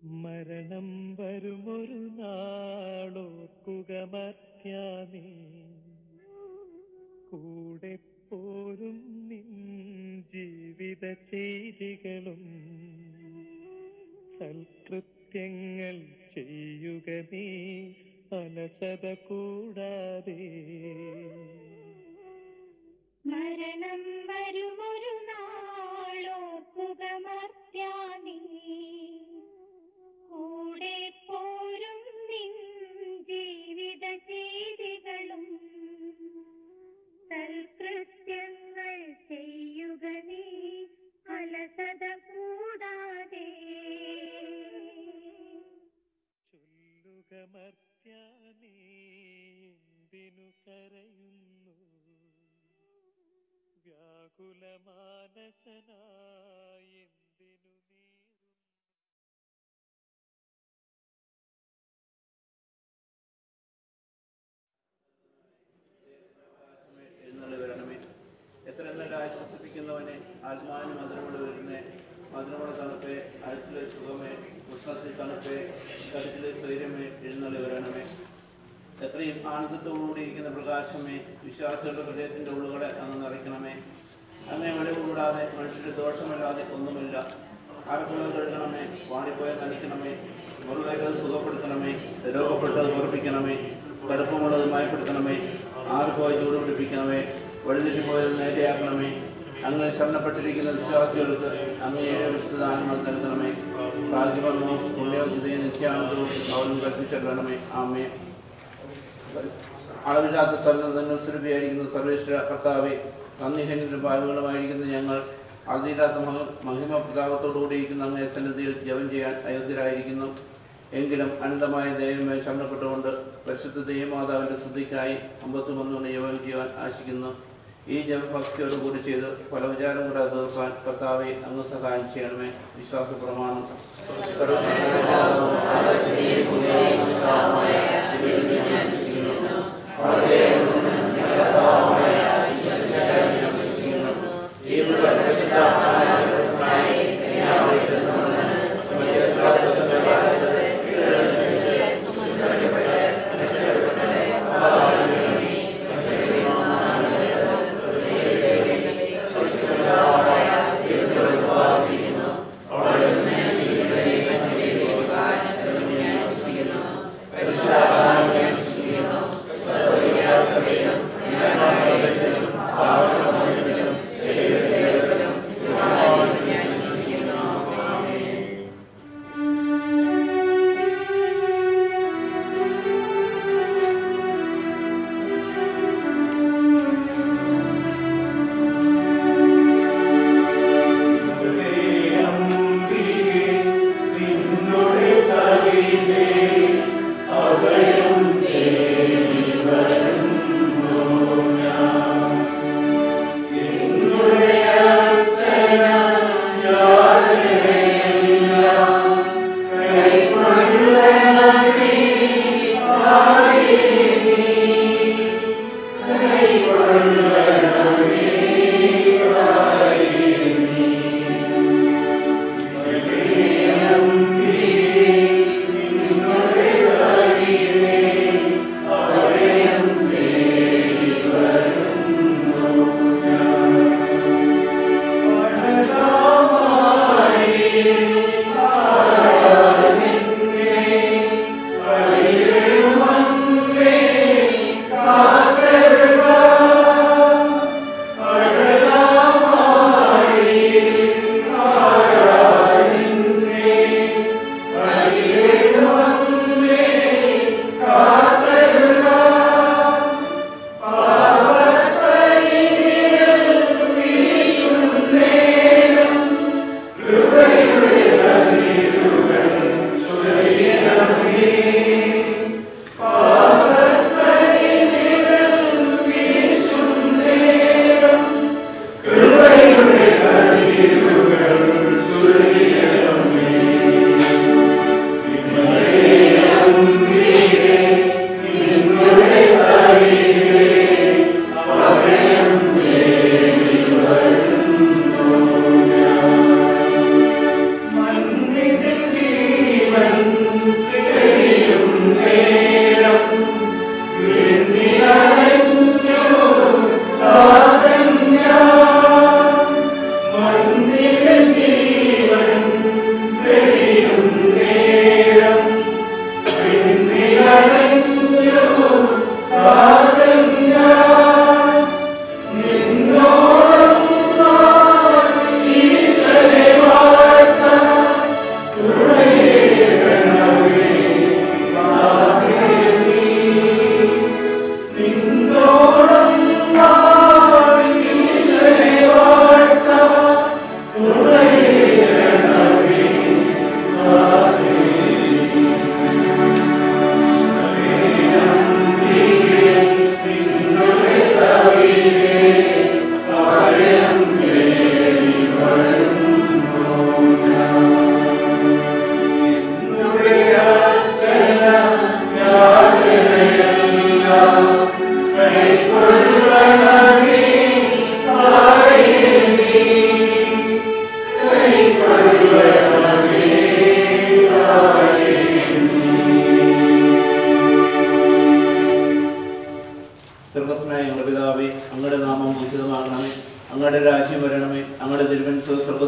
മരണം വരുമൊരു നാളോർക്കുക മർത്യാനേ, കൂടെ പോരും നിൻ ജീവിത ചെയ്തികളും സൽകൃത്യങ്ങൾ ചെയ്യുക നീ അലസത കൂടാതെ. മരണം വരുമൊരു നാളോർക്കുക മർത്യാനേ, കൂടെ പോരും നിൻ ജീവിത ചെയ്തികളും സൽകൃത്യങ്ങൾ ചെയ്യുക നീ അലസത കൂടാതെ. ചൊല്ലുക മർത്യാനേ, എന്തിനു കരയുന്നു, വ്യാകുലമാനസനായി എന്തിനു നീറുന്നു. എത്ര നല്ല ആശ്വസിപ്പിക്കുന്നവനെ, ആത്മാവിന് മധുരമുള്ള വരുന്നേ, മധുരമുള്ള തണുപ്പേ, അഴുത്തിലെ സുഖമേ, ഉഷ്ണത്തിൽ തണുപ്പേ, കരുത്തിലെ സ്വൈര്യമേ, എഴുന്നള്ളി വരണമേ. എത്രയും ആനന്ദത്തോടുകൂടി ഇരിക്കുന്ന പ്രകാശമേ, വിശ്വാസികളുടെ ഹൃദയത്തിൻ്റെ ഉള്ളുകളെ അങ്ങ് നിറയ്ക്കണമേ. അങ്ങനെ വെളിവ് കൂടാതെ മനുഷ്യരുടെ ദോഷമല്ലാതെ ഒന്നുമില്ല. ആരക്കുള്ളത് കഴുകണമേ, വാണിപ്പോയ നനയ്ക്കണമേ, മുറിവേറ്റത് സുഖപ്പെടുത്തണമേ, രോഗപ്പെട്ടത് ഉറപ്പിക്കണമേ, കടുപ്പമുള്ളത് മയപ്പെടുത്തണമേ, ആർപ്പോയി ചൂട് പിടിപ്പിക്കണമേ, വഴിതെറ്റിപ്പോയത് നേരെയാക്കണമേ. അങ്ങനെ ശരണപ്പെട്ടിരിക്കുന്ന വിശ്വാസികൾക്ക് അങ്ങേ വിശുദ്ധദാനങ്ങൾ നൽകണമേ. ഭാഗ്യവന്നവും പുണ്യോചിതയും നിത്യാനന്ദവും അവനും കൽപ്പിച്ചിടണമേ. ആമേ. അളവില്ലാത്ത സന്നദ്ധങ്ങൾ സുരഭിയായിരിക്കുന്ന സർവേശ്വര കർത്താവെ, നന്ദിഹീനരും പാപികളുമായിരിക്കുന്ന ഞങ്ങൾ അതില്ലാത്ത മഹിമ പ്രതാപത്തോടുകൂടിയിരിക്കുന്ന അങ്ങേ സന്നിധിയിൽ ജപം ചെയ്യാൻ അയോഗ്യരായിരിക്കുന്നു. എങ്കിലും അനന്തമായ ദൈവമേ ശരണപ്പെട്ടുകൊണ്ട് പരിശുദ്ധ ദൈവമാതാവിൻ്റെ ശ്രദ്ധയ്ക്കായി 51 ജപം ചെയ്യാൻ ആശിക്കുന്നു. ഈ ജപഭക്തിയോടുകൂടി ചെയ്ത് പല വിചാരം കൂടാതെ തീർക്കാൻ കർത്താവെ അങ്ങ് സഹായം ചെയ്യണമേ. വിശ്വാസ പ്രമാണം.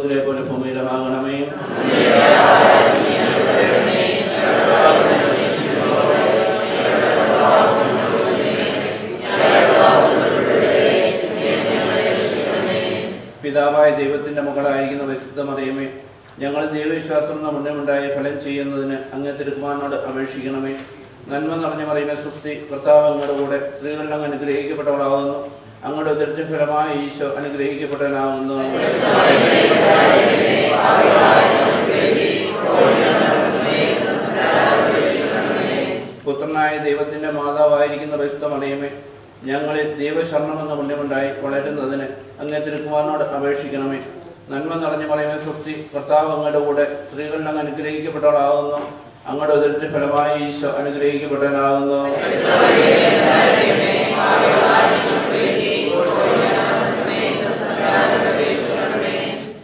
സ്വർഗത്തിലെ പോലെ ഭൂമിയിലുമാകണമേ. പിതാവായ ദൈവത്തിന്റെ മകളായിരിക്കുന്ന പരിശുദ്ധ മറിയമേ, ഞങ്ങൾ ദൈവവിശ്വാസം എന്ന പുണ്യമുണ്ടായി ഫലം ചെയ്യുന്നതിന് അങ്ങേ തിരുക്കുമാരനോട് അപേക്ഷിക്കണമേ. നന്മ നിറഞ്ഞ മറിയമേ സ്വസ്തി, കർത്താവ് അങ്ങയുടെ കൂടെ സ്ത്രീകളിൽ അങ്ങ് അനുഗ്രഹിക്കപ്പെട്ടവളാകുന്നു. അങ്ങയുടെ ഉദരത്തിൻ ഫലമായ ഈശോ അനുഗ്രഹിക്കപ്പെട്ടവനാകുന്നു. പുത്രനായ ദൈവത്തിന്റെ മാതാവായിരിക്കുന്ന പരിശുദ്ധ മറിയമേ, ഞങ്ങളിൽ ദൈവശരണമെന്ന പുണ്യമുണ്ടായി വളരുന്നതിന് അങ്ങേ തിരുക്കുമാരനോട് അപേക്ഷിക്കണമേ. നന്മ നിറഞ്ഞ മറിയമേ സ്വസ്തി, കർത്താവ് അങ്ങയുടെ കൂടെ സ്ത്രീകളിൽ അങ്ങ് അനുഗ്രഹിക്കപ്പെട്ടവളാകുന്നു. അങ്ങയുടെ ഉദരത്തിൻ ഫലമായ ഈശോ അനുഗ്രഹിക്കപ്പെട്ടവനാകുന്നു.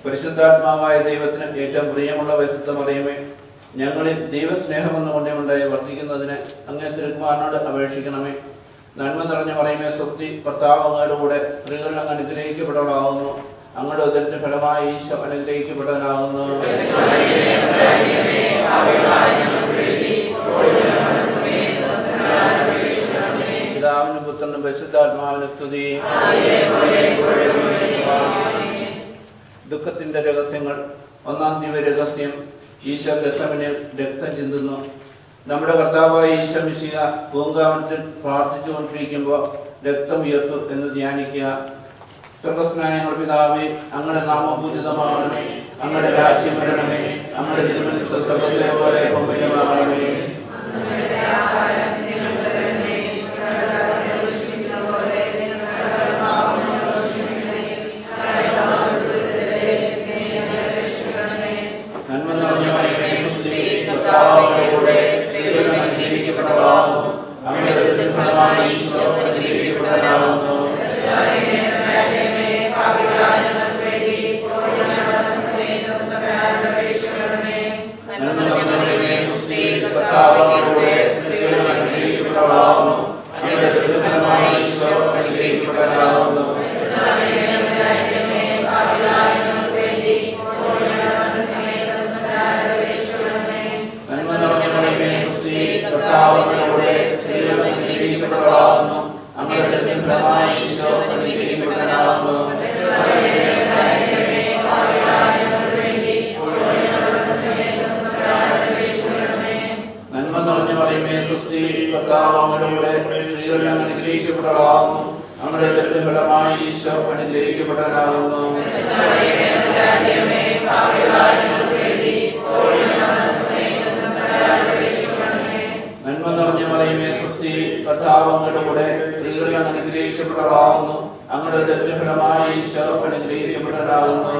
പരിശുദ്ധാത്മാവായ ദൈവത്തിന് ഏറ്റവും പ്രിയമുള്ള പരിശുദ്ധ മറിയമേ, ഞങ്ങളിൽ ദൈവസ്നേഹമെന്ന പുണ്യമുണ്ടായി വർദ്ധിക്കുന്നതിന് അങ്ങേ തിരുക്കുമാരനോട് അപേക്ഷിക്കണമേ. നന്മ നിറഞ്ഞ മറിയമേ സ്വസ്തി, കർത്താവ് അങ്ങയുടെ കൂടെ സ്ത്രീകളിൽ അങ്ങ് അനുഗ്രഹിക്കപ്പെട്ടവളാകുന്നു. അങ്ങയുടെ ഉദരത്തിൻ ഫലമായ ഈശോ അനുഗ്രഹിക്കപ്പെട്ടവനാകുന്നു. പിതാവിനും പുത്രനും പരിശുദ്ധാത്മാവിനും സ്തുതി. ദുഃഖത്തിന്റെ രഹസ്യങ്ങൾ. ഒന്നാം ദിവ്യ രഹസ്യം, ഈശോ ഗെത്സമനിൽ രക്തം ചിന്തുന്നു. നമ്മുടെ കർത്താവായ ഈശോ മിശിഹ പൂങ്കാവനത്തിൽ പ്രാർത്ഥിച്ചുകൊണ്ടിരിക്കുമ്പോൾ രക്തം ഉയർത്തു എന്ന് ധ്യാനിക്കുക. സ്വർഗ്ഗസ്ഥനായ ഞങ്ങളുടെ പിതാവേ, അങ്ങയുടെ നാമം പൂജിതമാകണമേ. അങ്ങയുടെ രാജ്യം വരണമേ. അങ്ങയുടെ തിരുമനസ്സ് സ്വർഗ്ഗത്തിലെ പോലെ ഭൂമിയിലുമാകണമേ. നന്മ നിറഞ്ഞ മറിയമേ സ്വസ്തി, കർത്താവ് അങ്ങയുടെ കൂടെ സ്ത്രീകളിൽ അങ്ങ് അനുഗ്രഹിക്കപ്പെട്ടവളാകുന്നു. അങ്ങയുടെ ഉദരത്തിൻ ഫലമായ ഈശോ അനുഗ്രഹിക്കപ്പെട്ടവനാകുന്നു. നന്മ നിറഞ്ഞ മറിയമേ സ്വസ്തി, കർത്താവ് അങ്ങയുടെ കൂടെ സ്ത്രീകളിൽ അങ്ങ് അനുഗ്രഹിക്കപ്പെട്ടവളാകുന്നു. അങ്ങയുടെ ഉദരത്തിൻ ഫലമായ ഈശോ അനുഗ്രഹിക്കപ്പെട്ടവനാകുന്നു. നന്മ നിറഞ്ഞ മറിയമേ സ്വസ്തി, കർത്താവ് അങ്ങയുടെ കൂടെ സ്ത്രീകളിൽ അങ്ങ് അനുഗ്രഹിക്കപ്പെട്ടവളാകുന്നു. അങ്ങയുടെ ഉദരത്തിൻ ഫലമായ ഈശോ അനുഗ്രഹിക്കപ്പെട്ടവനാകുന്നു. നന്മ നിറഞ്ഞ മറിയമേ സ്വസ്തി, കർത്താവ് അങ്ങയുടെ കൂടെ സ്ത്രീകളിൽ അങ്ങ് അനുഗ്രഹിക്കപ്പെട്ടവളാകുന്നു. അങ്ങയുടെ ഉദരത്തിൻ ഫലമായ ഈശോ അനുഗ്രഹിക്കപ്പെട്ടവനാകുന്നു. നന്മ നിറഞ്ഞ മറിയമേ സ്വസ്തി, കർത്താവ് അങ്ങയുടെ കൂടെ സ്ത്രീകളിൽ അങ്ങ് അനുഗ്രഹിക്കപ്പെട്ടവളാകുന്നു. അങ്ങയുടെ ഉദരത്തിൻ ഫലമായ ഈശോ അനുഗ്രഹിക്കപ്പെട്ടവനാകുന്നു.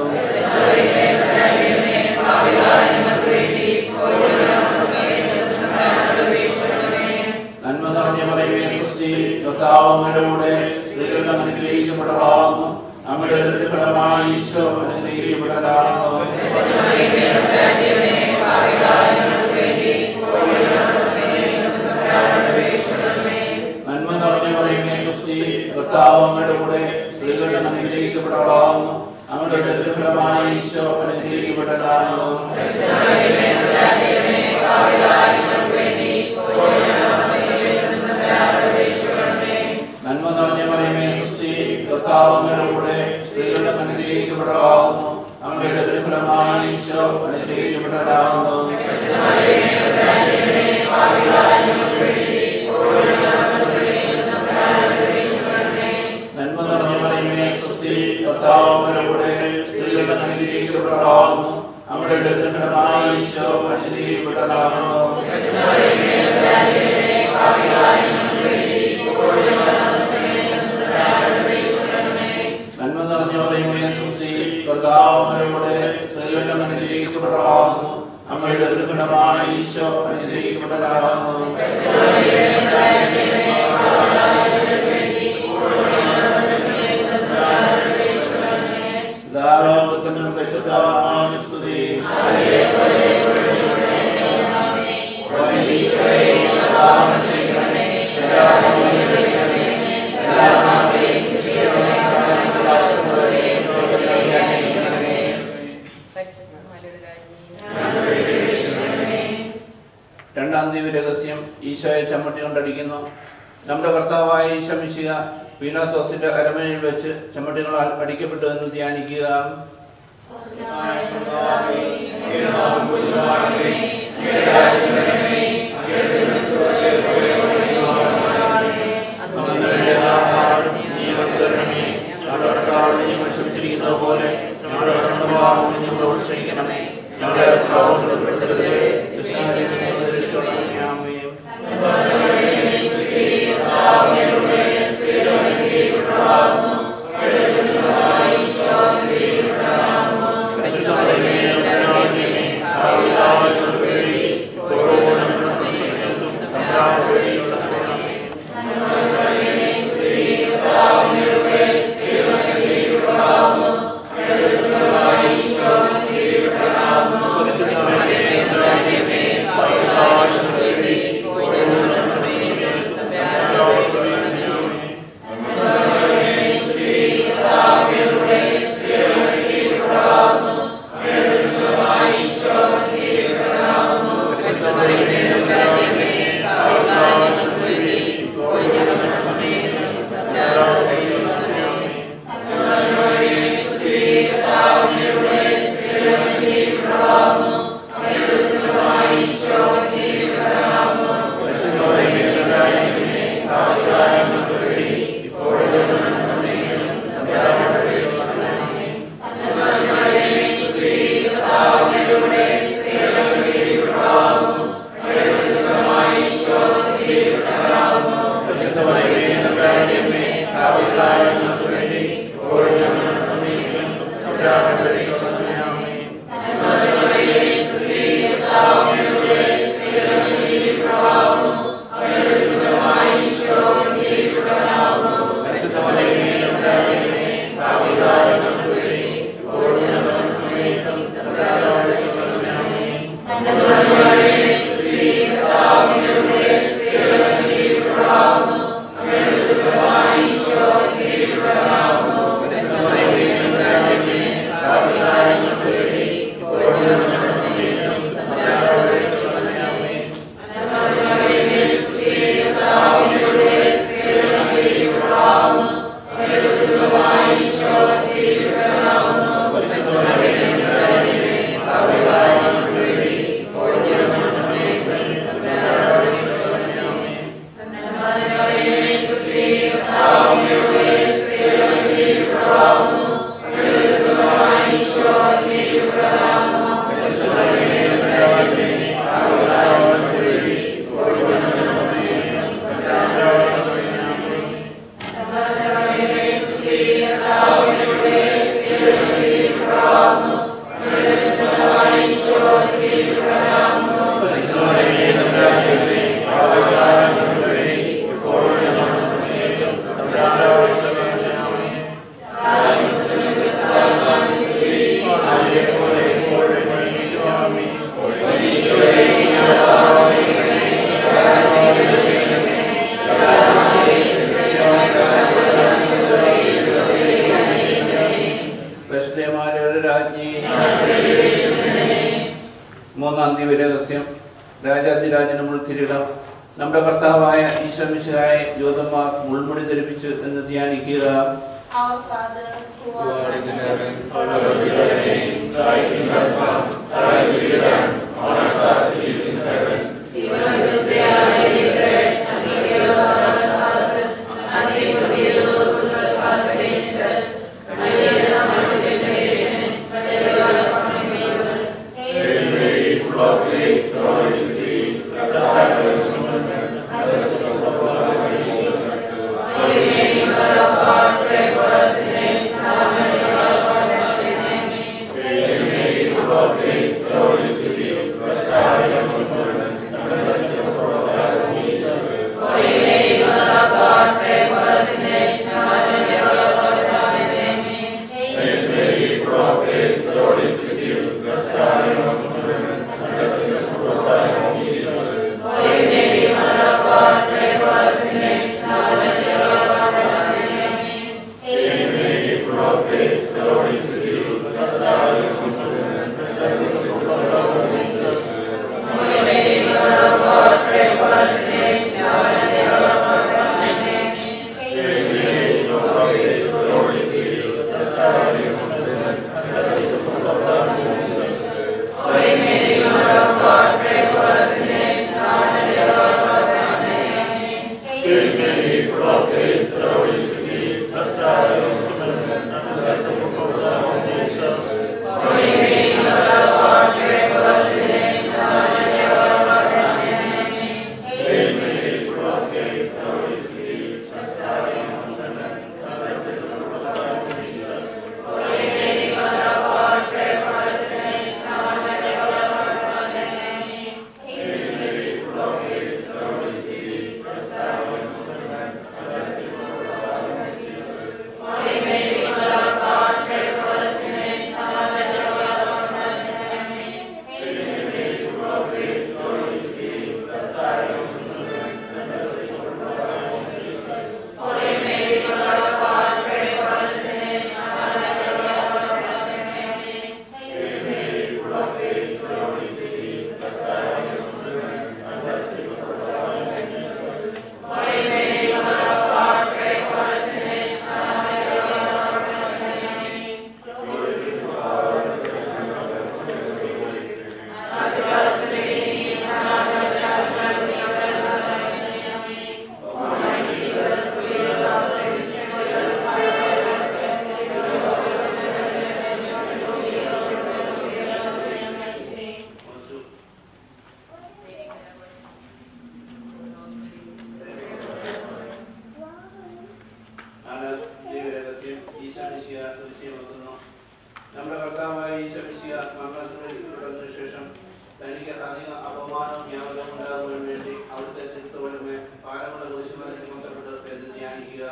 നന്മ നിറഞ്ഞ മറിയമേ സ്വസ്തി, കർത്താവ് അങ്ങയുടെ കൂടെ സ്ത്രീകളിൽ അങ്ങ് അനുഗ്രഹിക്കപ്പെട്ടവളാകുന്നു. അങ്ങയുടെ ഉദരത്തിൻ ഫലമായ ഈശോ അനുഗ്രഹിക്കപ്പെട്ടവനാകുന്നു. നന്മ നിറഞ്ഞ മറിയമേ സ്വസ്തി, കർത്താവ് അങ്ങയുടെ കൂടെ സ്ത്രീകളിൽ അങ്ങ് അനുഗ്രഹിക്കപ്പെട്ടവളാകുന്നു. അങ്ങയുടെ ഉദരത്തിൻ ഫലമായ ഈശോ അനുഗ്രഹിക്കപ്പെട്ടവനാകുന്നു. നന്മ നിറഞ്ഞ മറിയമേ സ്വസ്തി, കർത്താവ് അങ്ങയുടെ കൂടെ സ്ത്രീകളിൽ അങ്ങ് അനുഗ്രഹിക്കപ്പെട്ടവളാകുന്നു. അങ്ങയുടെ ഉദരത്തിൻ ഫലമായ ഈശോ അനുഗ്രഹിക്കപ്പെട്ടവനാകുന്നു. നന്മ നിറഞ്ഞ മറിയമേ സ്വസ്തി, കർത്താവ് അങ്ങയുടെ കൂടെ സ്ത്രീകളിൽ അങ്ങ് അനുഗ്രഹിക്കപ്പെട്ടവളാകുന്നു. അങ്ങയുടെ ഉദരത്തിൻ ഫലമായ ഈശോ അനുഗ്രഹിക്കപ്പെട്ടവനാകുന്നു. നന്മ നിറഞ്ഞ മറിയമേ സ്വസ്തി, കർത്താവ് അങ്ങയുടെ കൂടെ സ്ത്രീകളിൽ അങ്ങ് അനുഗ്രഹിക്കപ്പെട്ടവളാകുന്നു. അങ്ങയുടെ ഉദരത്തിൻ ഫലമായ ഈശോ അനുഗ്രഹിക്കപ്പെട്ടവനാകുന്നു. പിതാവിനും പുത്രനും പരിശുദ്ധാത്മാവിനും സ്തുതി. രണ്ടാം ദിവ്യരഹസ്യം ഈശോയെ ചമ്മട്ടി കൊണ്ടടിക്കുന്നു. നമ്മുടെ കർത്താവായ ഈശോ മിശിഹ പീലാത്തോസിന്റെ അരമനയിൽ വെച്ച് ചമ്മട്ടികളാൽ അടിക്കപ്പെട്ടു എന്ന് ധ്യാനിക്കുക. ക്ഷമിച്ചിരിക്കുന്നത് പോലെ ഞങ്ങളുടെ കടന്നഭാവം ഞങ്ങളോട് ക്ഷമിക്കണമേ. ഞങ്ങളെ ഉൾപ്പെടുത്തരുതേ. മൂന്നാം ദിവ്യരഹസ്യം രാജാതിരാജനും മുൾക്കിരീടം. നമ്മുടെ കർത്താവായ ഈശോ മിശിഹായെ യൂദന്മാർ മുൾമുടി ധരിപ്പിച്ചു എന്ന് ധ്യാനിക്കുക. Our Father, who art in heaven, hallowed be thy name. Thy kingdom come, thy will be done, on earth as it is in heaven. give us this day our daily bread, and forgive us our trespasses, as we forgive those who trespass against us. And lead us not into temptation, but deliver us from evil. Hail Mary, full of grace, the Lord is with thee. Blessed art thou amongst women, and blessed is the fruit of thy womb, Jesus. Holy Mary, Mother of God, pray for us sinners, now and at the hour of our death. Amen. Hail Mary, full of grace, the Lord is with thee. Blessed art thou amongst women, and blessed is the fruit of thy womb, Jesus. Holy Mary, Mother of God, pray for us sinners, now and at the hour of our death. Amen. Hail Mary, full of grace, the Lord is with you. Blessed art thou amongst women, and blessed is the fruit of thy womb, Jesus. Holy Mary, Mother of God, pray for us sinners, now and at the hour of our death. Amen. Hail Mary, full of grace, the Lord is with you. Blessed art thou amongst women, മരണത്തിന് ശേഷം തനിക്ക് അധിക അപമാനം യാതൊരു ഉണ്ടാകുവാൻ വേണ്ടി അവിടുത്തെ തിരുത്തോലമേ പാരമുള്ള കുരിശുമരത്തിൽ ബന്ധപ്പെട്ട് എന്ന് ധ്യാനിക്കുക.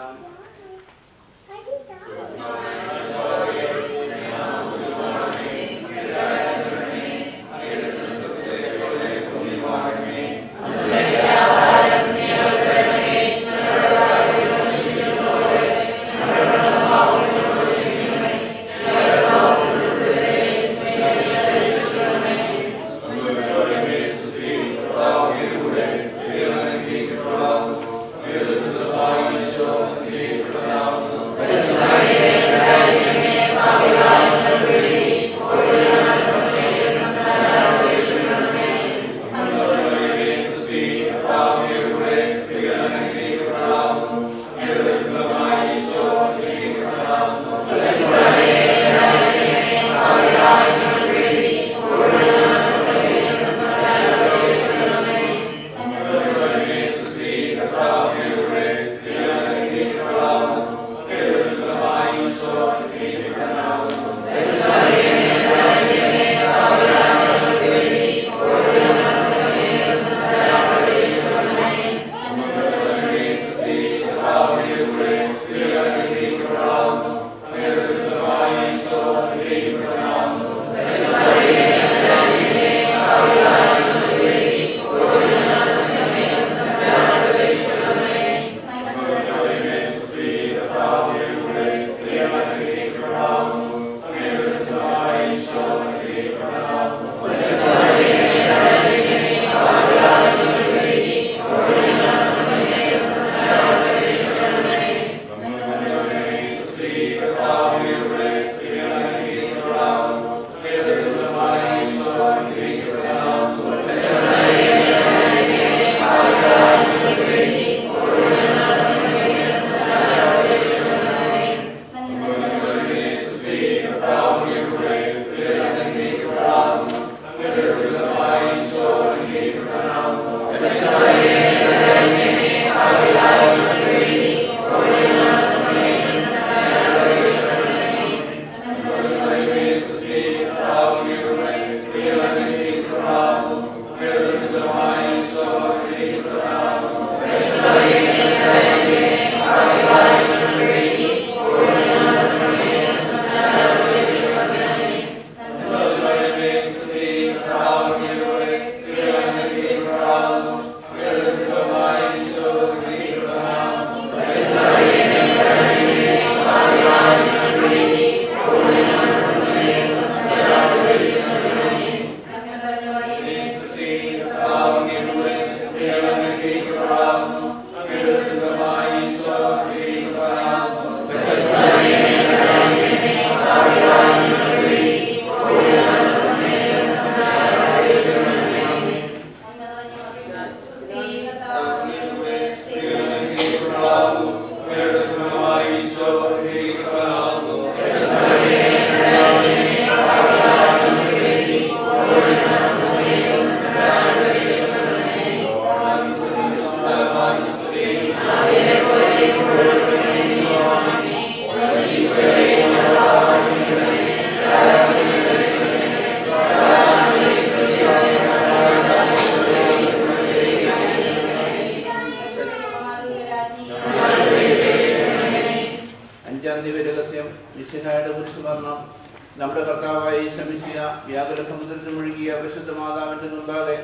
നമ്മുടെ കർത്താവായ ഈശോമിശിഹ വ്യാകുല സമുദ്രത്തിൽ മുഴുകിയ പരിശുദ്ധ മാതാവിന്റെ മുമ്പാകെ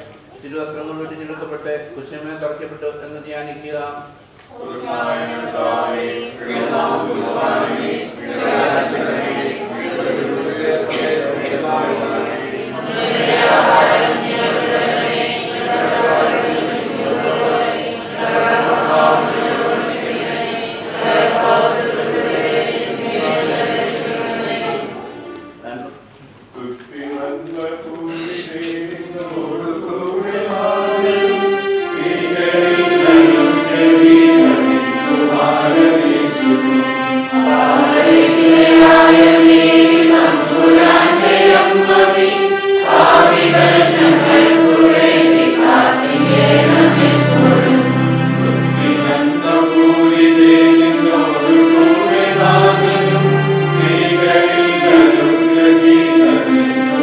തിരുവസ്ത്രങ്ങൾ വെട്ടിഞ്ഞെടുക്കപ്പെട്ട് കുരിശിന്മേൽ തറയ്ക്കപ്പെട്ടു എന്ന് ധ്യാനിക്കുക.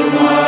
Amen.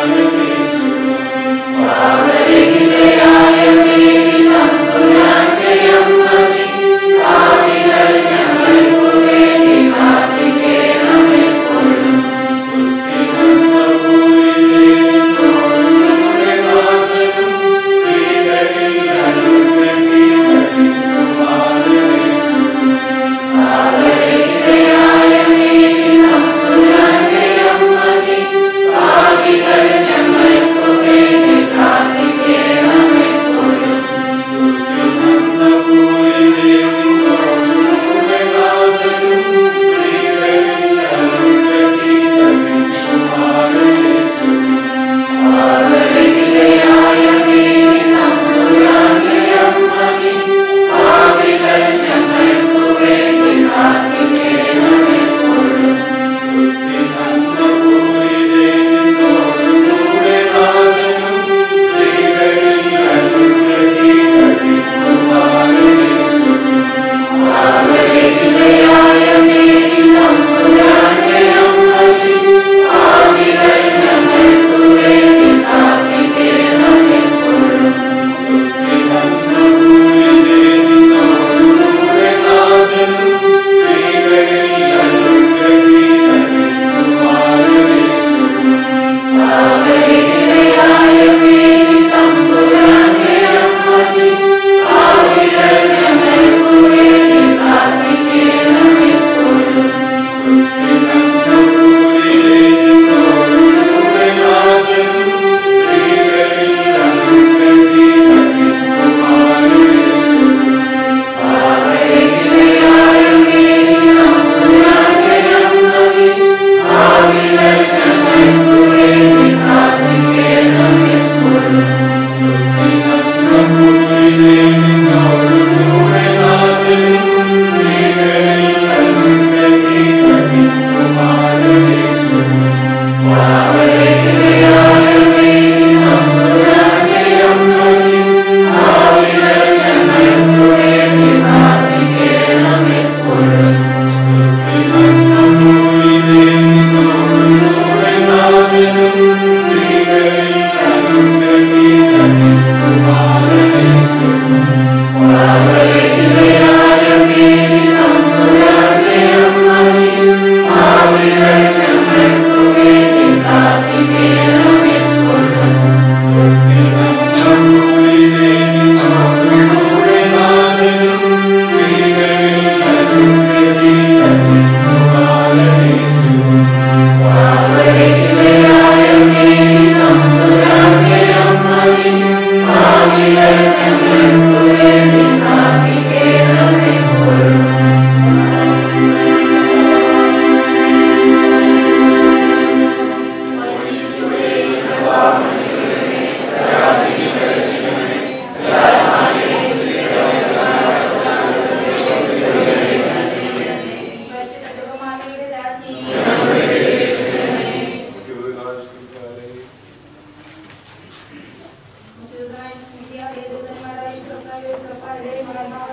Amen.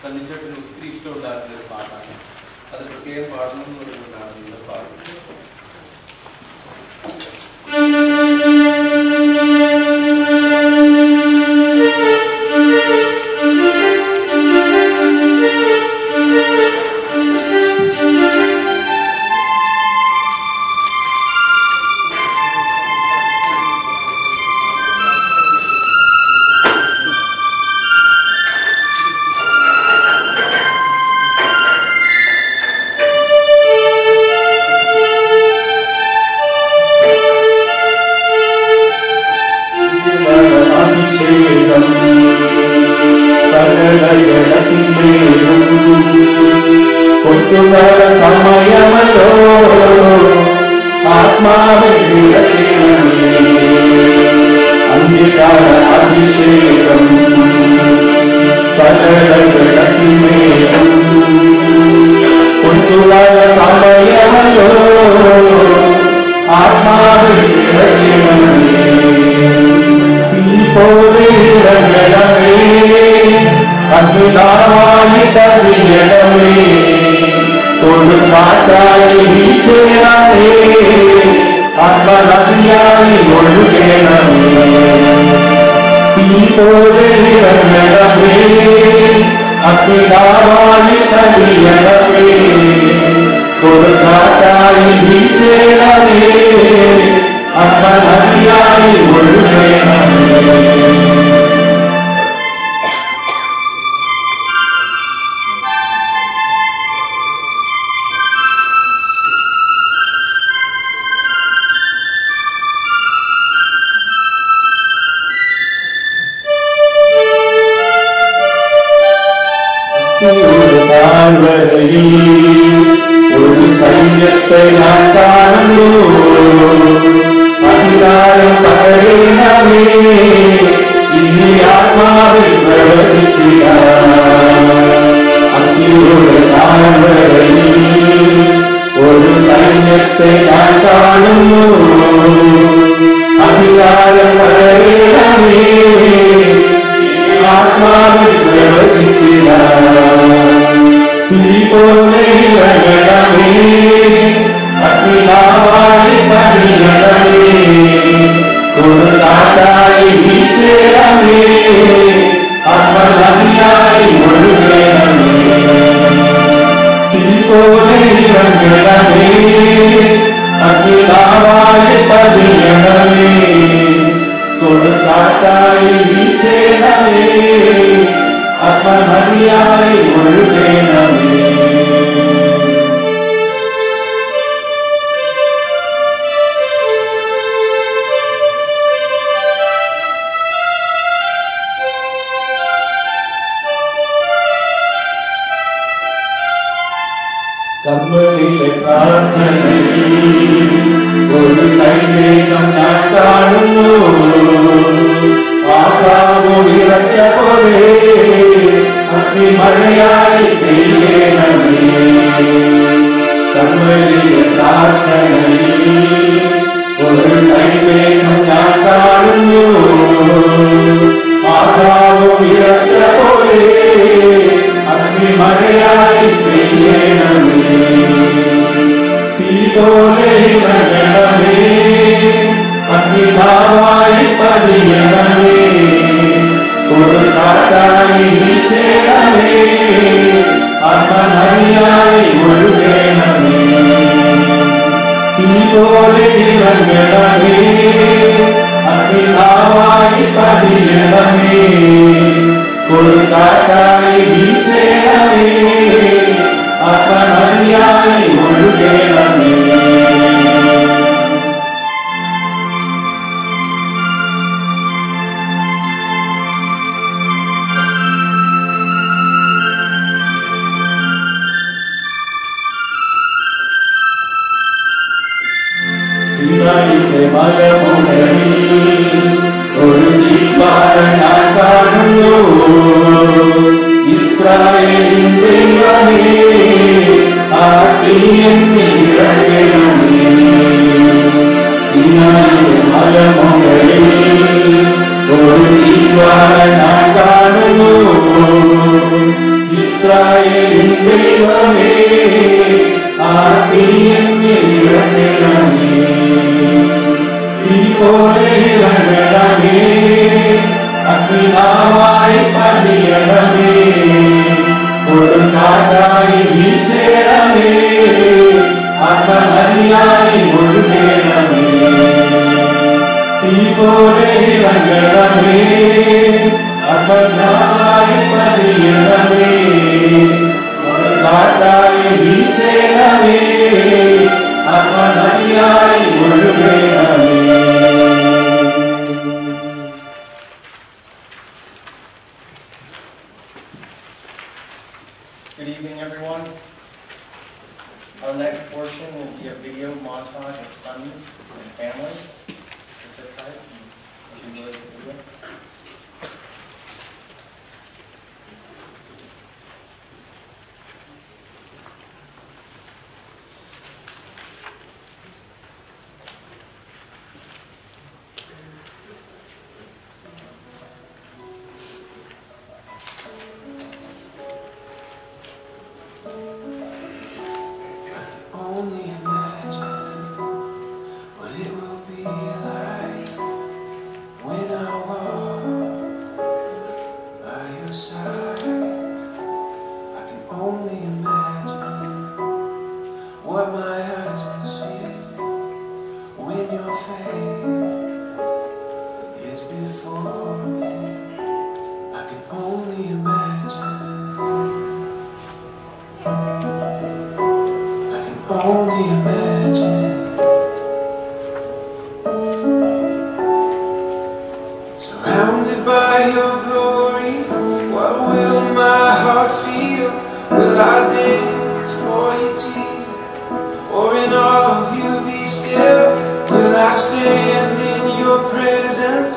തന്നിച്ചേട്ടന് ഒത്തിരി ഇഷ്ടമുണ്ടായിരുന്നൊരു പാട്ടാണ്. അത് പ്രത്യേകം പാടണം എന്ന് പറഞ്ഞുകൊണ്ടാണ് നിങ്ങൾ പാടുന്നത്. സമയമല്ലോ ആത്മാവിന്റെ അന്ത്യകാല അഭിഷേകം സകലജടത്തിന്മേലും കൊണ്ടുവര സമയമല്ലോ ആത്മാവിന്റെ പോലെ ഇറങ്ങണമേ അദ്ഭുതമായി തരിയണമേ കൊടുക്കാറ്റായി വീശണമേ ആത്മനദിയായി ഒഴുകണമേ തീ പോലെ ഇറങ്ങണമേ അദ്ഭുതമായി തരിയണമേ കൊടുക്കാറ്റായി വീശണമേ ആത്മനദിയായി ഒഴുകണമേ. ഒരു സൈന്യത്തെ ഞാൻ കാണുന്നു അധികാരം പകരണമേ ഇനി ആത്മാവിൽ പ്രവചിച്ചില്ല അസിയുടെ താഴ്വരയിൽ ഒരു സൈന്യത്തെ ഞാൻ കാണുന്നു അധികാരം പകരണമേ ആത്മാവിൽ പ്രവചിച്ചില്ല തീ പോലെ ഇറങ്ങണമേ അഗ്നിനാവായി പണിയണമേ കൊടുങ്കാറ്റായി വീശണമേ ആത്മനദിയായി ഒഴുകണമേ തീ പോലെ ഇറങ്ങണമേ അഗ്നിനാവായി പണിയണമേ കൊടുങ്കാറ്റായി വീശണമേ ആത്മനദിയായി ഒഴുകണമേ. കർമ്മയിലെ പ്രാർത്ഥനയിൽ ഒരു കൈവേഗം ഞാൻ കാണുന്നു ആകാമൊഴിറച്ച പോലെ അഗ്നിമഴയായി പെയ്യണമേ കർമ്മയിലെ പ്രാർത്ഥനയിൽ ഒരു കൈവേഗം ഞാൻ കാണുന്നു ആകാമൊഴിറച്ച പോലെ അഗ്നിമഴയായി പെയ്യണമേ തീ പോലെ ഇറങ്ങണമേ അഗ്നിനാവായി പതിയണമേ കൊടുങ്കാറ്റായി വീശണമേ ആത്മനദിയായി ഒഴുകണമേ തീ പോലെ ഇറങ്ങണമേ അഗ്നിനാവായി പതിയണമേ കൊടുങ്കാറ്റായി വീശണമേ ആത്മനദിയായി ഒഴുകണമേ. സീനായിലെ മലമുകളിൽ ഒരു ദീപാരം ഞാൻ കാണുന്നു ഇസ്രായേലിൻ ദൈവമേ ആ തീ എന്നിൽ ഇറങ്ങണമേ സീനായിലെ മലമുകളിൽ ഒരു ദീപാരം ഞാൻ കാണുന്നു ഇസ്രായേലിൻ ദൈവമേ, ആദിയെന്നിൽ ഇറങ്ങണമേ. തീപോലെ ഇറങ്ങണമേ, അഗ്നിനാവായി പതിയണമേ. കൊടുങ്കാറ്റായി വീശേണമേ, ആത്മനദിയായി ഒഴുകേണമേ. തീപോലെ ഇറങ്ങണമേ, അഗ്നിനാവായി പതിയണമേ. കൊടുങ്കാറ്റായി വീശേണമേ, ആത്മനദിയായി ഒഴുകേണമേ. Good evening, everyone. Our next portion will be a video montage of Sunday and family. So sit tight and let's enjoy this video. Only imagine what it will be like when I walk by your side. I can only imagine what my eyes will see when your face is before me. I can only imagine. Only imagine. Surrounded by your glory, what will my heart feel? Will I dance for you, Jesus? Or in awe of you be still? Will I stand in your presence?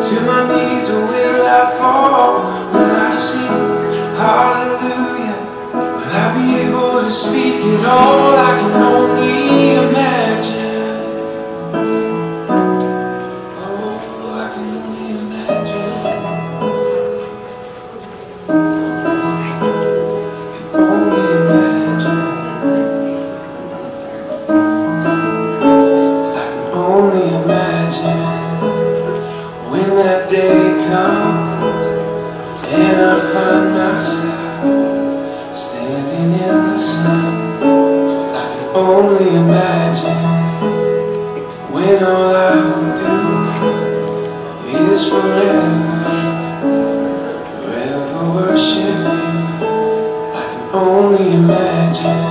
To my knees or will I fall? Will I sing hallelujah? Will I be able to speak it all? I can only imagine. Oh, I can only imagine. I can only imagine. I can only imagine when that day comes and I find myself standing in the sun. I can only imagine when all I will do is forever worship you. I can only imagine,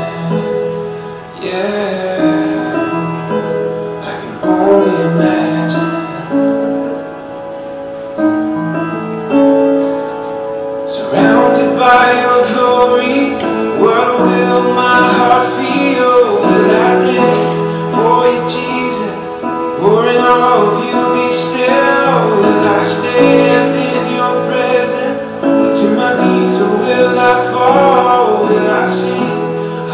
yeah, I can only imagine. Surrounded by your glory, what will my heart feel? Will I dance for you, Jesus? Or in awe of you be still? Will I stand in your presence? Or to my knees, or will I fall? Will I sing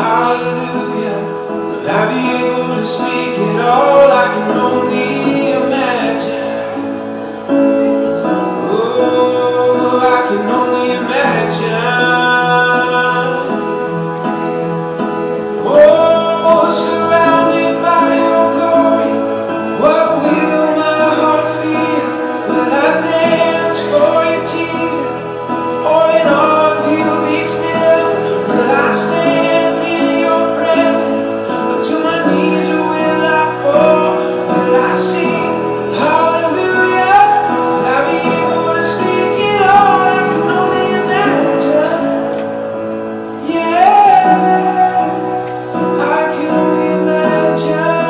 hallelujah? Will I be able to speak it all? I can only imagine. Oh, I can only imagine. Oh, surrounded by your glory, what will my heart feel? Will I dance for you, Jesus? Or in awe of you be still? Will I stand in your presence? Or to my knees, or will I fall? Will I sing hallelujah? Will I be able to speak it all? I can only imagine. Yeah, I can only imagine.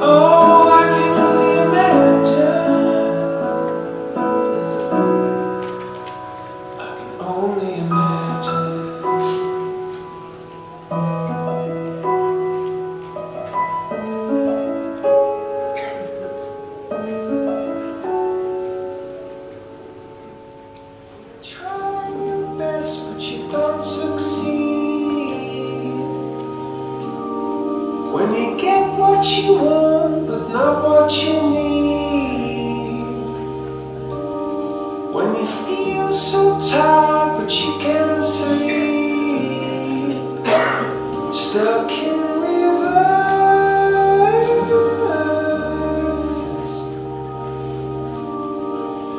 Oh, I can only imagine. I can only imagine. Trying your best, but you don't succeed. When you get what you want, but not what you need. When you feel feel so tired, but you can't sleep. Stuck in reverse,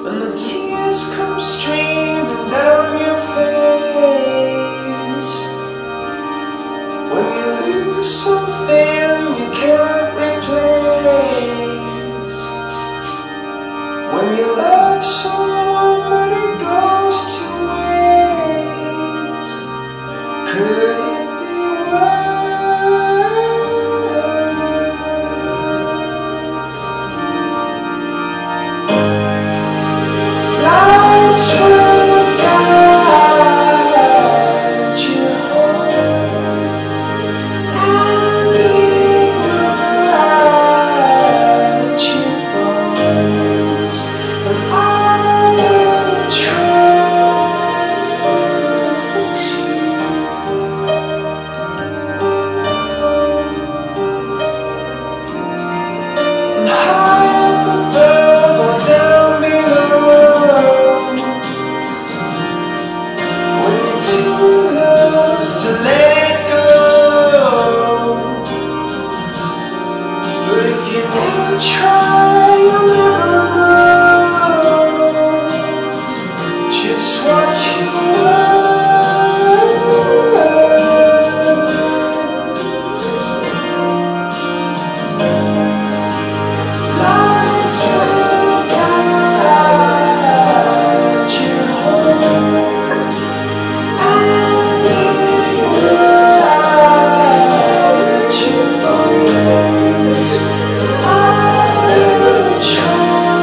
and the tears come streaming down your face. When you lose something you can't replace. When you love someone but it goes to waste. Could it be worse? Lights will guide you home and ignite your bones, and I will try to fix you. And high up above or down below, when you're too loved to let it go. But if you never try, you'll never know just what you Lights will guide you home and ignite your bones. I will try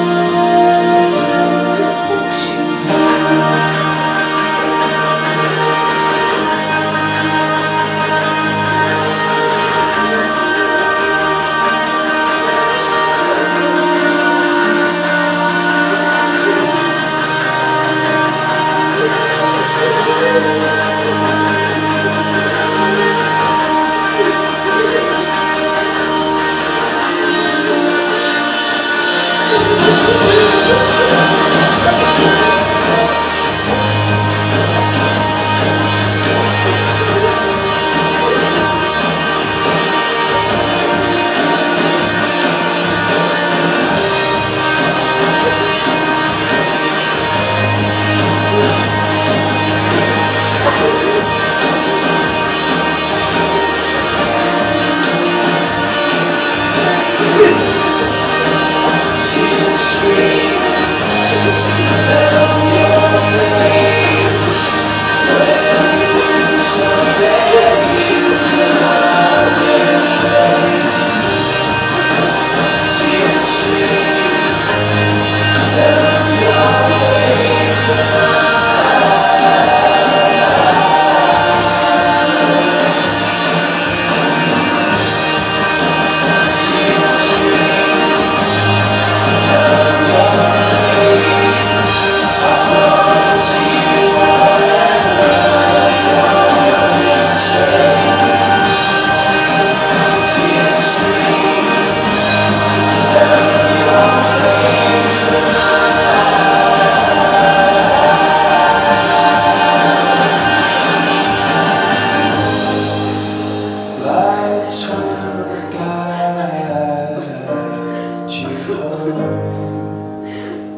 to fix you. Tears stream down your face when you lose something you cannot replace. Tears stream down your face. Tears stream down your face. I promise you I'll never find mistakes. Tears stream down your face. Lights will guide you home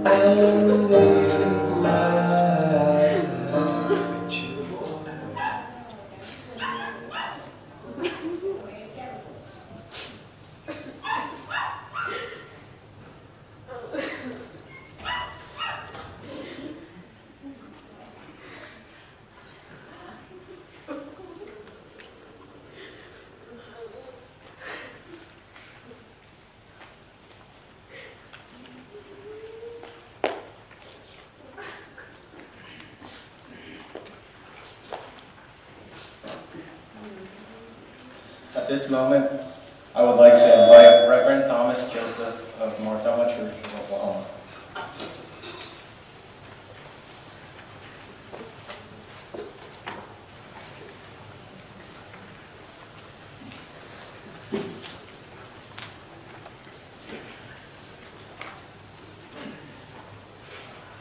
and ignite you. At this moment, I would like to invite Reverend Thomas Joseph of Morthoma Church of Oklahoma.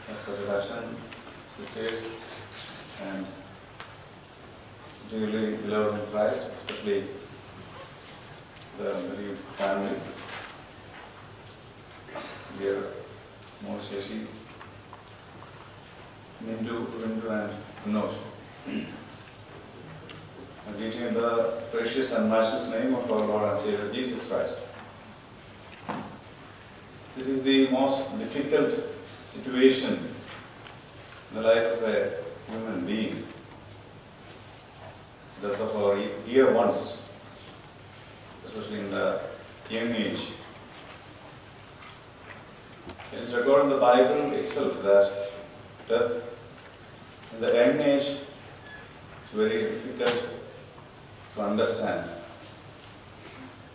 Let's go to that side. sisters, and dearly beloved in Christ, especially the bereaved family, dear Moshe, Mindu, and Funos. I greet you in the precious and matchless name of our Lord and Savior Jesus Christ. This is the most difficult situation in the life of a human being. Death of our dear ones, especially in the young age. It is recorded in the Bible itself that death in the young age is very difficult to understand,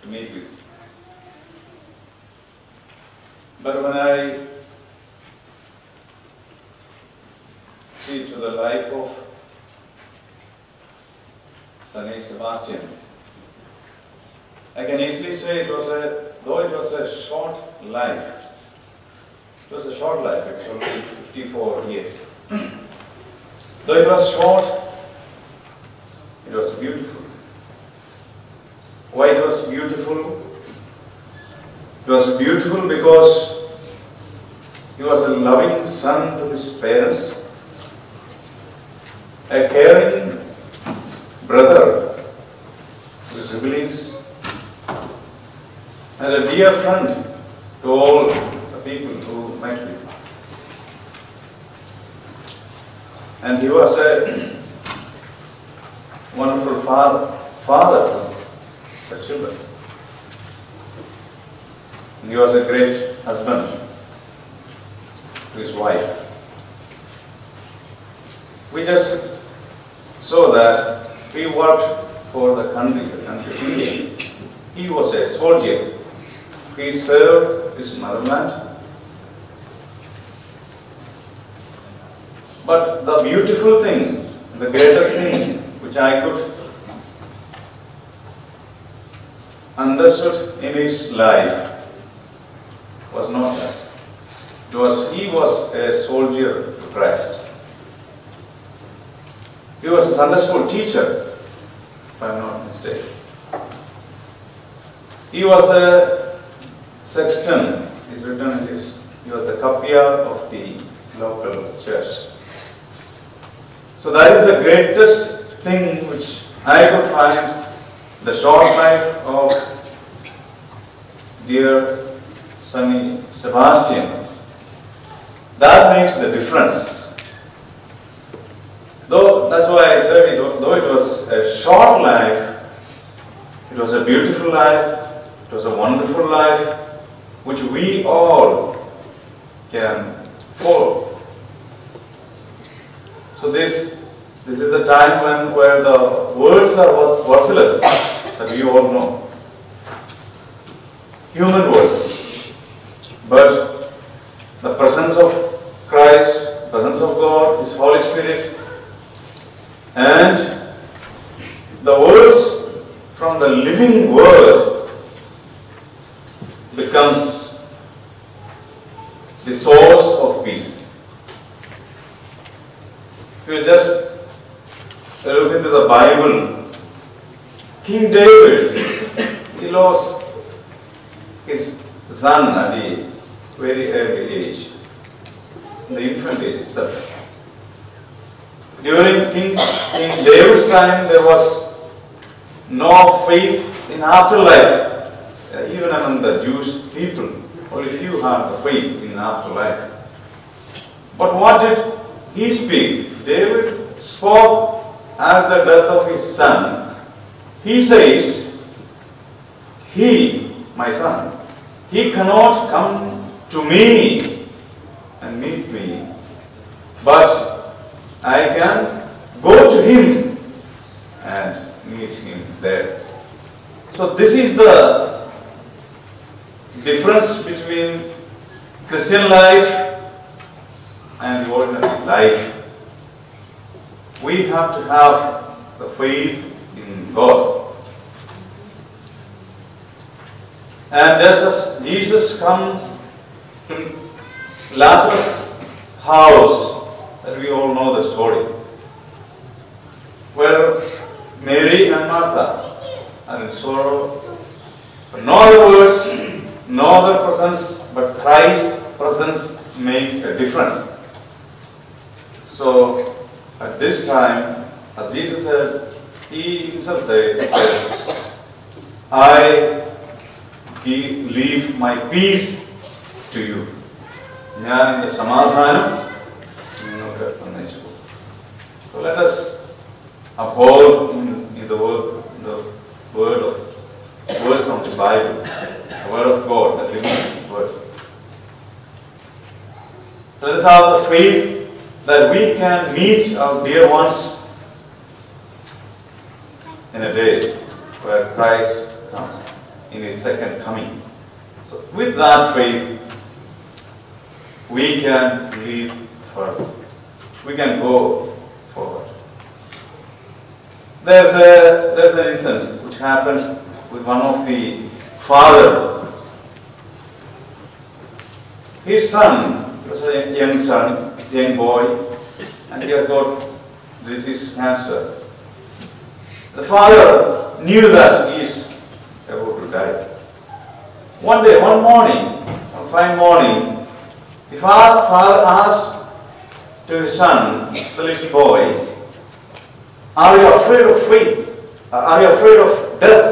to meet with. But when I see to the life of Sebastine, I can easily say though it was a short life, it was a short life, it's only 54 years. Though it was short, it was beautiful. Why it was beautiful? It was beautiful because he was a loving son to his parents, a caring brother to his siblings, and a dear friend to all the people who met with him. And he was a wonderful father to the children. And he was a great husband to his wife. We just saw that he worked for the country India. He was a soldier. He served his motherland. But the beautiful thing, the greatest thing which I could understood in his life was not that. He was a soldier to Christ. He was a Sunday school teacher, if I am not mistaken. He was the sexton, it's written in his, he was the kapia of the local church. So that is the greatest thing which I could find, the short life of dear Sonny Sebastine. That makes the difference. Though, that's why I said, though it was a short life, it was a beautiful life, it was a wonderful life, which we all can follow. So this is the time where the words are worthless, that we all know. Human words. But the presence of Christ, the presence of God, His Holy Spirit, and the words from the living Word becomes the source of peace. If you just look into the Bible, King David, he lost his son at the very early age, in the infant age itself. During King David's time, there was no faith in afterlife. Even among the Jewish people, only few had the faith in afterlife. But what did he speak? David spoke at the death of his son. He says, my son, he cannot come to me and meet me, but I can go to him and meet him there. So this is the difference between Christian life and the ordinary life. We have to have the faith in God. And just as Jesus comes to Lazarus' house that we all know the story, where Mary and Martha are in sorrow, but no other words, no other presence, but Christ's presence make a difference. So at this time, as Jesus said, he himself said, I leave my peace to you. ഞാൻ എൻ്റെ സമാധാനം നിങ്ങൾക്ക് തന്നേച്ചു. So let us uphold in the word of words from the Bible, the word of God, the living word. So let us have the faith that we can meet our dear ones in a day where Christ comes in his second coming. So with that faith, we can live further. We can go forward. There's an instance which happened with one of the father. His son was a young son, young boy, and he has got disease, cancer. The father knew that he is about to die. One day, one fine morning, the father asked to his son, the little boy, are you afraid of faith? Are you afraid of death?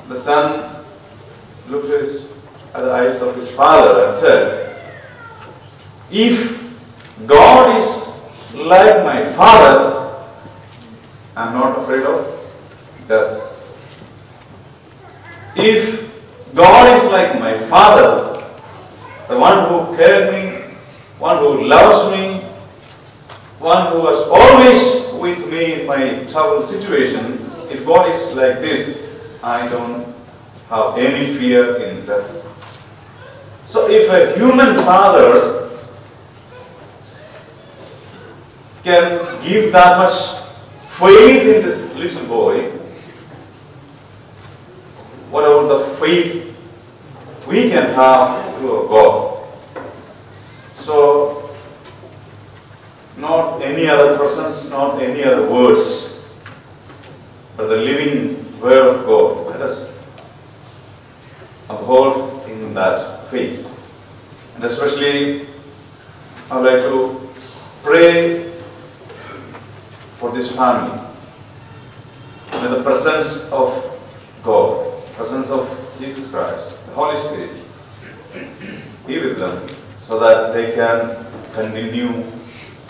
The son looked at the eyes of his father and said, if God is like my father, I am not afraid of death. If God is like my father, the one who cared me, one who loves me, one who was always with me in my troubled situation, if God is like this, I don't have any fear in death. So if a human father can give that much faith in this little boy, what about the faith we can have through our God? So, not any other presence, not any other words, but the living word of God. Let us uphold in that faith. And especially, I would like to pray for this family. With the presence of God, presence of Jesus Christ, the Holy Spirit, be with them so that they can continue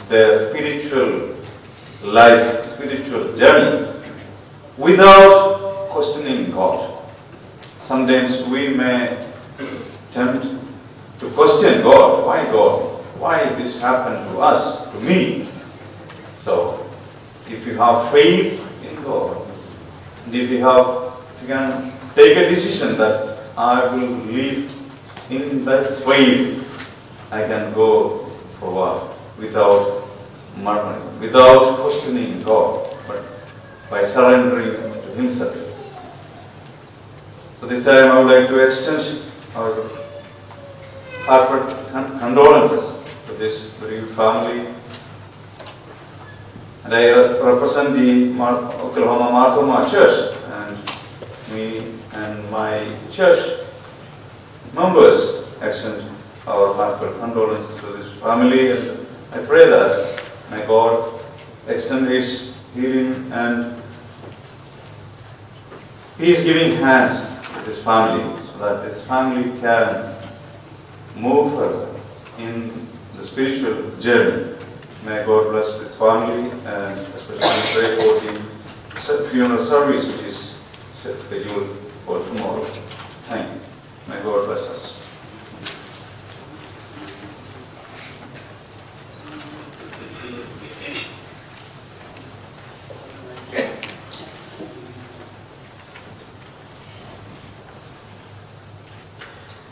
their spiritual life, spiritual journey without questioning God. Sometimes we may tempt to question God. Why God? Why this happened to us, to me? So, if you have faith in God, and if you can take a decision that I will live in this faith, I can go forward without murmuring, without questioning God, but by surrendering to Himself. So this time I would like to extend our heartfelt condolences to this bereaved family. And I represent the Oklahoma Marthoma Church, and me and my church members extend our heartfelt condolences to this family, and I pray that may God extend His healing and peace-giving hands to this family, so that this family can move further in the spiritual journey. May God bless this family, and especially pray for the funeral service which is scheduled for tomorrow. Thank you. May God bless us.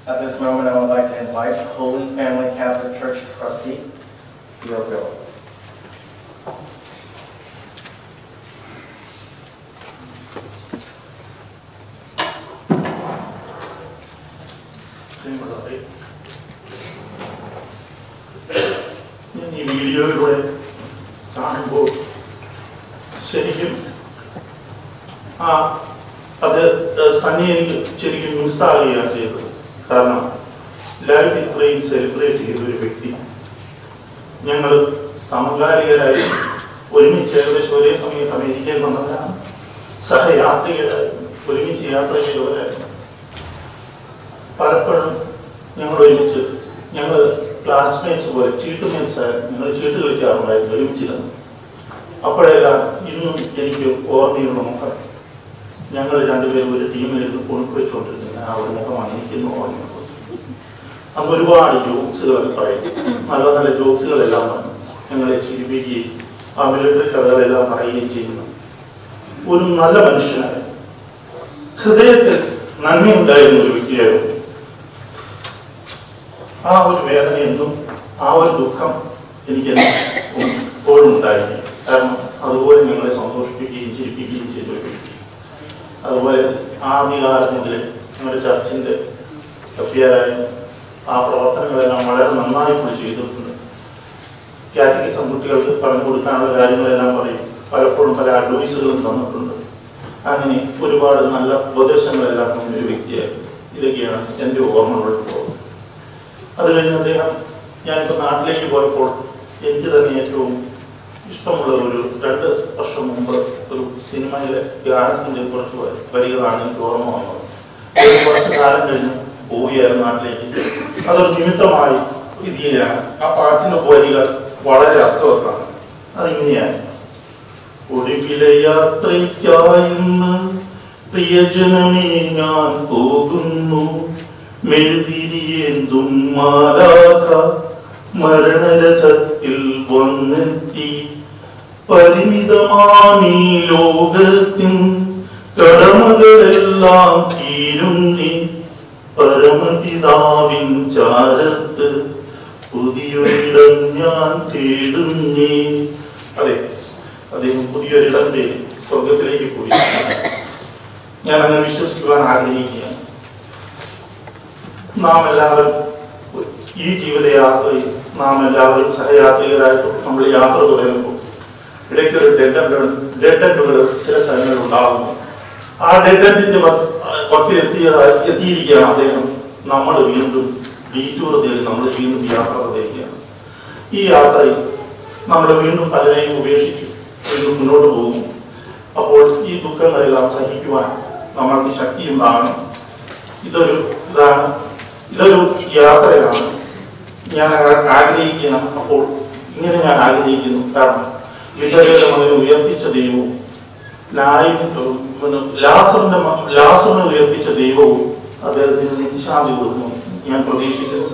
At this moment, I would like to invite Holy Family Catholic Church trustee, Phil. വീഡിയോയിലൂടെ കാണുമ്പോൾ ശരിക്കും അത് സണ്ണി എനിക്ക് ശരിക്കും മിസ്സാകുകയാണ് ചെയ്തത്. കാരണം life ഇത്രയും celebrate ചെയ്ത ഒരു വ്യക്തി, ഞങ്ങൾ സമകാലികരായി ഒരുമിച്ച് ഏകദേശം ഒരേ സമയത്ത് അമേരിക്കയിൽ വന്നവരാണ്, സഹയാത്രികരായിരുന്നു, ഒരുമിച്ച് യാത്ര ചെയ്തവരായിരുന്നു. പലപ്പോഴും ഞങ്ങൾ ഒരുമിച്ച് ഞങ്ങൾ ക്ലാസ്മേറ്റ്സ് പോലെ ചീട്ടുമേറ്റ്സ് ആയിരുന്നു, ഞങ്ങൾ ചീട്ട് കളിക്കാറുണ്ടായിരുന്നു ഒരുമിച്ചിരുന്നു. അപ്പോഴെല്ലാം ഇന്നും എനിക്ക് ഓർമ്മയുള്ള മുഖം, ഞങ്ങൾ രണ്ടുപേരും ഒരു ടീമിലിരുന്ന് കുണുക്ക് വെച്ചുകൊണ്ടിരുന്ന ആ ഒരു മുഖമാണ് എനിക്കിന്ന് ഓർമ്മയുള്ളത്. അന്ന് ഒരുപാട് ജോക്സുകൾ പറയും, നല്ല നല്ല ജോക്സുകളെല്ലാം പറഞ്ഞു ഞങ്ങളെ ചിരിപ്പിക്കുകയും ആ മിലിറ്ററി കഥകളെല്ലാം പറയുകയും ചെയ്യുന്നു. ഒരു നല്ല മനുഷ്യനായിരുന്നു, ഹൃദയത്തിൽ നന്മയുണ്ടായിരുന്ന ഒരു വ്യക്തിയായിരുന്നു. ആ ഒരു വേദന എന്നും ആ ഒരു ദുഃഖം എനിക്ക് എപ്പോഴും ഉണ്ടായിരുന്നു. കാരണം അതുപോലെ ഞങ്ങളെ സന്തോഷിപ്പിക്കുകയും ചിരിപ്പിക്കുകയും ചെയ്ത ഒരു വ്യക്തി. അതുപോലെ ആദ്യകാലം മുതൽ ഞങ്ങളുടെ ചർച്ചിൻ്റെ കപ്പിയാരായ ആ പ്രവർത്തനങ്ങളെല്ലാം വളരെ നന്നായി ചെയ്തിട്ടുണ്ട്. കാറ്റഗിസം കുട്ടികൾക്ക് പറഞ്ഞു കൊടുക്കാനുള്ള കാര്യങ്ങളെല്ലാം പറയും, പലപ്പോഴും പല അഡ്വൈസുകളും തന്നിട്ടുണ്ട്. അങ്ങനെ ഒരുപാട് നല്ല ഉപദേശങ്ങളെല്ലാം തന്ന ഒരു വ്യക്തിയായിരുന്നു. ഇതൊക്കെയാണ് എൻ്റെ ഓർമ്മകളിൽ പോകുന്നത്. അത് കഴിഞ്ഞ് അദ്ദേഹം ഞാനിപ്പോൾ നാട്ടിലേക്ക് പോയപ്പോൾ എനിക്ക് തന്നെ ഏറ്റവും ഇഷ്ടമുള്ള ഒരു 2 വർഷം മുമ്പ് ഒരു സിനിമയിലെ ഗാനത്തിൻ്റെ കുറച്ച് വരികളാണ് എനിക്ക് ഓർമ്മ വന്നത്. കുറച്ച് കാലം കഴിഞ്ഞ് പോവുകയായിരുന്നു നാട്ടിലേക്ക്. അതൊരു നിമിത്തമായി ഇത് ചെയ്യാൻ ആ പാട്ടിന് വരികൾ വളരെ അർത്ഥവത്താണ്. അതിങ്ങനെയാണ്: ഒടുവിലെ യാത്രയ്ക്കായിന്ന് പ്രിയജനമേ ഞാൻ പോകുന്നു, മെഴുതിരിയേന്തും മാലാഖ മരണരഥത്തിൽ വന്നെത്തി, പരിമിതമാണീ ലോകത്തിൻ കടമകളെല്ലാം തീരുന്നി, പരമപിതാവിൻ ചാരത്ത് പുതിയൊരിടം ഞാൻ തേടുന്നേ. അതെ, അദ്ദേഹം പുതിയൊരിടം തേടി സ്വർഗത്തിലേക്ക് പോയി. ഞാൻ അങ്ങനെ വിശ്വസിക്കുവാൻ ആഗ്രഹിക്കുകയാണ്. നാം എല്ലാവരും ഈ ജീവിതയാത്രയിൽ നാം എല്ലാവരും സഹയാത്രികരായിട്ട് നമ്മൾ യാത്ര തുടരുമ്പോൾ ഇടയ്ക്കൊരു ഡെഡ് എൻഡുകൾ ചില സ്ഥലങ്ങളിൽ ഉണ്ടാകുന്നു. ആ ഡെഡ് എൻഡിന്റെ പത്തിൽ എത്തിയിരിക്കുകയാണ് അദ്ദേഹം. നമ്മൾ വീണ്ടും ഡീറ്റൂർ തേടി നമ്മൾ വീണ്ടും യാത്ര തുടരുകയാണ്. ഈ യാത്രയിൽ നമ്മൾ വീണ്ടും പലരെയും ഉപേക്ഷിച്ചു വീണ്ടും മുന്നോട്ട് പോകും. അപ്പോൾ ഈ ദുഃഖങ്ങളെല്ലാം സഹിക്കുവാൻ നമ്മൾക്ക് ശക്തിയുണ്ടാകണം. ഇതൊരു യാത്രയാണ്. ഞാൻ ആഗ്രഹിക്കുകയാണ്. അപ്പോൾ ഇങ്ങനെ ഞാൻ ആഗ്രഹിക്കുന്നു. കാരണം ലിജറിയുടെ മകനെ ഉയർപ്പിച്ച ദൈവവും ലാസറിനെ ഉയർപ്പിച്ച ദൈവവും അദ്ദേഹത്തിന് നിത്യശാന്തി കൊടുക്കുന്നു ഞാൻ പ്രതീക്ഷിക്കുന്നു.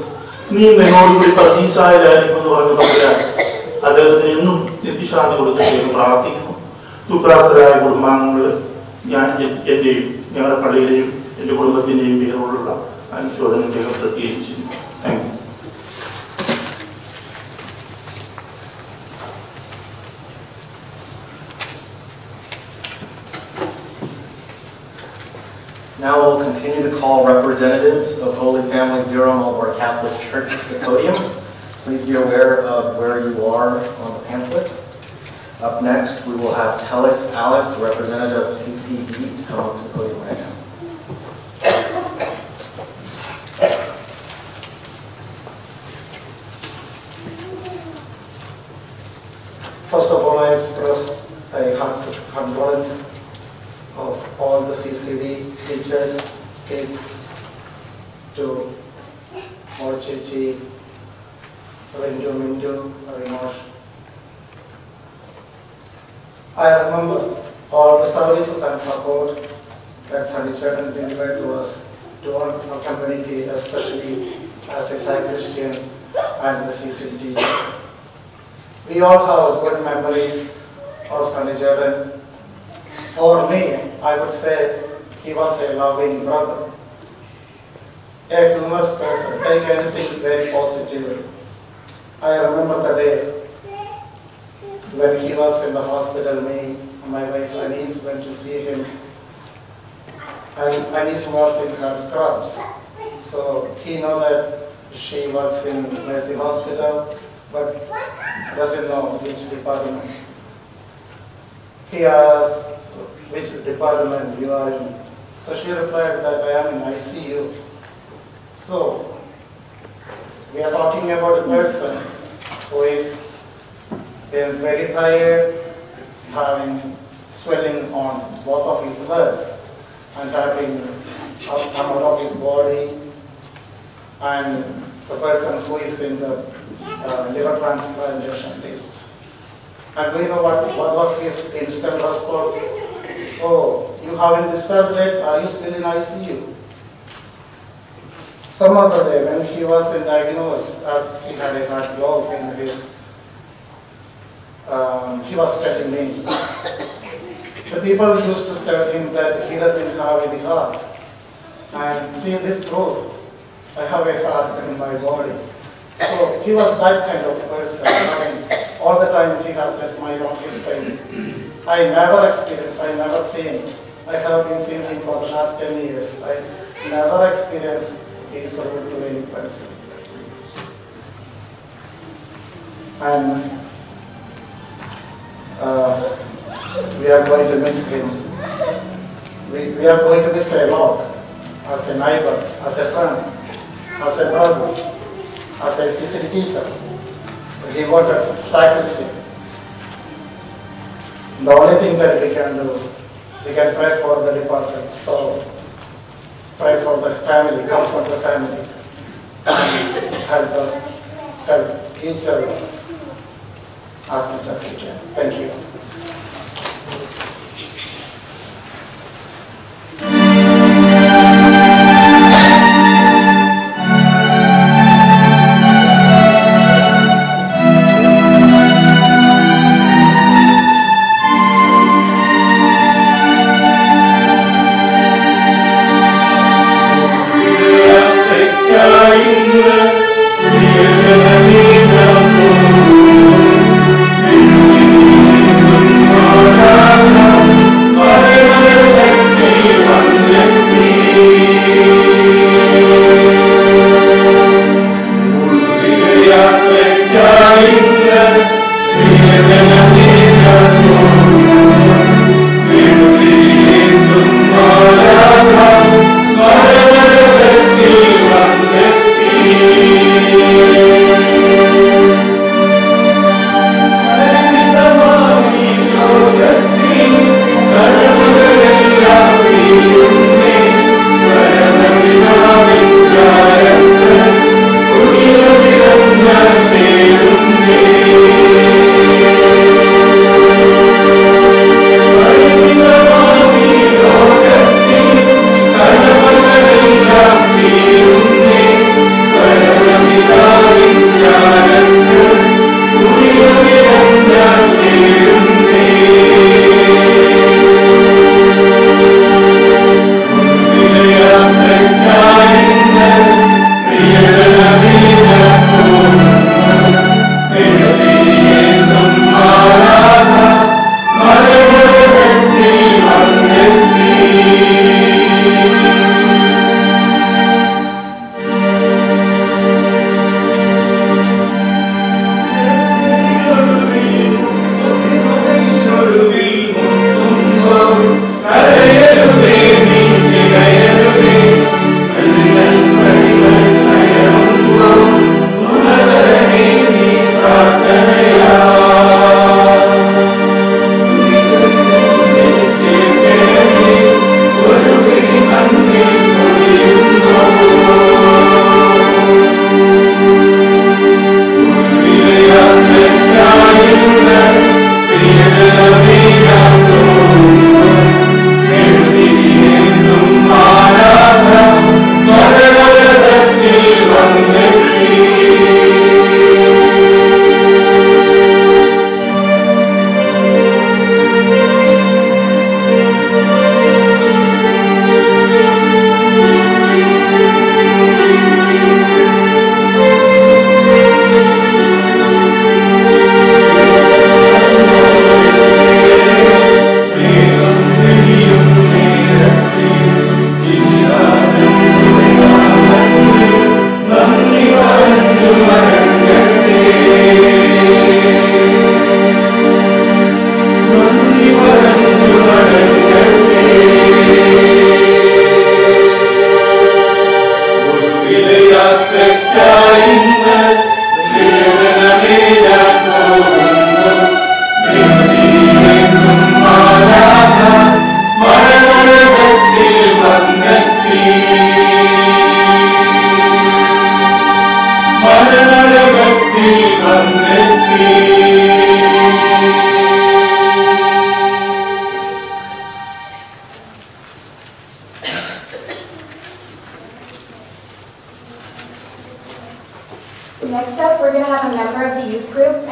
നീ എന്നോടുകൂടി പരദീസായിലായിരിക്കും എന്ന് പറഞ്ഞ പറയാൻ അദ്ദേഹത്തിന് എന്നും നിത്യശാന്തി കൊടുക്കട്ടെ എന്ന് പ്രാർത്ഥിക്കുന്നു. ദുഃഖാർത്തരായ കുടുംബാംഗങ്ങൾ ഞാൻ എൻ്റെയും ഞങ്ങളുടെ പള്ളിയുടെയും എൻ്റെ കുടുംബത്തിൻ്റെയും പേരോടുള്ള അനുശോചനം രേഖപ്പെടുത്തുകയും ചെയ്യുന്നു. Thank you. Now we'll continue to call representatives of Holy Family Zero Marlborough Catholic Church to the podium. Please be aware of where you are on the pamphlet. Up next, we will have Telex Alex, the representative of CCB, to come up to the podium right now. First of all, I express a heartfelt condolence of all the CCD teachers, kids, to Morchichi, Rendu, Mindu, Rimosh. I remember all the services and support that Sunny Church delivered to us, to our community, especially as a Christian and the CCD teacher. We all have good memories of Sunny Church. For me, I would say he was a loving brother, a humorous person, take anything very positively. I remember the day when he was in the hospital, me and my wife Anise went to see him, and Anise was in her scrubs. So he know that she works in Mercy Hospital, but doesn't know which department. He asked, which department you are in? So she replied that I am in ICU. So, we are talking about a person who is very tired, having swelling on both of his legs and having come out of his body, and the person who is in the liver transplantation list. And do you know what was his instant response? Oh, you haven't discharged yet, are you still in ICU? Some other day when he was diagnosed, as he had a heart valve in his, he was telling me, the people used to tell him that he doesn't have any heart. And see this proof, I have a heart in my body. So he was that kind of person. I mean, all the time he has a smile on his face. I never experienced, I never seen. I have been seeing him for the last 10 years. I never experienced he is rude to any person. And we are going to miss him. We are going to miss a lot. As a neighbor, as a friend, as a brother, as a history teacher, a devoted sacristan. The only thing that we can do, we can pray for the departed soul, pray for the family, comfort the family, and help us, help each other as much as we can. Thank you. Thank you.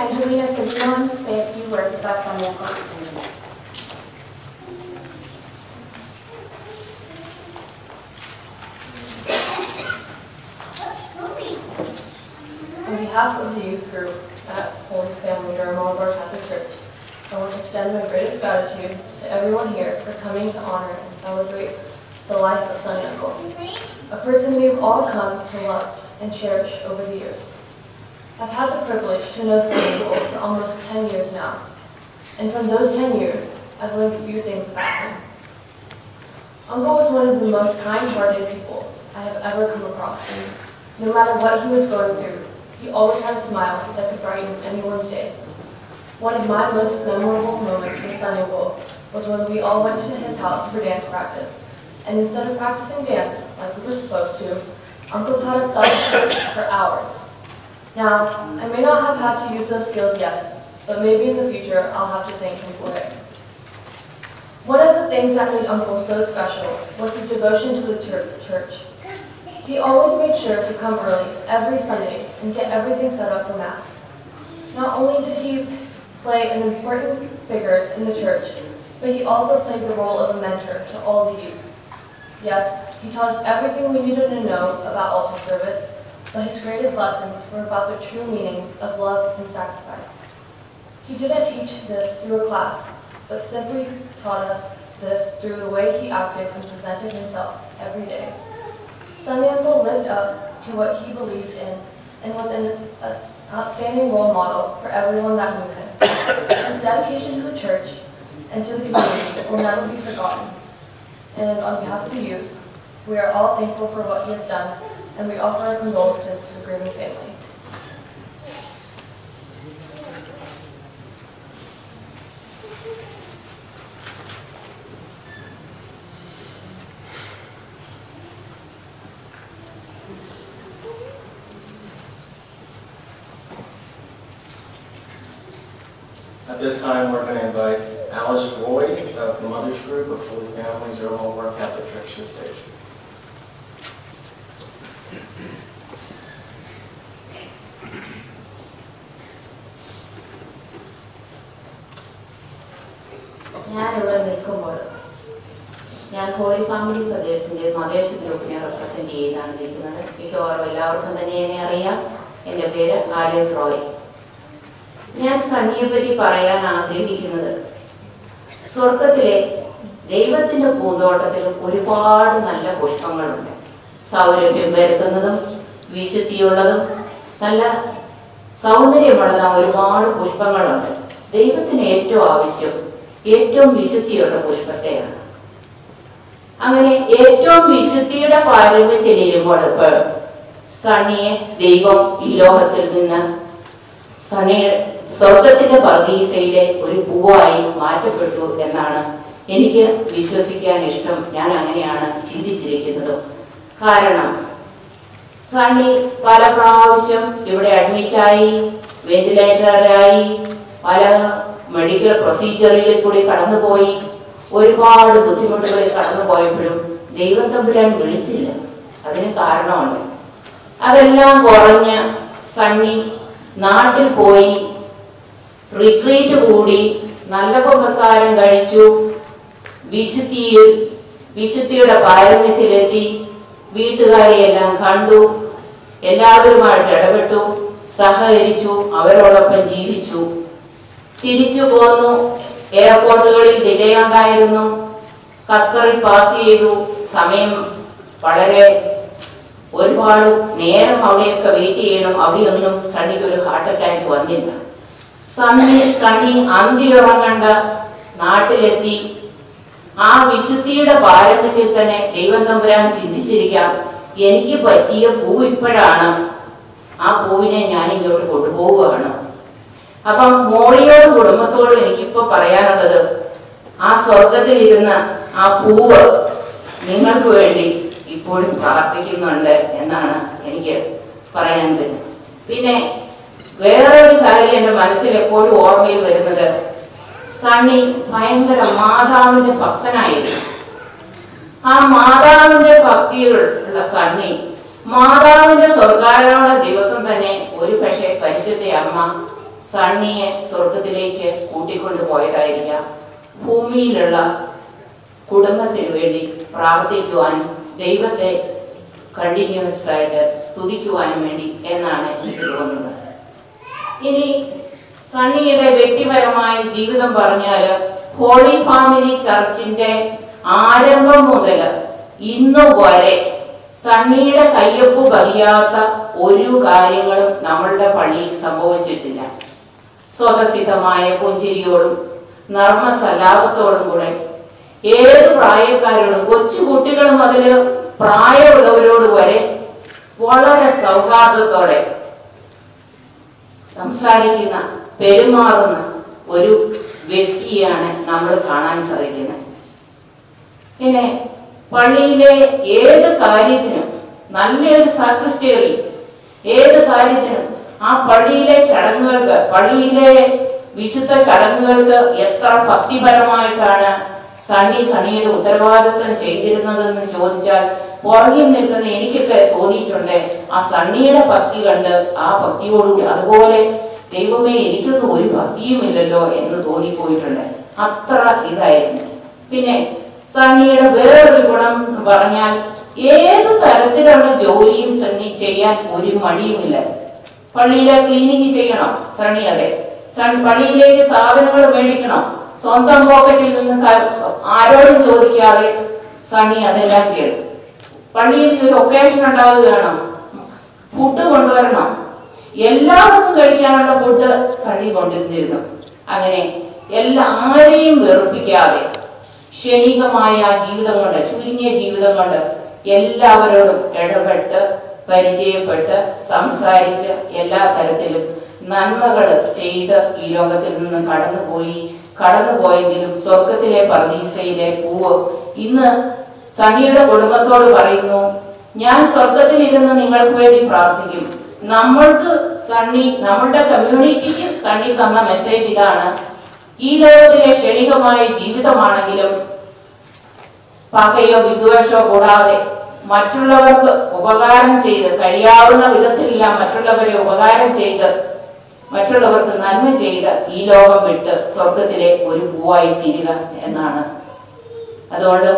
Angelina Simmons say a few words about Sunday Uncle. On behalf of the youth group at Holy Family Durham Catholic Church, I want to extend my greatest gratitude to everyone here for coming to honor and celebrate the life of Sunday Uncle, a person we've all come to love and cherish over the years. I've had the privilege to know Sunday Uncle for almost 10 years now, and from those 10 years, I've learned a few things about him. Uncle was one of the most kind-hearted people I have ever come across, and no matter what he was going through, he always had a smile that could brighten anyone's day. One of my most memorable moments with Sunday Uncle was when we all went to his house for dance practice, and instead of practicing dance like we were supposed to, Uncle taught us self-defense for hours. Now, I may not have had to use those skills yet, but maybe in the future I'll have to thank him for it. One of the things that made Uncle so special was his devotion to the church. He always made sure to come early every Sunday and get everything set up for Mass. Not only did he play an important figure in the church, but he also played the role of a mentor to all the youth. Yes, he taught us everything we needed to know about altar service, but his greatest lessons were about the true meaning of love and sacrifice. He didn't teach this through a class, but simply taught us this through the way he acted and presented himself every day. Sunday Uncle lived up to what he believed in and was an outstanding role model for everyone that knew him. His dedication to the church and to the community will never be forgotten. And on behalf of the youth, we are all thankful for what he has done, and we offer our condolences to the grieving family. At this time, we're going to invite Alice Roy of the Mothers Group of Holy Family Zero Catholic Church to the stage. ഞാനിവിടെ നിൽക്കുമ്പോൾ ഞാൻ holy family ബ്രദേഴ്സിൻ്റെ mothers ഗ്രൂപ്പിനെ represent ചെയ്താണ് നിൽക്കുന്നത്. മിക്കവാറും എല്ലാവർക്കും തന്നെ എന്നെ അറിയാം. എൻ്റെ പേര് ആലിസ് റോയ്. ഞാൻ സണ്ണിയെ പറ്റി പറയാൻ ആഗ്രഹിക്കുന്നത്, സ്വർഗത്തിലെ ദൈവത്തിൻ്റെ പൂന്തോട്ടത്തിൽ ഒരുപാട് നല്ല പുഷ്പങ്ങളുണ്ട്. സൗരഭ്യം വരുത്തുന്നതും വിശുദ്ധിയുള്ളതും നല്ല സൗന്ദര്യമുള്ളതും ഒരുപാട് പുഷ്പങ്ങളുണ്ട്. ദൈവത്തിന് ഏറ്റവും ആവശ്യം ഏറ്റവും വിശുദ്ധിയുള്ള പുഷ്പത്തെയാണ്. അങ്ങനെ ഏറ്റവും വിശുദ്ധിയുടെ പാരമ്യത്തിലിരുമ്പോൾ ഇപ്പോൾ സണ്ണിയെ ദൈവം ഈ ലോകത്തിൽ നിന്ന് സ്വർഗത്തിന്റെ പർദീസയിലെ ഒരു പൂവായി മാറ്റപ്പെട്ടു എന്നാണ് എനിക്ക് വിശ്വസിക്കാൻ ഇഷ്ടം. ഞാൻ അങ്ങനെയാണ് ചിന്തിച്ചിരിക്കുന്നത്. കാരണം സണ്ണി പല പ്രാവശ്യം ഇവിടെ അഡ്മിറ്റായി, വെന്റിലേറ്ററിലായി, പല മെഡിക്കൽ പ്രൊസീജിയറിൽ കൂടി കടന്നുപോയി, ഒരുപാട് ബുദ്ധിമുട്ടുകളിൽ കടന്നുപോയപ്പോഴും ദൈവം തമ്പുരാൻ വിളിച്ചില്ല. അതിന് കാരണമുണ്ട്. അതെല്ലാം കുറഞ്ഞ് സണ്ണി നാട്ടിൽ പോയി റിട്രീറ്റ് കൂടി നല്ല കുമ്പസാരം കഴിച്ചു, വിശുദ്ധിയുടെ പാരമ്യത്തിലെത്തി, വീട്ടുകാരെയെല്ലാം കണ്ടു, എല്ലാവരുമായിട്ട് ഇടപെട്ടു, സഹകരിച്ചു, അവരോടൊപ്പം ജീവിച്ചു. തിരിച്ചു പോന്നു. എയർപോർട്ടുകളിൽ ഡിലേ ഉണ്ടായിരുന്നു. ഖത്തറിൽ പാസ് ചെയ്തു. സമയം വളരെ ഒരുപാട് നേരം അവിടെയൊക്കെ വെയിറ്റ് ചെയ്യണം. അവിടെയൊന്നും സണ്ണിക്ക് ഒരു ഹാർട്ട് അറ്റാക്ക് വന്നില്ല. സണ്ണി അന്തിയുറങ്ങണ്ട നാട്ടിലെത്തി. ആ വിശുദ്ധിയുടെ പാരമ്യത്തിൽ തന്നെ ദൈവം തമ്പുരാൻ ചിന്തിച്ചിരിക്കാം, എനിക്ക് പറ്റിയ പൂ ഇപ്പോഴാണ്, ആ പൂവിനെ ഞാൻ ഇങ്ങോട്ട് കൊണ്ടുപോവുകയാണ്. അപ്പം മോളിയോടും കുടുംബത്തോടും എനിക്കിപ്പോ പറയാനുള്ളത്, ആ സ്വർഗത്തിലിരുന്ന ആ പൂവ് നിങ്ങൾക്ക് വേണ്ടി ഇപ്പോഴും പ്രാർത്ഥിക്കുന്നുണ്ട് എന്നാണ് എനിക്ക് പറയാൻ പറ്റുന്നത്. പിന്നെ വേറൊരു കാര്യം എൻ്റെ മനസ്സിൽ എപ്പോഴും ഓർമ്മയിൽ വരുന്നത്, സണ്ണി ഭയങ്കര മാതാവിന്റെ ഭക്തനായിരുന്നു. ആ മാതാവിന്റെ ഭക്തിയിലുള്ള സണ്ണി മാതാവിന്റെ സ്വർഗാരോഹണ ദിവസം തന്നെ ഒരു പക്ഷേ പരിശുദ്ധ അമ്മ സണ്ണിയെ സ്വർഗത്തിലേക്ക് കൂട്ടിക്കൊണ്ടുപോയതായിരിക്കാം. ഭൂമിയിലുള്ള കുടുംബത്തിന് വേണ്ടി പ്രാർത്ഥിക്കുവാനും ദൈവത്തെ കണ്ടിന്യൂസ് ആയിട്ട് സ്തുതിക്കുവാനും വേണ്ടി എന്നാണ് എനിക്ക് തോന്നുന്നത്. ഇനി സണ്ണിയുടെ വ്യക്തിപരമായ ജീവിതം പറഞ്ഞാൽ ഹോളി ഫാമിലി ചർച്ചിന്റെ ആരംഭം മുതൽ ഇന്നു വരെ സണ്ണിയുടെ കയ്യൊപ്പ് പതിയാത്ത ഒരു കാര്യങ്ങളും നമ്മളുടെ പള്ളിയിൽ സംഭവിച്ചിട്ടില്ല. സ്വതസിദ്ധമായ പുഞ്ചിരിയോടും നർമ്മസലാപത്തോടും കൂടെ ഏത് പ്രായക്കാരോടും, കൊച്ചു കുട്ടികൾ മുതൽ പ്രായമുള്ളവരോട് വരെ വളരെ സൗഹാർദ്ദത്തോടെ സംസാരിക്കുന്ന, പെരുമാറുന്ന ഒരു വ്യക്തിയാണ് നമ്മൾ കാണാൻ സാധിക്കുന്നത്. പിന്നെ പള്ളിയിലെ ഏത് കാര്യത്തിനും, നല്ലൊരു സാക്രിസ്റ്ററി ഏത് കാര്യത്തിനും ആ പള്ളിയിലെ ചടങ്ങുകൾക്ക്, പള്ളിയിലെ വിശുദ്ധ ചടങ്ങുകൾക്ക് എത്ര ഭക്തിപരമായിട്ടാണ് സണ്ണിയുടെ ഉത്തരവാദിത്വം ചെയ്തിരുന്നതെന്ന് ചോദിച്ചാൽ പുറകിൽ നിൽക്കുന്ന എനിക്കൊക്കെ തോന്നിയിട്ടുണ്ട്. ആ സണ്ണിയുടെ ഭക്തി കണ്ട് ആ ഭക്തിയോടുകൂടി അതുപോലെ ദൈവമേ എനിക്കൊന്നും ഒരു ഭക്തിയുമില്ലല്ലോ എന്ന് തോന്നിപ്പോയിട്ടുണ്ട്. അത്ര ഇതായിരുന്നു. പിന്നെ സണ്ണിയുടെ വേറൊരു ഗുണം പറഞ്ഞാൽ ഏത് തരത്തിലുള്ള ജോലിയും സണ്ണി ചെയ്യാൻ ഒരു മടിയുമില്ല. പള്ളിയിലെ ക്ലീനിങ് ചെയ്യണം സണ്ണി, അതെ. പള്ളിയിലേക്ക് സാധനങ്ങൾ മേടിക്കണം, സ്വന്തം പോക്കറ്റിൽ നിന്ന് ആരോടും ചോദിക്കാതെ സണ്ണി അതെല്ലാം ചെയ്യണം. പള്ളിയിൽ ഒരു ഒക്കേഷൻ ഉണ്ടാവുകയാണ്, ഫുഡ് കൊണ്ടുവരണം, എല്ലാവർക്കും കഴിക്കാനുള്ള ഫുഡ് സണ്ണി കൊണ്ടിരുന്നിരുന്നു. അങ്ങനെ ആരെയും വെറുപ്പിക്കാതെ ക്ഷണികമായ ജീവിതം കൊണ്ട്, ചുരുങ്ങിയ ജീവിതം കൊണ്ട് എല്ലാവരോടും ഇടപെട്ട് പരിചയപ്പെട്ട് സംസാരിച്ച് എല്ലാ തരത്തിലും നന്മകൾ ചെയ്ത് ഈ ലോകത്തിൽ നിന്ന് കടന്നുപോയെങ്കിലും സ്വർഗത്തിലെ പർദീസയിലെ പൂവ് ഇന്ന് സണ്ണിയുടെ കുടുംബത്തോട് പറയുന്നു, ഞാൻ സ്വർഗത്തിൽ ഇരുന്ന് നിങ്ങൾക്ക് വേണ്ടി പ്രാർത്ഥിക്കും. നമ്മൾക്ക് സണ്ണി, നമ്മളുടെ കമ്മ്യൂണിറ്റിക്ക് സണ്ണി തന്ന മെസ്സേജ് ഇതാണ്: ഈ ലോകത്തിലെ ക്ഷണികമായ ജീവിതമാണെങ്കിലും പകയോ വിദ്വേഷമോ കൂടാതെ മറ്റുള്ളവർക്ക് ഉപകാരം ചെയ്ത്, കഴിയാവുന്ന വിധത്തിലെല്ലാം മറ്റുള്ളവരെ ഉപകാരം ചെയ്ത്, മറ്റുള്ളവർക്ക് നന്മ ചെയ്ത് ഈ ലോകം വിട്ട് സ്വർഗത്തിലെ ഒരു പൂവായി തീരുക എന്നാണ്. അതുകൊണ്ട്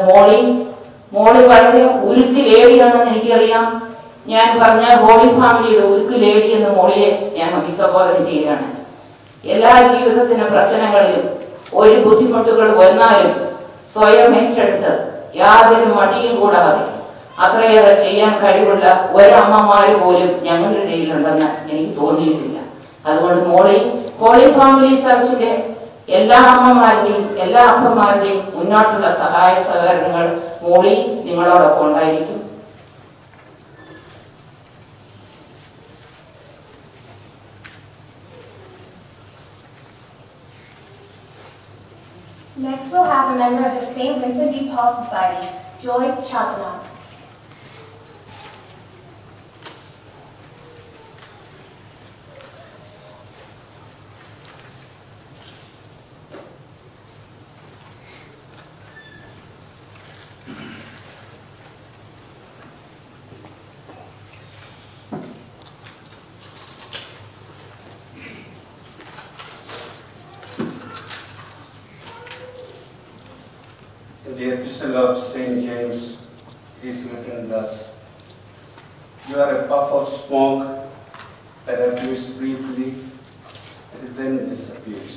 മോളി വളരെ ഉരുക്ക് ലേഡിയാണെന്ന് എനിക്കറിയാം. ഞാൻ പറഞ്ഞ ഹോളി ഫാമിലിയുടെ ഉരുക്ക് ലേഡി എന്ന് മോളിയെ ഞാൻ അഭിസംബോധന ചെയ്യുകയാണ്. എല്ലാ ജീവിതത്തിനും പ്രശ്നങ്ങളിലും ഒരു ബുദ്ധിമുട്ടുകൾ വന്നാലും സ്വയം ഏറ്റെടുത്ത് യാതൊരു മടിയും കൂടാതെ അത്രയേറെ ചെയ്യാൻ കഴിവുള്ള ഒരമ്മമാര് പോലും ഞങ്ങളുടെ ഇടയിലുണ്ടെന്ന് എനിക്ക് തോന്നിയിട്ടില്ല. അതുകൊണ്ട് ഹോളി ഫാമിലി ചർച്ചിന്റെ എല്ലാ അമ്മമാരുടെയും എല്ലാ അപ്പന്മാരുടെയും മുന്നോട്ടുള്ള സഹായ സഹകരണങ്ങൾ നിങ്ങളോടൊപ്പം ഉണ്ടായിരിക്കും. Next, we'll have a member of the St. Vincent de Paul Society, Joy Chatana. In the epistle of St. James, it is written thus: "You are a puff of smoke that appears briefly and then disappears."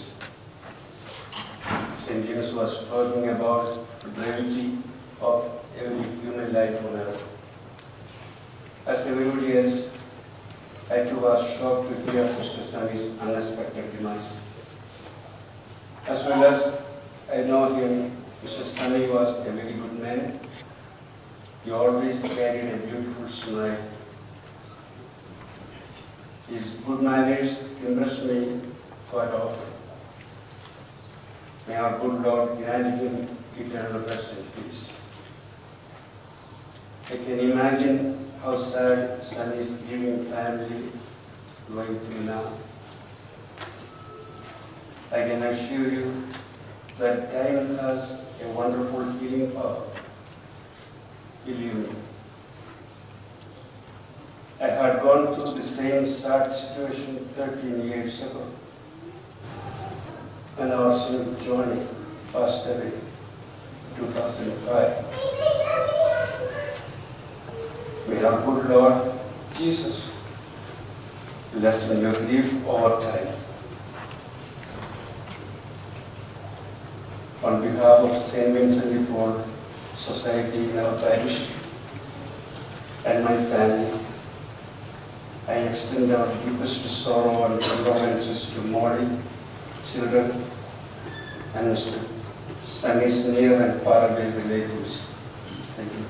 St. James was talking about the brevity of every human life on earth. As everybody else, I too was shocked to hear Mr. Sunny's unexpected demise. As well as I know him, Mr. Sunny was a very good man. He always carried a beautiful smile. His good manners impressed me quite often. May our good Lord grant him eternal rest and peace. I can imagine how sad Sunny's grieving family going through now. I can assure you that time has a wonderful healing power. Believe me. I had gone through the same sad situation 13 years ago. and our son Johnny passed away in 2005. May our good Lord Jesus lessen your grief over time. On behalf of St. Vincent de Paul Society in our parish and my family, I extend our deepest sorrow and condolences to Molly, children, and Mr. Sunny's near and far away relatives. Thank you.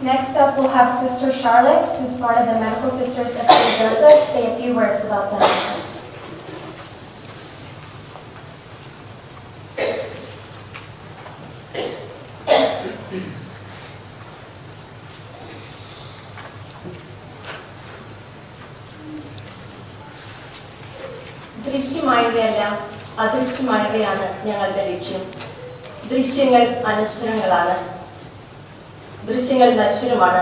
Next up, we'll have Sister Charlotte, who's part of the Medical Sisters of St. Joseph, say a few words about Sunday. ദൃശ്യമായവയെല്ലാം അദൃശ്യമായവയാണ് ഞങ്ങളുടെ ലക്ഷ്യം. ദൃശ്യങ്ങൾ അനശ്വരങ്ങളാണ്. ദൃശ്യങ്ങൾ നശ്വരമാണ്,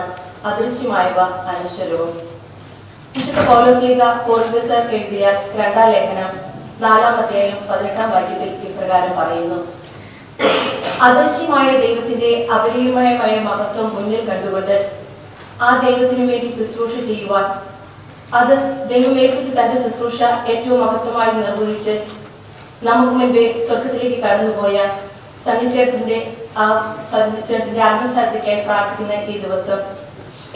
അദൃശ്യമായവ അനശ്വരവും. വിശുദ്ധ പൗലോസ്ലീഹ കോറിന്തോസ്യർ എഴുതിയ 2-ാം ലേഖനം 4-ാം അധ്യായം 18-ാം വാക്യത്തിൽ ഇപ്രകാരം പറയുന്നു: അദൃശ്യമായ ദൈവത്തിന്റെ അപരിമയമായ മഹത്വം മുന്നിൽ കണ്ടുകൊണ്ട് ആ ദൈവത്തിനു വേണ്ടി ശുശ്രൂഷ ചെയ്യുവാൻ, അത് ദൈവം ഏൽപ്പിച്ച് തന്റെ ശുശ്രൂഷ ഏറ്റവും മഹത്വമായി നിർവഹിച്ച് നമുക്ക് മുൻപേ സ്വർഗത്തിലേക്ക് കടന്നുപോയ സണ്ണിച്ചേട്ടന്റെ ആത്മശാന്തിക്കായി പ്രാർത്ഥിക്കുന്ന ഈ ദിവസം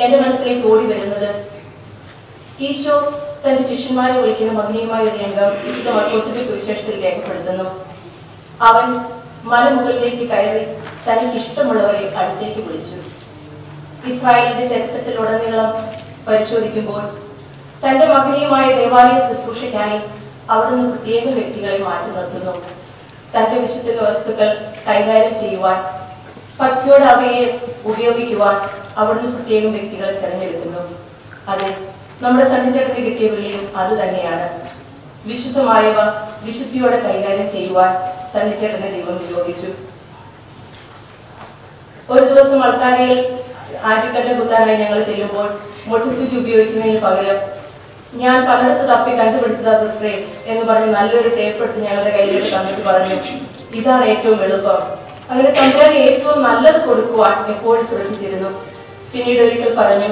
എന്റെ മനസ്സിലേക്ക് ഓടി വരുന്നത്, ഈശോ തന്റെ ശിഷ്യന്മാരെ വിളിക്കുന്ന മഹനീയമായ ഒരു രംഗം വിശുദ്ധ മർക്കോസിന്റെ സുവിശേഷത്തിൽ രേഖപ്പെടുത്തുന്നു. അവൻ മലമുകളിലേക്ക് കയറി തനിക്ക് ഇഷ്ടമുള്ളവരെ അടുത്തേക്ക് വിളിച്ചു. ഇസ്രായേലിന്റെ ചരിത്രത്തിലുടനീളം പരിശോധിക്കുമ്പോൾ തന്റെ മഹനീയമായ ദേവാലയ ശുശ്രൂഷയ്ക്കായി അവിടുന്ന് പ്രത്യേക വ്യക്തികളെ മാറ്റി നിർത്തുന്നു. തന്റെ വിശുദ്ധ വസ്തുക്കൾ കൈകാര്യം ചെയ്യുവാൻ, ഭക്തിയോടെ അവയെ ഉപയോഗിക്കുവാൻ അവിടുന്ന് പ്രത്യേകം വ്യക്തികളെ തിരഞ്ഞെടുക്കുന്നു. അതെ, നമ്മുടെ സണ്ണിച്ചേട്ടന് കിട്ടിയ വിളിയും അത് തന്നെയാണ്. വിശുദ്ധമായവ വിശുദ്ധിയോടെ കൈകാര്യം ചെയ്യുവാൻ സണ്ണിച്ചേട്ടനെ ദൈവം നിയോഗിച്ചു. ഒരു ദിവസം അൾത്താരയിൽ ആറ്റുകല്ല് കുത്താനായി ഞങ്ങൾ ചെല്ലുമ്പോൾ മൊട്ടുസൂചി ഉപയോഗിക്കുന്നതിന് പകരം ഞാൻ പലയിടത്ത് തപ്പി കണ്ടുപിടിച്ചതാ സിസ്റ്ററെ എന്ന് പറഞ്ഞ് നല്ലൊരു ടേപ്പ് എടുത്ത് ഞങ്ങളുടെ കയ്യിലേക്ക് തന്നിട്ട് പറഞ്ഞു, ഇതാണ് ഏറ്റവും എളുപ്പം. അങ്ങനെ തമ്പുരാന് ഏറ്റവും നല്ലത് കൊടുക്കുവാൻ എപ്പോഴും ശ്രദ്ധിച്ചിരുന്നു. പിന്നീട് ഒരിക്കൽ പറഞ്ഞു,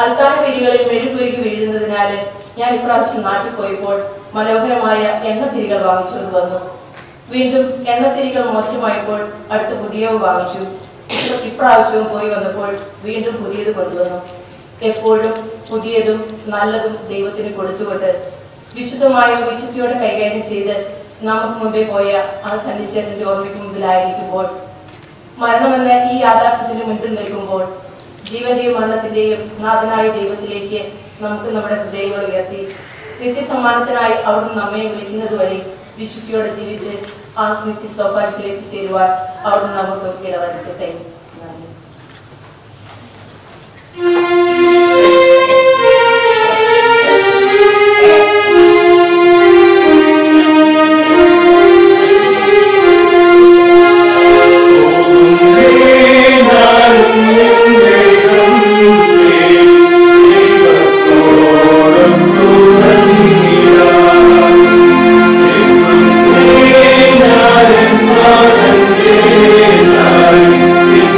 അൾത്താര വരികളിൽ മെഴുകുരുകി വീഴുന്നതിനാല് ഞാൻ ഇപ്രാവശ്യം നാട്ടിൽ പോയപ്പോൾ മനോഹരമായ എണ്ണത്തിരികൾ വാങ്ങിച്ചുകൊണ്ട് വന്നു. വീണ്ടും എണ്ണത്തിരികൾ മോശമായപ്പോൾ അടുത്ത പുതിയവ വാങ്ങിച്ചു. ഇപ്രാവശ്യവും പോയി വന്നപ്പോൾ വീണ്ടും പുതിയത് കൊണ്ടുവന്നു. എപ്പോഴും പുതിയതും നല്ലതും ദൈവത്തിന് കൊടുത്തുകൊണ്ട് വിശുദ്ധമായ വിശുദ്ധിയോടെ കൈകാര്യം ചെയ്ത് നമുക്ക് മുമ്പേ പോയ ആ സണ്ണിച്ചേട്ടന്റെ ഓർമ്മയ്ക്ക് മുമ്പിലായിരിക്കുമ്പോൾ, മരണമെന്ന ഈ യാഥാർത്ഥ്യത്തിന് മുൻപിൽ നിൽക്കുമ്പോൾ, ജീവന്റെയും മരണത്തിന്റെയും നാഥനായ ദൈവത്തിലേക്ക് നമുക്ക് നമ്മുടെ ഹൃദയങ്ങൾ ഉയർത്തി നിത്യസമ്മാനത്തിനായി അവിടുന്ന് നമ്മെ വിളിക്കുന്നതുവരെ വിശുദ്ധിയോടെ ജീവിച്ച് ആ നിത്യ സൗഭാഗ്യത്തിൽ എത്തിച്ചേരുവാൻ അവിടുന്ന് നമുക്ക് ഇടവരുത്തട്ടെ. നന്ദി. Thank you.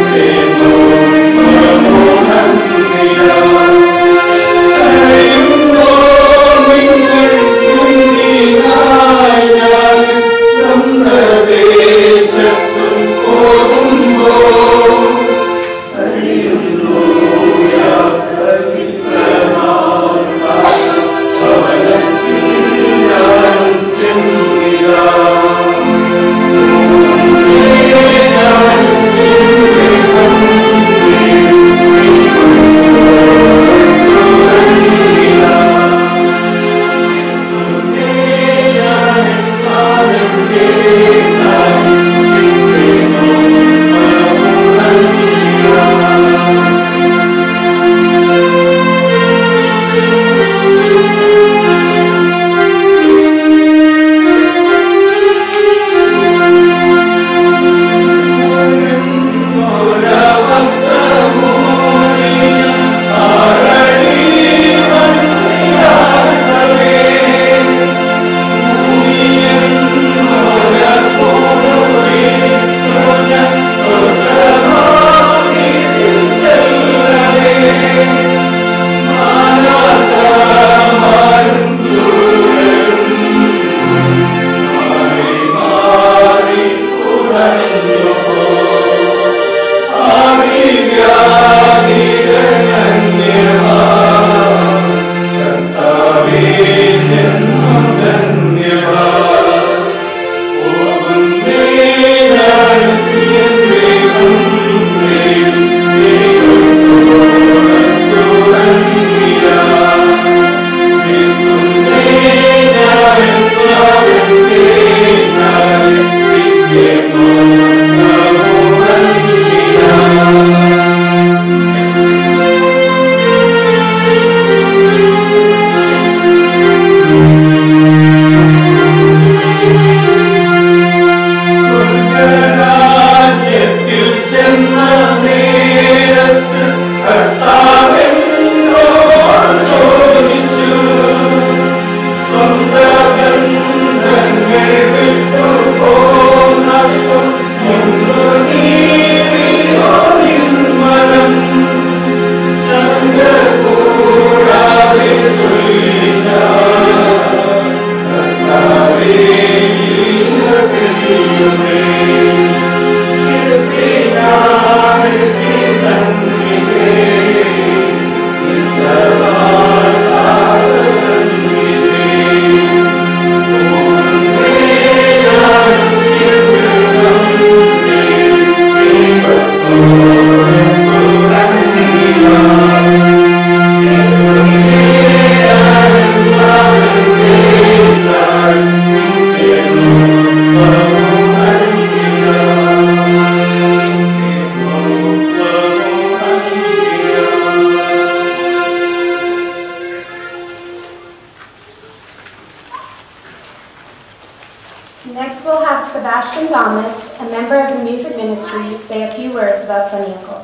Sebastian Thomas, a member of the music ministry, say a few words about Sunny Uncle.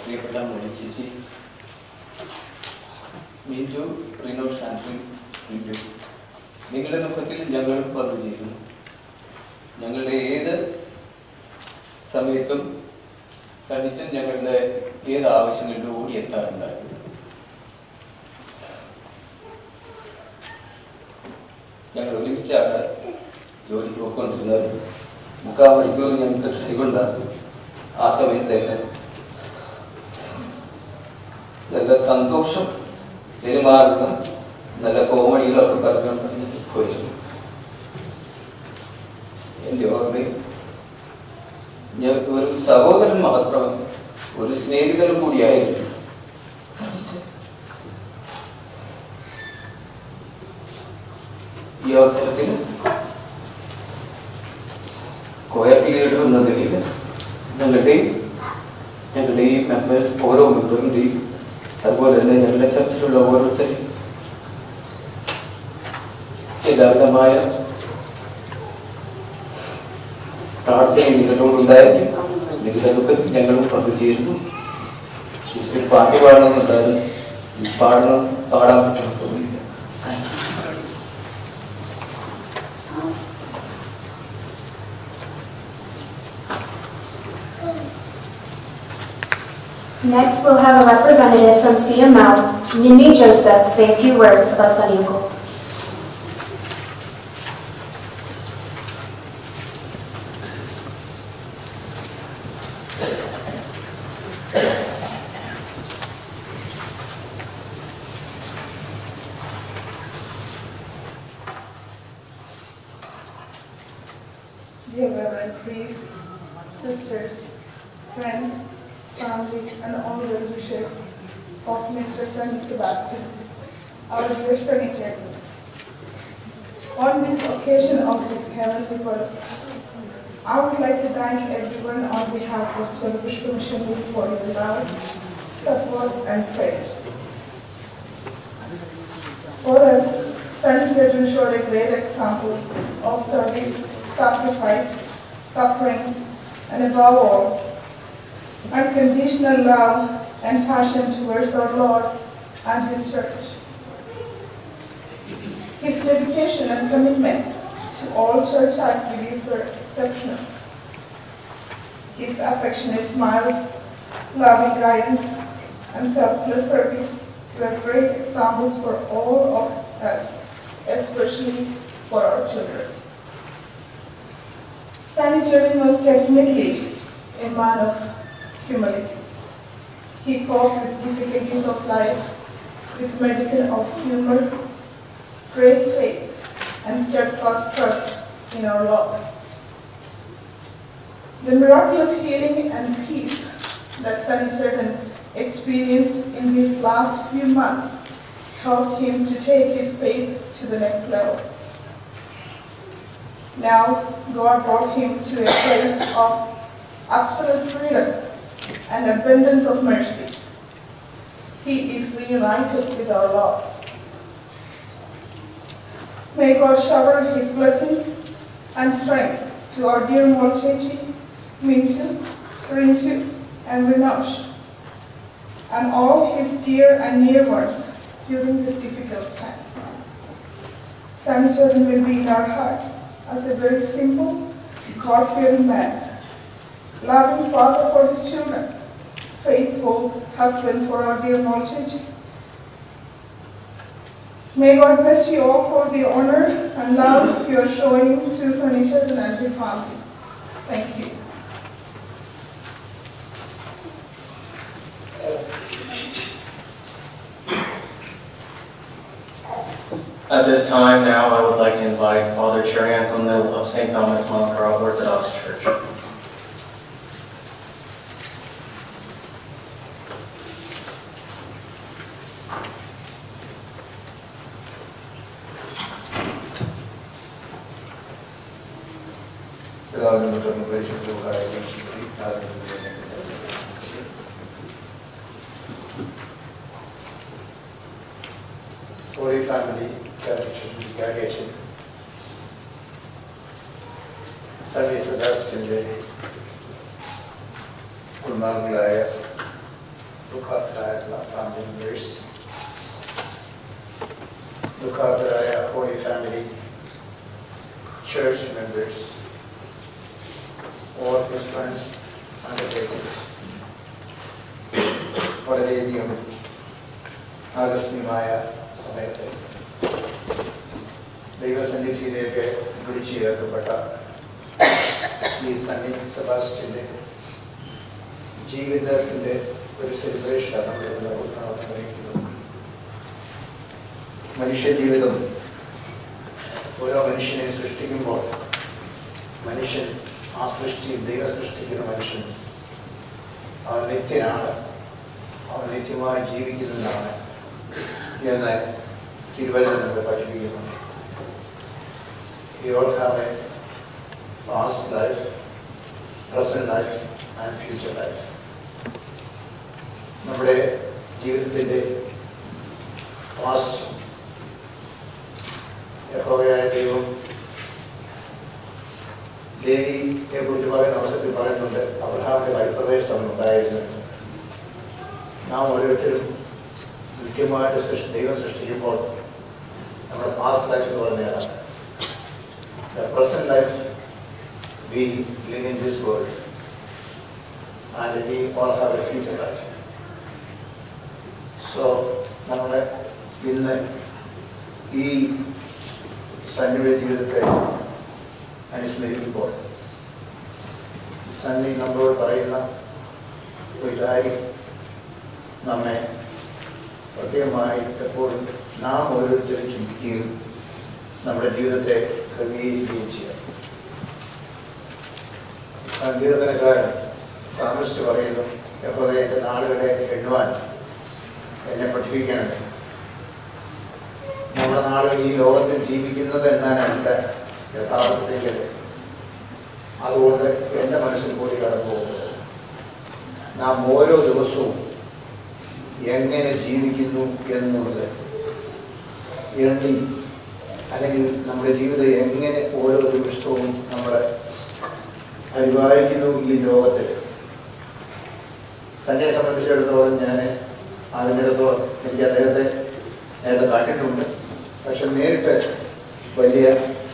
പ്രിയപ്പെട്ട മോനി ചേച്ചി, മീൻറ്റു, റിനോ, ഷാൻട്രി, മീൻറ്റു, നിങ്ങളുടെ ദുഃഖത്തിൽ ഞങ്ങളും പങ്കുചേരുന്നു. ഞങ്ങളുടെ ഏത് സമയത്തും സണ്ണിച്ചൻ ഞങ്ങളുടെ ഏത് ആവശ്യങ്ങളിലും ഓടിയെത്താറുണ്ടായിരുന്നു. ഞങ്ങൾ ഒരുമിച്ചാണ് ജോലിക്ക് പോയിക്കൊണ്ടിരുന്നത്. 3/4 മണിക്കൂർ ഞങ്ങൾക്ക് കൈകൊണ്ടായിരുന്നു. ആ സമയത്തേക്ക് നല്ല സന്തോഷം പെരുമാറുന്ന നല്ല കോമഡികളൊക്കെ പറഞ്ഞുകൊണ്ട് പോയിരുന്നു. എൻ്റെ ഓർമ്മയിൽ ഞാൻ ഒരു സഹോദരൻ മാത്രമല്ല, ഒരു സ്നേഹിതനും കൂടിയായിരുന്നു. ഈ അവസരത്തിൽ കൊയർ ലീഡർ എന്ന നിലയിൽ ഞങ്ങളുടെയും മെമ്പർ, ഓരോ മെമ്പറിൻ്റെയും, അതുപോലെ തന്നെ ഞങ്ങളുടെ ചർച്ചിലുള്ള ഓരോരുത്തരെയും ചിലവിധമായ പ്രാർത്ഥന നിങ്ങളോടുണ്ടായിരിക്കും. നിങ്ങളുടെ ദുഃഖത്തിൽ ഞങ്ങളും പങ്കുചേരുന്നു. ഒരു പാട്ട് പാടണമെന്നുണ്ടായിരുന്നു. പാടാൻ പറ്റുമെന്ന് തോന്നിയില്ല. Next, we'll have a representative from CML, Nimi Joseph, say a few words about Sunny Uncle. Dear Reverend Priest, sisters, friends, family, and all the wishes of Mr. Sunny Sebastine, our dear Senator. On this occasion of his heavenly birth, I would like to thank everyone on behalf of Church Mission for your love, support, and prayers. For us, Sunny children showed a great example of service, sacrifice, suffering, and above all, unconditional love and passion towards our Lord and His church. His dedication and commitments to all church activities were exceptional. His affectionate smile, loving guidance, and selfless service were great examples for all of us, especially for our children. Sunny Jordan was definitely a man of humility. He coped with difficulties of life with medicine of humor, great faith, and steadfast trust in our Lord. The miraculous healing and peace that Sunny Jordan experienced in these last few months helped him to take his faith to the next level. Now, God brought him to a place of absolute freedom and abundance of mercy. He is reunited with our Lord. May God shower His blessings and strength to our dear Molchechi, Mintu, Rintu, and Rinosh, and all his dear and near ones during this difficult time. Sunny Jordan will be in our hearts as a very simple, God-fearing man, loving father for his children, faithful husband for our dear Molchechi. May God bless you all for the honor and love you are showing to Sunny Jordan and his family. Thank you. At this time now, I would like to invite Father Cheriankunil of St. Thomas Malkara Orthodox Church. പിതാവിനും പുത്രനും പരിശുദ്ധനുമായ ദൈവത്തിന്റെ നാമത്തിൽ Holy Family Catholic Congregation, Sunday Sebastine, കുടുംബാംഗങ്ങളായ ദുഃഖാർത്ഥരായിട്ടുള്ള family members, ദുഃഖാർത്ഥരായ holy family church members, all his friends, undertakers, വളരെയധികം ആകസ്മികമായ സമയത്ത് ദൈവസന്നിധിയിലേക്ക് വിളിച്ചു ചേർക്കപ്പെട്ട ഈ സണ്ണി സെബാസ്റ്റ്യൻ്റെ ജീവിതത്തിൻ്റെ ഒരു സെലിബ്രേഷനാണ് നമ്മളിവിടെ നിർവഹിക്കുന്നത്. മനുഷ്യജീവിതം ഓരോ മനുഷ്യനെ സൃഷ്ടിക്കുമ്പോൾ മനുഷ്യൻ ആ സൃഷ്ടി ദൈവ സൃഷ്ടിക്കുന്ന മനുഷ്യൻ അവൻ നിത്യനാണ്, അവൻ നിത്യമായി ജീവിക്കുന്നതാണ് എന്ന് തിരുവചനം നമ്മൾ പഠിപ്പിക്കുന്നു. We all have a past life, present life and future life. നമ്മുടെ ജീവിതത്തിൻ്റെ പാസ്റ്റ് യഹോവയായ ദൈവം ലേവിയെ കുറിച്ച് പറയുന്ന അവസരത്തിൽ പറയുന്നുണ്ട്, അബ്രഹാമിൻ്റെ വഴിപ്രദേശത്ത് അവൻ ഉണ്ടായിരുന്നു. നാം ഓരോരുത്തരും നിത്യമായിട്ട് ദൈവം സൃഷ്ടിക്കുമ്പോൾ നമ്മുടെ പാസ്റ്റ് ലൈഫ് എന്ന് പറയുന്നതാണ്. The present life we live in this world and we all have a future life. So നമ്മൾ ഇന്ന് ഈ സണ്ണിയുടെ ജീവിതത്തെ അനുസ്മരിക്കുമ്പോൾ സണ്ണി നമ്മളോട് പറയുന്ന ഒരു കാര്യം നമ്മെ പ്രത്യേകമായി എപ്പോഴും നാം ഓരോരുത്തരും ചിന്തിക്കുകയും നമ്മുടെ ജീവിതത്തെ ക്രമീകരിക്കുകയും ചെയ്യാം. സങ്കീർത്തനക്കാരൻ സാമിസ്റ്റ് പറയുന്നു, യഹോവേ എൻ്റെ നാളുകളെ എണ്ണുവാൻ എന്നെ പഠിപ്പിക്കണം. നമ്മുടെ നാളുകൾ ഈ ലോകത്തിൽ ജീവിക്കുന്നത് എന്നാനല്ല യഥാർത്ഥത്തിൽ. അതുകൊണ്ട് എൻ്റെ മനസ്സിൽ കൂടി കടന്നു പോകുന്നത് നാം ഓരോ ദിവസവും എങ്ങനെ ജീവിക്കുന്നു എന്നുള്ളത് എണ്ണി, അല്ലെങ്കിൽ നമ്മുടെ ജീവിതം എങ്ങനെ ഓരോ ദിവസവും നമ്മളെ പരിപാലിക്കുന്നു ഈ ലോകത്തിൽ. സഞ്ജയെ സംബന്ധിച്ചിടത്തോളം ഞാൻ അതിനിടത്തോളം എനിക്ക് അദ്ദേഹത്തെ നേരത്തെ കണ്ടിട്ടുണ്ട്, പക്ഷെ നേരിട്ട് വലിയ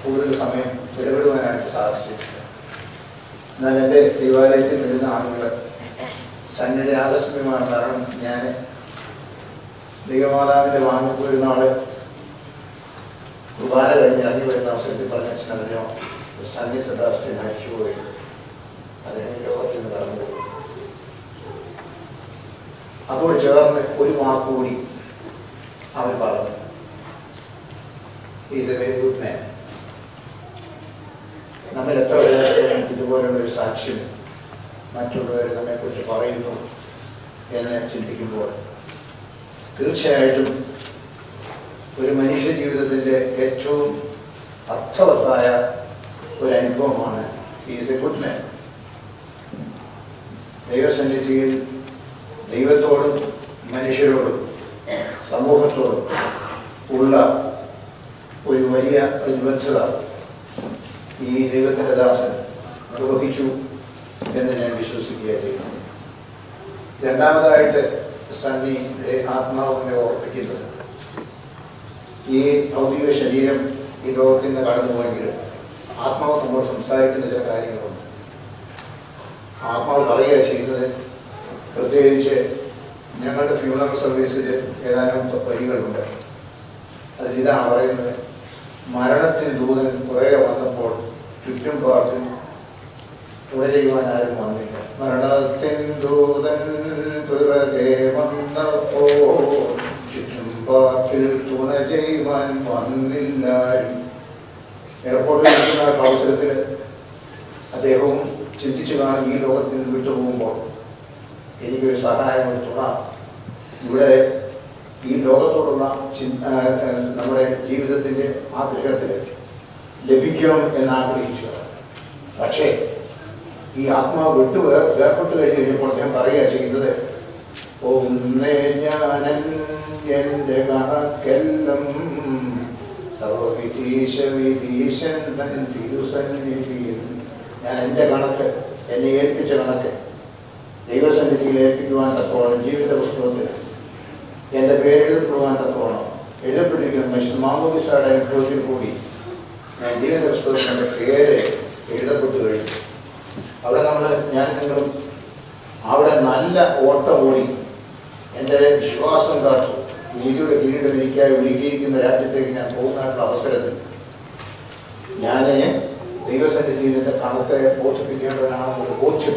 കൂടുതൽ സമയം ഇടപെടുവാനായിട്ട് സാധിച്ചിട്ടില്ല. എന്നാൽ എൻ്റെ ദേവാലയത്തിൽ വരുന്ന ആളുകൾ സണ്ണിയുടെ ആകസ്മികമായ മരണം ഞാൻ ദൈവമാതാവിൻ്റെ വാങ്ങിപ്പോയിരുന്ന ആള് കുർബാന കഴിഞ്ഞ് ഇറങ്ങി വരുന്ന അവസരത്തിൽ പറഞ്ഞ അച്ഛനറിഞ്ഞോ, സണ്ണി സെബാസ്റ്റ്യൻ മരിച്ചുപോയി, അദ്ദേഹം ലോകത്തിൽ നിന്ന് കടന്നുപോയി. അപ്പോൾ ചേർന്ന് ഒരു വാക്കുകൂടി അവർ പറഞ്ഞു, is A very good man. നമ്മൾ എത്ര പേരും ഇതുപോലുള്ള ഒരു സാക്ഷ്യം മറ്റുള്ളവർ നമ്മെക്കുറിച്ച് പറയുന്നു എന്ന് ചിന്തിക്കുമ്പോൾ തീർച്ചയായിട്ടും ഒരു മനുഷ്യ ജീവിതത്തിൻ്റെ ഏറ്റവും അർത്ഥവത്തായ ഒരു അനുഭവമാണ് ഈസ് എ ഗുഡ് മാൻ. ദൈവസന്നിധിയിൽ ദൈവത്തോടും മനുഷ്യരോടും സമൂഹത്തോടും ഉള്ള ഒരു വലിയ പ്രതിബദ്ധത ഈ ദൈവത്തിൻ്റെ ദാസൻ നിർവഹിച്ചു എന്ന് ഞാൻ വിശ്വസിക്കുകയാണ് ചെയ്യുന്നു. രണ്ടാമതായിട്ട് സണ്ണിയുടെ ആത്മാവിനെ ഓർപ്പിക്കുന്നത്, ഈ ഭൗതിക ശരീരം ഈ ലോകത്തിൽ നിന്ന് കടന്നുപോയെങ്കിലും ആത്മാവ് നമ്മൾ സംസാരിക്കുന്ന ചില കാര്യങ്ങളുണ്ട്. ആത്മാവ് പറയുക ചെയ്യുന്നത്, പ്രത്യേകിച്ച് ഞങ്ങളുടെ ഫ്യൂണറൽ സർവീസിൽ ഏതാനും വരികളുണ്ട്. അതിലിതാണ് പറയുന്നത്, മരണത്തിന് ദൂതൻ കുറേ വന്നപ്പോൾ ചുറ്റും പാർത്തിൽ തുണരുവാൻ ആരും വന്നില്ല. മരണത്തിൻ ദൂതൻ പിറകെ വന്നപ്പോൾ ചുറ്റും പാർത്തിൽ തുണ ചെയ്യുവാൻ വന്നില്ലാരും. എയർപോർട്ടിൽ നിൽക്കുന്ന അവസരത്തിൽ അദ്ദേഹവും ചിന്തിച്ചു കാണും, ഈ ലോകത്തിൽ നിന്ന് വിട്ടുപോകുമ്പോൾ എനിക്കൊരു സഹായം, ഒരു തുണ ഇവിടെ ഈ ലോകത്തോടുള്ള നമ്മുടെ ജീവിതത്തിൻ്റെ ആഗ്രഹത്തിൽ ലഭിക്കണം എന്നാഗ്രഹിച്ചു. പക്ഷേ ഈ ആത്മാവ് വേർപെട്ട് കഴിഞ്ഞപ്പോൾ അദ്ദേഹം പറയുക ചെയ്യുന്നത്, ഒന്നേ ഞാനൻ എൻ്റെ കണക്കെല്ലാം ഈശൻ തൻ തിരുസന്നിധിയിൽ ഞാൻ എൻ്റെ കണക്ക് എന്നെ ഏൽപ്പിച്ച കണക്ക് ദൈവസന്നിധിയിൽ ഏൽപ്പിക്കുവാൻ തക്കോണം ജീവിത പുസ്തകത്തിൽ എൻ്റെ പേര് എഴുതപ്പെടുവാൻ തക്കോണം എഴുതപ്പെട്ടിരിക്കുന്ന മനുഷ്യൻ മാമോദിസയുടെ അനുഭവത്തിൽ കൂടി ഞാൻ ജീവിത പുസ്തകത്തിൽ എൻ്റെ പേര് എഴുതപ്പെട്ടു കഴിഞ്ഞു. അവിടെ ഞാൻ നിങ്ങളും അവിടെ നല്ല ഓട്ടം ഓടി എൻ്റെ വിശ്വാസം കാത്തു നീതിയുടെ കിരീടം എനിക്കായി ഒരുക്കിയിരിക്കുന്ന രാജ്യത്തേക്ക് ഞാൻ പോകുന്നതായിട്ടുള്ള അവസരത്തിൽ ഞാൻ ദൈവസന്നിധിയിൽ എൻ്റെ കണക്ക് ബോധിപ്പിക്കേണ്ടവനാണെന്നൊരു ബോധ്യം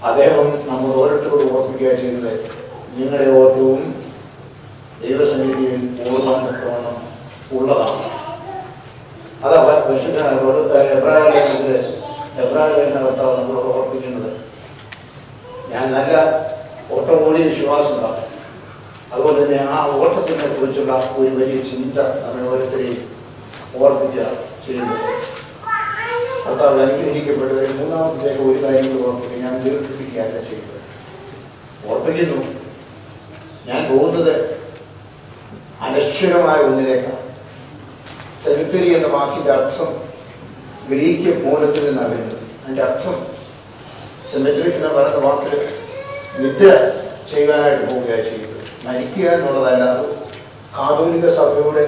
അദ്ദേഹം നമ്മൾ ഓരോരുത്തരോട് ഓർപ്പിക്കുക ചെയ്തത്. നിങ്ങളുടെ ഓട്ടവും ദൈവസന്നിധിയിൽ ഓടുവാൻ തക്കവണ്ണം ഉള്ളതാണ്. അതാ എബ്രാഹിമിനകത്താണ് നമ്മളോട് ഓർപ്പിക്കുന്നത്. ഞാൻ നല്ല ഓട്ടം ഓടിയ വിശ്വാസം കാണും. അതുപോലെ തന്നെ ആ ഓട്ടത്തിനെ കുറിച്ചുള്ള ഒരു വലിയ ചിന്ത നമ്മെ ഓരോരുത്തരെയും ഓർപ്പിക്കുക ചെയ്യുന്നത്. കർത്താവ് അനുഗ്രഹിക്കപ്പെട്ടവരെ മൂന്നാമത്തേക്ക് ഒരു കാര്യം ഓർപ്പിക്കുക. ഞാൻ ദീർഘിപ്പിക്കുകയല്ല ചെയ്യുന്നത്, ഓർപ്പിക്കുന്നു. ഞാൻ പോകുന്നത് അനശ്വരമായ ഒന്നിലേക്കാണ്. സെമിത്തരി എന്ന വാക്കിൻ്റെ അർത്ഥം ഗ്രീക്ക് മൂലത്തിൽ നിന്നാണ് വരുന്നത്. അതിൻ്റെ അർത്ഥം സെമിത്തരി എന്ന് പറയുന്ന വാക്കിൽ നിദ്ര ചെയ്യാനായിട്ട് പോവുകയാണ് ചെയ്യുന്നത്. മരിക്കുക എന്നുള്ളതല്ല. കാതോലിക സഭയുടെ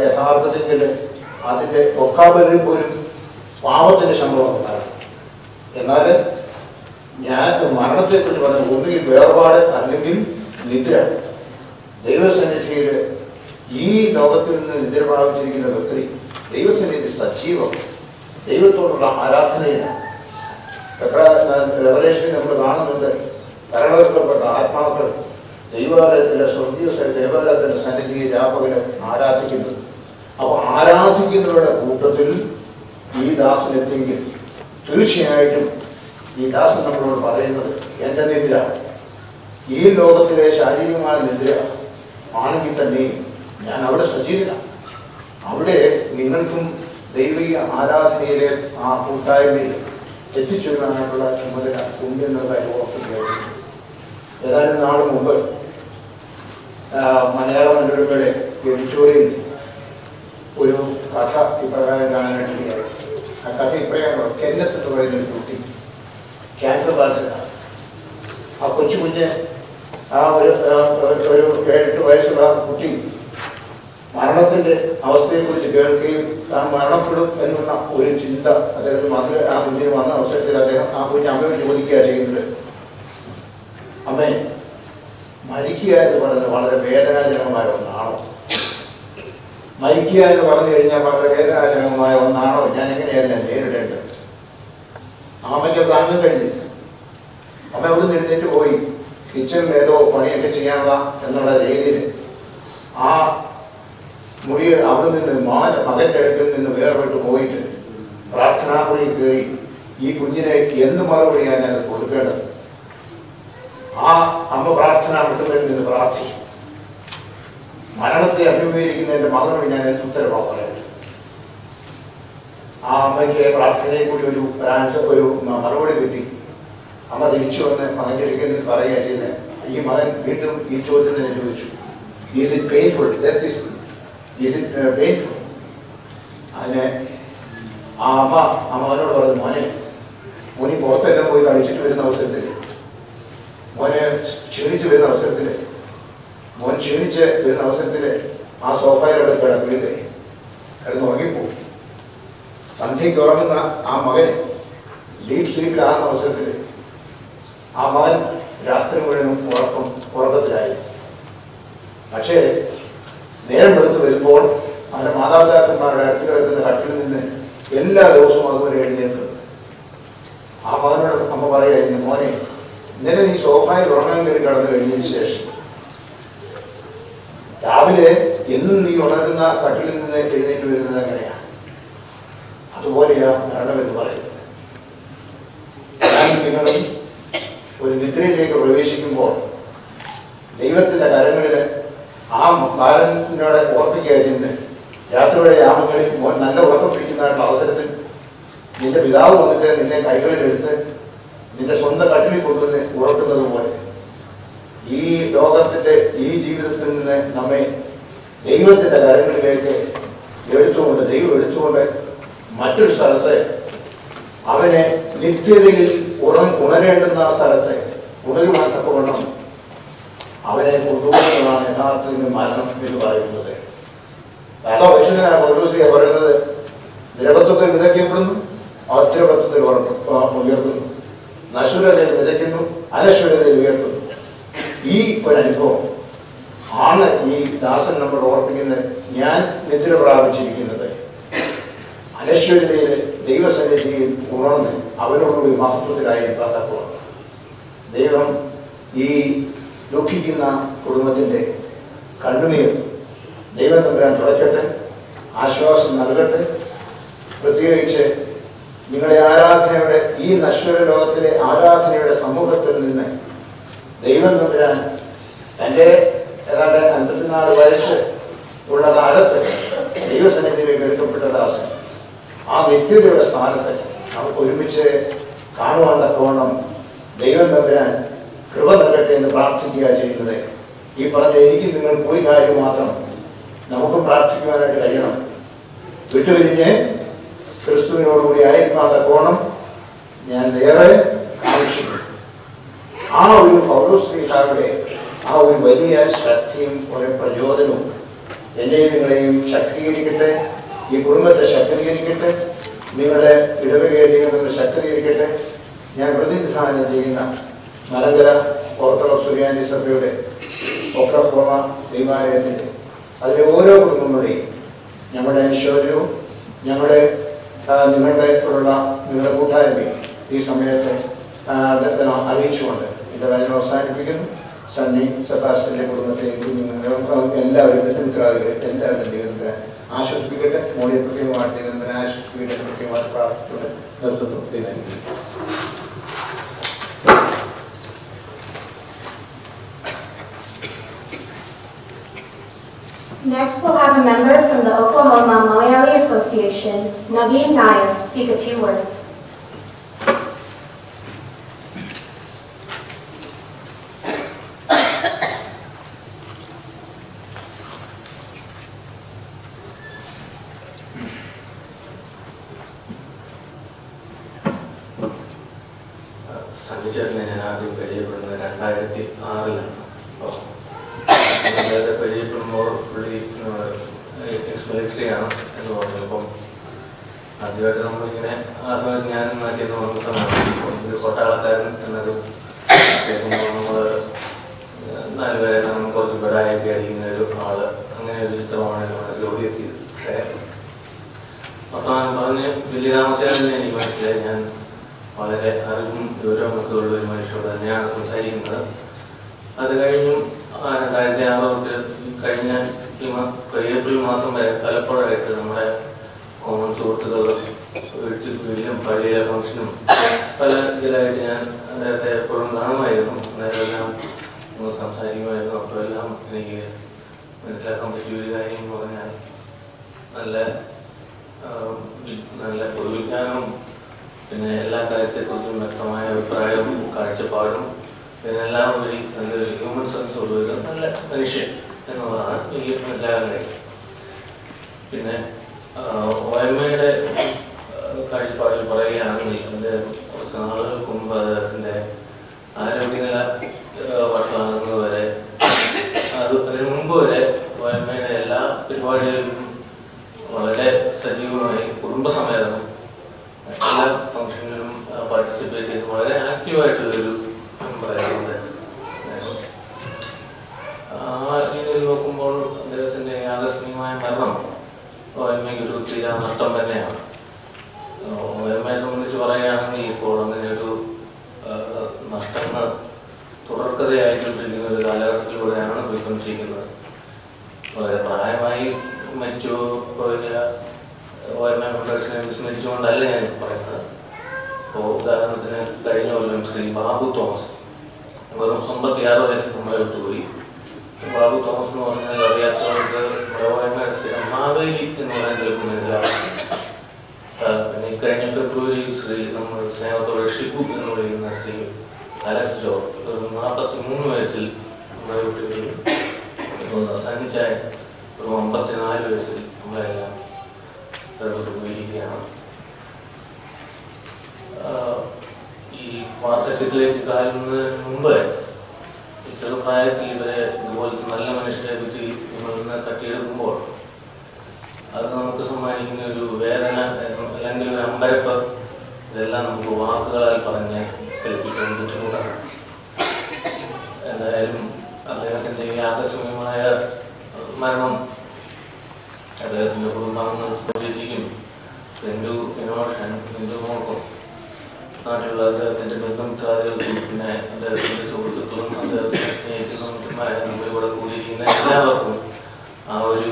യഥാർത്ഥത്തിൽ അതിൻ്റെ ഒക്കാബലിൽ പോലും പാപത്തിൻ്റെ ശമ്പളം ഉണ്ടാകും. എന്നാൽ ഞാൻ മരണത്തെക്കുറിച്ച് പറഞ്ഞു, ഒന്നുകിൽ വേർപാട് അല്ലെങ്കിൽ നിദ്ര. ദൈവസന്നിധിയിൽ ഈ ലോകത്തിൽ നിന്ന് നിദ്ര പ്രാപിച്ചിരിക്കുന്ന വ്യക്തി ദൈവസന്നിധി സജീവം, ദൈവത്തോടുള്ള ആരാധനയിലാണ്. റെവലേഷനിൽ നമ്മൾ കാണുന്നുണ്ട്, കരളവെക്കപ്പെട്ട ആത്മാക്കൾ ദൈവാലയത്തിലെ സ്വർഗീയ ദേവാലയത്തിൻ്റെ സന്നിധിയിൽ രാപ്പകല് ആരാധിക്കുന്നത്. അപ്പോൾ ആരാധിക്കുന്നവരുടെ കൂട്ടത്തിൽ ഈ ദാസനെത്തിയെങ്കിൽ തീർച്ചയായിട്ടും ഈ ദാസൻ നമ്മളോട് പറയുന്നത് എൻ്റെ നിദ്ര ഈ ലോകത്തിലെ ശാരീരികമായ നിദ്ര ആണെങ്കിൽ തന്നെയും ഞാൻ അവിടെ സജീവനാണ്. അവിടെ നിങ്ങൾക്കും ദൈവിക ആരാധനയിലെ ആ കൂട്ടായ്മയിൽ എത്തിച്ചേരാനായിട്ടുള്ള ചുമതല ഉണ്ട് എന്നുള്ള കാര്യം ഓർക്കുകയായിരുന്നു. ഏതാനും നാൾ മുമ്പ് മലയാള മനോരമയുടെ എഡിറ്റോറിയൽ ഒരു കഥ ഇപ്രകാരം കാണാനായിട്ടിടയായി. ആ കഥ ഇപ്രകാരം, കെന്നത്ത് എന്ന് പറയുന്നൊരു കുട്ടി ക്യാൻസർ ബാധിതനാണ്. ആ കൊച്ചുകുഞ്ഞ് ആ ഒരു 7-8 വയസ്സുള്ള കുട്ടി മരണത്തിൻ്റെ അവസ്ഥയെക്കുറിച്ച് കേൾക്കുകയും താൻ മരണപ്പെടും എന്നുള്ള ഒരു ചിന്ത അദ്ദേഹത്തിന് വന്ന് ആ കുഞ്ഞിന് വന്ന അവസരത്തിൽ അദ്ദേഹം ആ കുഞ്ഞ് അമ്മയോട് ചോദിക്കുക ചെയ്യുന്നത്, അമ്മേ, മരിക്കുക എന്ന് പറയുന്നത് വളരെ വേദനാജനകമായ ഒന്നാണോ? മരിക്കുക എന്ന് പറഞ്ഞു കഴിഞ്ഞാൽ വളരെ വേദനാജനകമായ ഒന്നാണോ? ഞാൻ എങ്ങനെയാണ് ഞാൻ നേരിടേണ്ടത്? അമ്മയ്ക്ക് താങ്ങാൻ കഴിഞ്ഞില്ല. അമ്മ അവിടെ നിന്ന് എഴുന്നേറ്റ് പോയി കിച്ചണിൽ ഏതോ പണിയൊക്കെ ചെയ്യാനുള്ള എന്നുള്ള രീതിയിൽ ആ മുറിയിൽ അവിടെ നിന്ന് മകൻ്റെ അടുക്കൽ നിന്ന് വേർപെട്ട് പോയിട്ട് പ്രാർത്ഥനാമുറിയിൽ കയറി ഈ കുഞ്ഞിനെ എന്ത് മറുപടിയാണ് ഞാൻ കൊടുക്കേണ്ടത്? ആ അമ്മ പ്രാർത്ഥനാ മുട്ടുകളിൽ നിന്ന് പ്രാർത്ഥിച്ചു. മരണത്തെ അഭിമുഖീകരിക്കുന്ന എൻ്റെ മകനോട് ഞാൻ എന്ത് ഉത്തരവാണ് പറയുന്നത്? ആ അമ്മയ്ക്ക് പ്രാർത്ഥനയിൽ കൂടി ഒരു മറുപടി കിട്ടി. അമ്മ തിരിച്ചു വന്ന് മകൻ്റെ അടുക്കൽ നിന്ന് പറയുക ചെയ്ത്, ഈ മകൻ വീണ്ടും ഈ ചോദ്യം തന്നെ ചോദിച്ചു, is it painful? Is it painful? അതിന് ആ മകനോട് പറഞ്ഞു, മോനി പുറത്തെല്ലാം പോയി കളിച്ചിട്ട് വരുന്ന അവസരത്തിൽ, മോനെ ക്ഷീണിച്ച് വരുന്ന അവസരത്തിൽ, മോൻ ക്ഷീണിച്ച് വരുന്ന അവസരത്തിൽ ആ സോഫയിലൂടെ കിടക്കില്ലേ, കിടന്ന് ഉറങ്ങിപ്പോവും. സന്ധ്യയ്ക്ക് ഉറങ്ങുന്ന ആ മകന് ഡീപ് സ്ലീപ്പിലാകുന്ന അവസരത്തിൽ ആ മകൻ രാത്രി മുഴുവനും ഉറക്കത്തിലായി. പക്ഷേ നേരം വെളുത്ത് വരുമ്പോൾ അവരുടെ മാതാപിതാക്കന്മാരുടെ അടുത്ത് കിടക്കുന്ന കട്ടിൽ നിന്ന് എല്ലാ ദിവസവും അതുപോലെ എഴുന്നേൽക്കുന്നത്. ആ മകനോട് അമ്മ പറയായിരുന്നു, മോനെ, ഇന്നലെ നീ സോഫയിൽ ഉറങ്ങാൻ കയറി കടന്നു കഴിഞ്ഞതിന് ശേഷം രാവിലെ എന്നും നീ ഉണരുന്ന കട്ടിലിൽ നിന്ന് എഴുന്നേറ്റ് വരുന്നത് എങ്ങനെയാണ്? അതുപോലെയാ മരണമെന്ന് പറയുന്നത്. നിങ്ങളും ഒരു നിദ്രയിലേക്ക് പ്രവേശിക്കുമ്പോൾ ദൈവത്തിൻ്റെ കരങ്ങളിൽ ആ ബാലനോടെ ഓർപ്പിക്കുക ചെയ്യുന്നത്, രാത്രിയുടെ യാമങ്ങളിൽ നല്ല ഉറക്കം പിടിക്കുന്നതായിട്ടുള്ള അവസരത്തിൽ നിന്റെ പിതാവ് വന്നിട്ട് നിന്നെ കൈകളിലെടുത്ത് നിന്റെ സ്വന്തം കട്ടിലിൽ കൊണ്ടുവന്ന് ഉറക്കുന്നത് പോലെ ഈ ലോകത്തിൻ്റെ ഈ ജീവിതത്തിൽ നിന്ന് നമ്മെ ദൈവത്തിൻ്റെ കരങ്ങളിലേക്ക് എടുത്തുകൊണ്ട് ദൈവം എടുത്തുകൊണ്ട് മറ്റൊരു സ്ഥലത്ത് അവനെ നിത്യതയിൽ ഉണരേണ്ടുന്ന ആ സ്ഥലത്തെ ഉണരുവാൻ തക്കവണ്ണം അവനെ കൊണ്ടുപോകുന്നതാണ് യഥാർത്ഥത്തിൽ മരണം എന്ന് പറയുന്നത്. നല്ല മനുഷ്യനായ പൗലോസ്ലീഹ പറയുന്നത് ദ്രവത്വത്തിൽ വിതയ്ക്കപ്പെടുന്നു, അദ്രവത്വത്തിൽ ഉയർത്തുന്നു, നശ്വരതയിൽ വിതയ്ക്കുന്നു, അനശ്വരതയിൽ ഉയർത്തുന്നു. ഈ ഒരനുഭവം ആണ് ഈ ദാസൻ നമ്മൾ ഓർപ്പിക്കുന്നത്. ഞാൻ നിദ്ര പ്രാപിച്ചിരിക്കുന്നത് അനശ്വരതയിൽ ദൈവസന്നിധിയിൽ ഉണർന്ന് അവനോടുകൂടി മഹത്വത്തിലായിരിക്കാൻ തക്കവണ്ണം. ദൈവം ഈ ദുഃഖിക്കുന്ന കുടുംബത്തിൻ്റെ കണ്ണുനീർ ദൈവം തമ്പുരാൻ തുടയ്ക്കട്ടെ, ആശ്വാസം നൽകട്ടെ. പ്രത്യേകിച്ച് നിങ്ങളുടെ ആരാധനയുടെ ഈ നശ്വര ലോകത്തിലെ ആരാധനയുടെ സമൂഹത്തിൽ നിന്ന് ദൈവം തമ്പുരാൻ തൻ്റെ ഏതാണ്ട് 54 വയസ്സ് ഉള്ള കാലത്ത് ദൈവസന്നിധിയിലേക്ക് എടുക്കപ്പെട്ട ദാസൻ ആ നിത്യതയുടെ സ്ഥാനത്ത് നമുക്ക് ഒരുമിച്ച് കാണുവാൻ തക്കവണ്ണം ദൈവം തമ്പുരാൻ കൃപ നൽകട്ടെ എന്ന് പ്രാർത്ഥിക്കുക ചെയ്യുന്നത്. ഈ പറഞ്ഞ എനിക്ക് നിങ്ങൾക്ക് ഒരു കാര്യം മാത്രം നമുക്കും പ്രാർത്ഥിക്കുവാനായിട്ട് കഴിയണം. വിട്ടുപിരിഞ്ഞ് ക്രിസ്തുവിനോടുകൂടി ആയിരിക്കാൻ തക്കവണ്ണം ഞാൻ ഏറെ കാക്ഷിക്കുന്നു. ആ ഒരു പൗലോസ്ലീഹായുടെ ആ ഒരു വലിയ ശക്തിയും ഒരു പ്രചോദനവും എന്നെയും നിങ്ങളെയും ശക്തീകരിക്കട്ടെ, ഈ കുടുംബത്തെ ശക്തീകരിക്കട്ടെ, നിങ്ങളുടെ ഇടവകയെ ശക്തീകരിക്കട്ടെ. ഞാൻ പ്രതിനിധാനം ചെയ്യുന്ന മലങ്കര ഓർത്തഡോക്സ് സുറിയാനി സഭയുടെ ഒക്രഫോമ ദൈവാലയത്തിൻ്റെ അതിലെ ഓരോ കുടുംബങ്ങളുടെയും ഞങ്ങളുടെ ഐശ്വര്യവും നിങ്ങളുടെ നിങ്ങളുടെ കൂട്ടായ്മയും ഈ സമയത്ത് അറിയിച്ചുകൊണ്ട് എൻ്റെ വചനം അവസാനിപ്പിക്കുന്നു. സണ്ണി സെബാസ്റ്റ്യൻ്റെ കുടുംബത്തെ എല്ലാവരും ബന്ധുമിത്രാദികളെ എല്ലാവരും ദൈവത്തിന് ആശ്വസിപ്പിക്കട്ടെ. മോളിൽ പ്രത്യേകമായിട്ട് ദൈവത്തിന് ആശ്വസിപ്പിക്കട്ടെ പ്രത്യേകമായിട്ട് പ്രാർത്ഥിച്ചുകൊണ്ട് നിർത്തുന്നു. ദൈവം Next, we'll have a member from the Oklahoma Malayali Association, Naveen Nair, speak a few words. സഞ്ജിച്ചേട്ടനെ ഞാൻ ആദ്യം പരിചയപ്പെടുന്നത് 2006-ലാണ്. പരിചയപ്പെടുമ്പോൾ പുള്ളി എക്സ് മിലിറ്ററിയാണ് എന്ന് പറഞ്ഞു. അപ്പം ആദ്യമായിട്ട് നമ്മളിങ്ങനെ ആ സമയത്ത് ഞാൻ നാട്ടിയെന്ന് പറഞ്ഞ സമയത്ത് ഒരു പട്ടാളക്കാരൻ എന്നത് കേൾക്കുമ്പോൾ നമ്മൾ 4 പേരെ നമ്മൾ കുറച്ച് ബെഡായൊക്കെ അടിക്കുന്ന ഒരു ആള്, അങ്ങനെ ഒരു ചിത്രമാണ് എൻ്റെ മനസ്സിൽ ഓടിയെത്തിയത്. പക്ഷേ അപ്പം പറഞ്ഞ് വലിയ താമസിയാതെ എനിക്ക് മനസ്സിലായി ഞാൻ വളരെ അറിവും വിവരമൊക്കെ ഉള്ള ഒരു മനുഷ്യരോട് തന്നെയാണ് സംസാരിക്കുന്നത്. അത് കഴിഞ്ഞും 2006 കഴിഞ്ഞ ഏപ്രിൽ മാസം വരെ പലപ്പോഴായിട്ട് നമ്മുടെ കോമൺ സുഹൃത്തുക്കൾ വീട്ടിലും പള്ളിയിലെ ഫംഗ്ഷനും പല ഇതിലായിട്ട് ഞാൻ അദ്ദേഹത്തെ എപ്പോഴും കാണുമായിരുന്നു. അന്നേരമെല്ലാം സംസാരിക്കുമായിരുന്നു. അപ്പോഴെല്ലാം എനിക്ക് മനസ്സിലാക്കാൻ പറ്റിയ ഒരു കാര്യം എന്ന് പറഞ്ഞാൽ നല്ല പൊതുവിജ്ഞാനവും പിന്നെ എല്ലാ കാര്യത്തെക്കുറിച്ചും വ്യക്തമായ അഭിപ്രായവും കാഴ്ചപ്പാടും ഇതിനെല്ലാം ഉപരി നല്ലൊരു ഹ്യൂമൻ സെൻസ് ഉള്ള ഒരു നല്ല മനുഷ്യൻ എന്നുള്ളതാണ് എനിക്ക് മനസ്സിലാക്കാൻ കഴിയും. പിന്നെ OMAയുടെ കാഴ്ചപ്പാടിൽ പറയുകയാണെങ്കിൽ അദ്ദേഹം കുറച്ച് നാളുകൾക്ക് മുമ്പ് അദ്ദേഹത്തിൻ്റെ ആരോഗ്യനില വഷളാകുന്നത് വരെ അതിനു മുമ്പ് വരെ OMAയുടെ എല്ലാ പരിപാടികളിലും വളരെ സജീവമായി കുടുംബസമേതം എല്ലാ ഫംഗ്ഷനിലും പാർട്ടിസിപ്പേറ്റ് ചെയ്ത് വളരെ ആക്റ്റീവായിട്ടുള്ളൊരു പറയാറുണ്ട്. ആ രീതിയിൽ നോക്കുമ്പോൾ അദ്ദേഹത്തിൻ്റെ ആകസ്മികമായ മരണം OMAയ്ക്ക് ഒരു തീരാ നഷ്ടം തന്നെയാണ്. OMAയെ സംബന്ധിച്ച് പറയുകയാണെങ്കിൽ ഇപ്പോൾ അങ്ങനെ ഒരു നഷ്ടങ്ങൾ തുടർക്കഥയായിട്ടുകൊണ്ടിരിക്കുന്ന ഒരു കാലഘട്ടത്തിലൂടെയാണ് പോയിക്കൊണ്ടിരിക്കുന്നത്. വളരെ പ്രായമായി മരിച്ചു പോയ OMA മെമ്പേഴ്സിനെ വിസ്മരിച്ചുകൊണ്ടല്ല ഞാൻ പറയുന്നത്. ഇപ്പോൾ ഉദാഹരണത്തിന് കഴിഞ്ഞ കൊല്ലം ശ്രീ ബാബു തോമസ് വെറും 56 വയസ്സ് നമ്മളെ വിട്ടുപോയി. ബാബു തോമസ് എന്ന് പറഞ്ഞാൽ അറിയാത്തവർക്ക് OMA സ്ഥിരം മാവേലി എന്ന് പറയാൻ ചിലപ്പോൾ മനസ്സിലാവും. പിന്നെ കഴിഞ്ഞ ഫെബ്രുവരിയിൽ ശ്രീ നമ്മൾ സ്നേഹത്തോടെ ഷിബു എന്ന് വിളിക്കുന്ന ശ്രീ അലക്സ് ജോർജ് ഒരു 43 വയസ്സിൽ നമ്മളെ വിട്ടുകയും ഇപ്പോൾ സന്നിച്ചായ ഒരു 54 വയസ്സിൽ നമ്മളെല്ലാം ഉപയോഗിക്കുകയാണ്. ഈ വാർദ്ധക്യത്തിലേക്ക് കാലുന്നതിന് മുമ്പ് ചെറുപ്രായത്തിൽ ഇവരെ ഇതുപോലത്തെ നല്ല മനുഷ്യരെ പറ്റി നമ്മളിന്ന് തട്ടിയെടുക്കുമ്പോൾ അത് നമുക്ക് സമ്മാനിക്കുന്ന ഒരു വേദന അല്ലെങ്കിൽ ഒരു അമ്പരപ്പ്, ഇതെല്ലാം നമുക്ക് വാക്കുകളാൽ പറഞ്ഞ് കേൾപ്പിക്കാൻ ബുദ്ധിമുട്ടാണ്. എന്തായാലും അദ്ദേഹത്തിൻ്റെ ഈ ആകസ്മികമായ മരണം അദ്ദേഹത്തിൻ്റെ കുടുംബാംഗങ്ങൾ ചേച്ചിക്കും ഹിന്ദു മോൾക്കും നാട്ടിലുള്ള അദ്ദേഹത്തിൻ്റെ ബന്ധുമിത്രാദികൾക്കും പിന്നെ അദ്ദേഹത്തിൻ്റെ സുഹൃത്തുക്കളും അദ്ദേഹത്തിനെ സ്നേഹിക്കുന്നവരുമായ നമ്മളിവിടെ കൂടിയിരിക്കുന്ന എല്ലാവർക്കും ആ ഒരു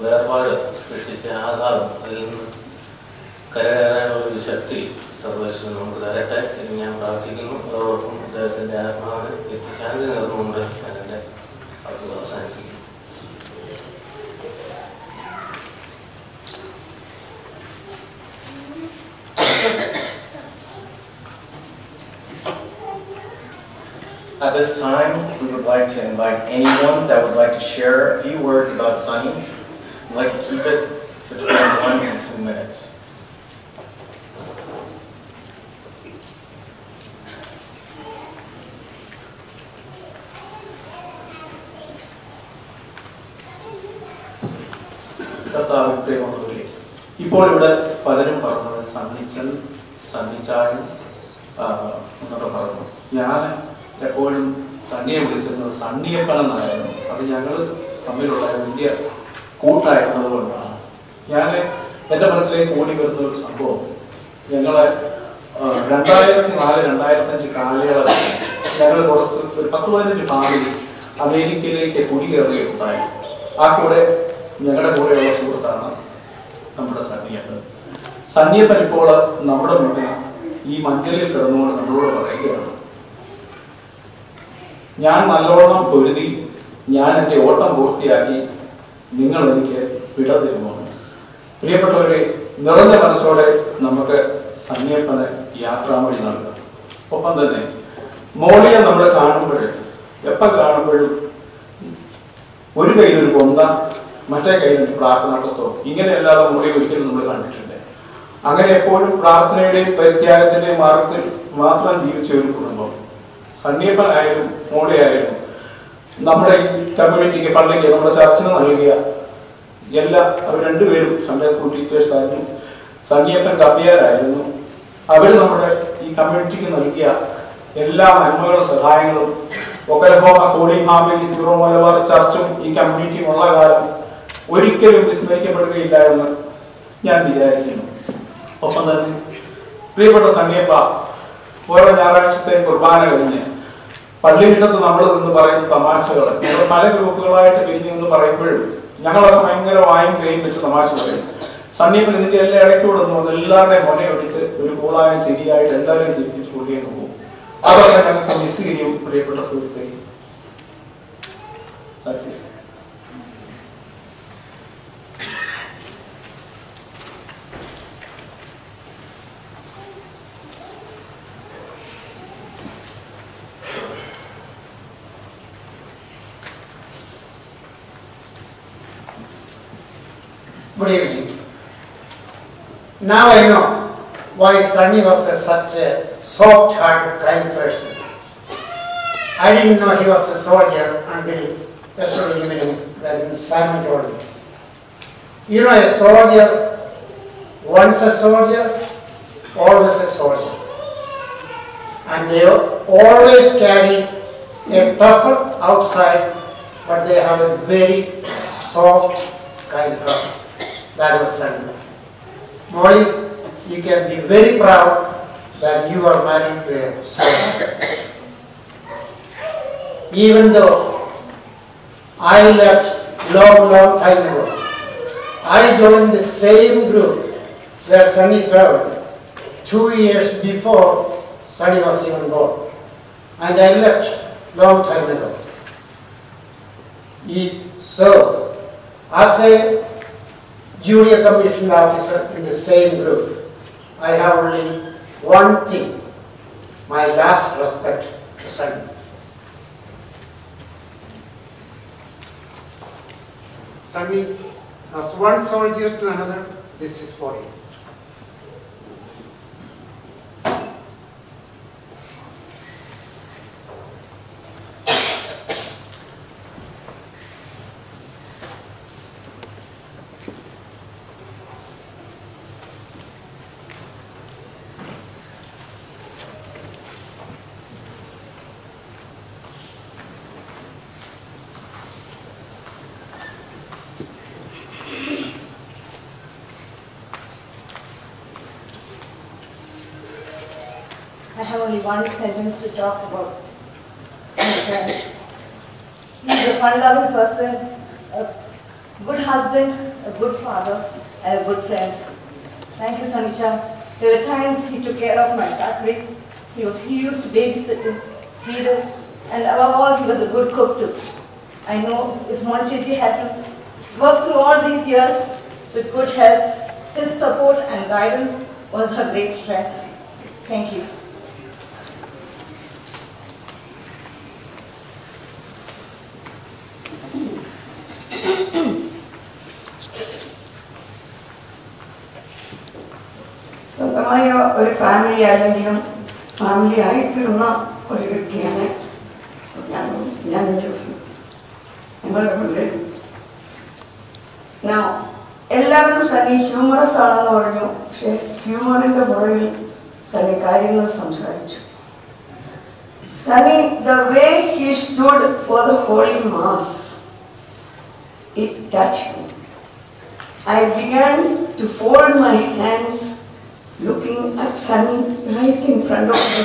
വേർപാട് സൃഷ്ടിച്ച ആഘാതം, അതിൽ നിന്ന് കരകയറാനുള്ള ഒരു ശക്തി സർവേശ്വരൻ നമുക്ക് തരട്ടെ എന്ന് ഞാൻ പ്രാർത്ഥിക്കുന്നു. അതോടൊപ്പം അദ്ദേഹത്തിൻ്റെ ആത്മാവിന് നിത്യശാന്തി നേർന്നുകൊണ്ട് ഞാൻ എൻ്റെ വാക്കുകൾ അവസാനിപ്പിക്കുന്നു. At this time, we would like to invite anyone that would like to share a few words about Sunny. We'd like to keep it between 1 and 2 minutes. ഇപ്പോൾ ഇവിടെ പലരും പറഞ്ഞത് സണ്ണിച്ചൻ സണ്ണിച്ചായൻ എന്നൊക്കെ പറഞ്ഞു. ഞാൻ എപ്പോഴും സണ്ണിയെ വിളിച്ചിരുന്നത് സണ്ണിയപ്പനെന്നായിരുന്നു. അത് ഞങ്ങൾ തമ്മിലുള്ള വലിയ കൂട്ടായിരുന്നത് കൊണ്ടാണ്. ഞാൻ എൻ്റെ മനസ്സിലേക്ക് ഓടി വരുന്ന ഒരു സംഭവം, ഞങ്ങളെ 2004-2005 കാലയളവിൽ ഞങ്ങൾ കുറച്ച് ഒരു 10-15 ഫാമിലി അമേരിക്കയിലേക്ക് കുടികയറുകയുണ്ടായി. ആ കൂടെ ഞങ്ങളുടെ കൂടെയുള്ള സുഹൃത്താണ് നമ്മുടെ സണ്ണിയപ്പൻ. സണ്ണിയപ്പൻ ഇപ്പോൾ നമ്മുടെ മുന്നിൽ ഈ മഞ്ചലിൽ കിടന്നുകൊണ്ട് നമ്മളോട് പറയുകയാണ്, ഞാൻ നല്ലോണം പൊരുതി, ഞാൻ എൻ്റെ ഓട്ടം പൂർത്തിയാക്കി, നിങ്ങൾ എനിക്ക് വിട തരുമോ? പ്രിയപ്പെട്ടവരെ, നിറഞ്ഞ മനസ്സോടെ നമുക്ക് സണ്ണിയപ്പന് യാത്രാമൊഴി നൽകാം. ഒപ്പം തന്നെ മോളിയെ നമ്മൾ കാണുമ്പോഴും എപ്പം കാണുമ്പോഴും ഒരു കയ്യിലൊരു കൊന്ത, മറ്റേ കയ്യിലൊരു പ്രാർത്ഥനാ പുസ്തകം, ഇങ്ങനെയല്ലാതെ മോളിയെ ഒരിക്കലും നമ്മൾ കണ്ടിട്ടുണ്ട്. അങ്ങനെ എപ്പോഴും പ്രാർത്ഥനയുടെയും പരിത്യാഗത്തിന്റെയും മാർഗത്തിൽ മാത്രം ജീവിച്ച ഒരു കുടുംബം. സണ്ണിയപ്പനായാലും മോളിയായാലും നമ്മുടെ ഈ കമ്മ്യൂണിറ്റിക്ക്, പള്ളിക്ക്, നമ്മുടെ ചർച്ചിന് നൽകിയ എല്ലാ, അവർ രണ്ടുപേരും സൺഡേ സ്കൂൾ ടീച്ചേഴ്സ് ആയിരുന്നു. സണ്ണിയപ്പൻ കവിയാരായിരുന്നു. അവർ നമ്മുടെ ഈ കമ്മ്യൂണിറ്റിക്ക് നൽകിയ എല്ലാ നന്മകളും സഹായങ്ങളും Oklahoma holy family Syro Malabar ചർച്ചും ഈ കമ്മ്യൂണിറ്റിയും ഉള്ള കാലം ഒരിക്കലും വിസ്മരിക്കപ്പെടുകയില്ല എന്ന് ഞാൻ വിചാരിക്കുന്നു. ഒപ്പം തന്നെ പ്രിയപ്പെട്ട സണ്ണിയപ്പ, ഓരോ ഞായറാഴ്ചത്തെയും കുർബാന കഴിഞ്ഞ് പള്ളിമുറ്റത്ത് നമ്മൾ നിന്ന് പറയുന്ന തമാശകൾ, ഞങ്ങൾ പല ഗ്രൂപ്പുകളായിട്ട് പിരിഞ്ഞു എന്ന് പറയുമ്പോഴും ഞങ്ങളൊക്കെ ഭയങ്കര വായും കൈയും വെച്ച് തമാശ പറയും. സണ്ണിയപ്പൻ ഇതിന്റെ എല്ലാ ഇടയ്ക്കൂടെ വന്ന് എല്ലാവരുടെയും മുനയൊടിച്ച് ഒരു കൂളായും ശരിയായിട്ട് എല്ലാവരും ചിരിപ്പിച്ച് കൂട്ടിയെന്ന് പോകും. അതൊക്കെ ഞങ്ങൾക്ക് മിസ് ചെയ്യും പ്രിയപ്പെട്ട സുഹൃത്തെ. Good evening. Now I know why Sunny was such a soft-hearted, kind person. I didn't know he was a soldier until yesterday evening when Simon told me. You know, a soldier, once a soldier, always a soldier. And they always carry a tougher outside, but they have a very soft, kind heart. That was Sunny. Molly, you can be very proud that you are married to a soldier. Even though I left long time ago, I joined the same group where Sunny served 2 years before Sunny was even born. And I left long time ago. So, as a junior commissioned officer in the same group, I have only one thing, my last respect to Sunny. Sunny was one soldier to another, This is for you. I have only one sentence to talk about Sanjay. He is a fun-loving person, a good husband, a good father, and a good friend. Thank you, Sanica. There were times he took care of my factory. He used to babysit me, feed us, and above all, he was a good cook too. I know if Monchetti had to work through all these years with good health, his support and guidance was her great strength. Thank you. സ്വന്തമായ ഒരു family ആയെങ്കിലും family ആയിത്തീർന്ന ഒരു വ്യക്തിയാണ് ഞാൻ ജോസ് ഞങ്ങളുടെ പിള്ളേർ. എല്ലാവരും Sunny humorous ആണെന്ന് പറഞ്ഞു. പക്ഷെ ഹ്യൂമറിന്റെ പുറകിൽ സണ്ണി കാര്യങ്ങൾ സംസാരിച്ചു. Sunny, the way he stood for the holy mass, it touched me. I began to fold my hands looking at Sunny right in front of me.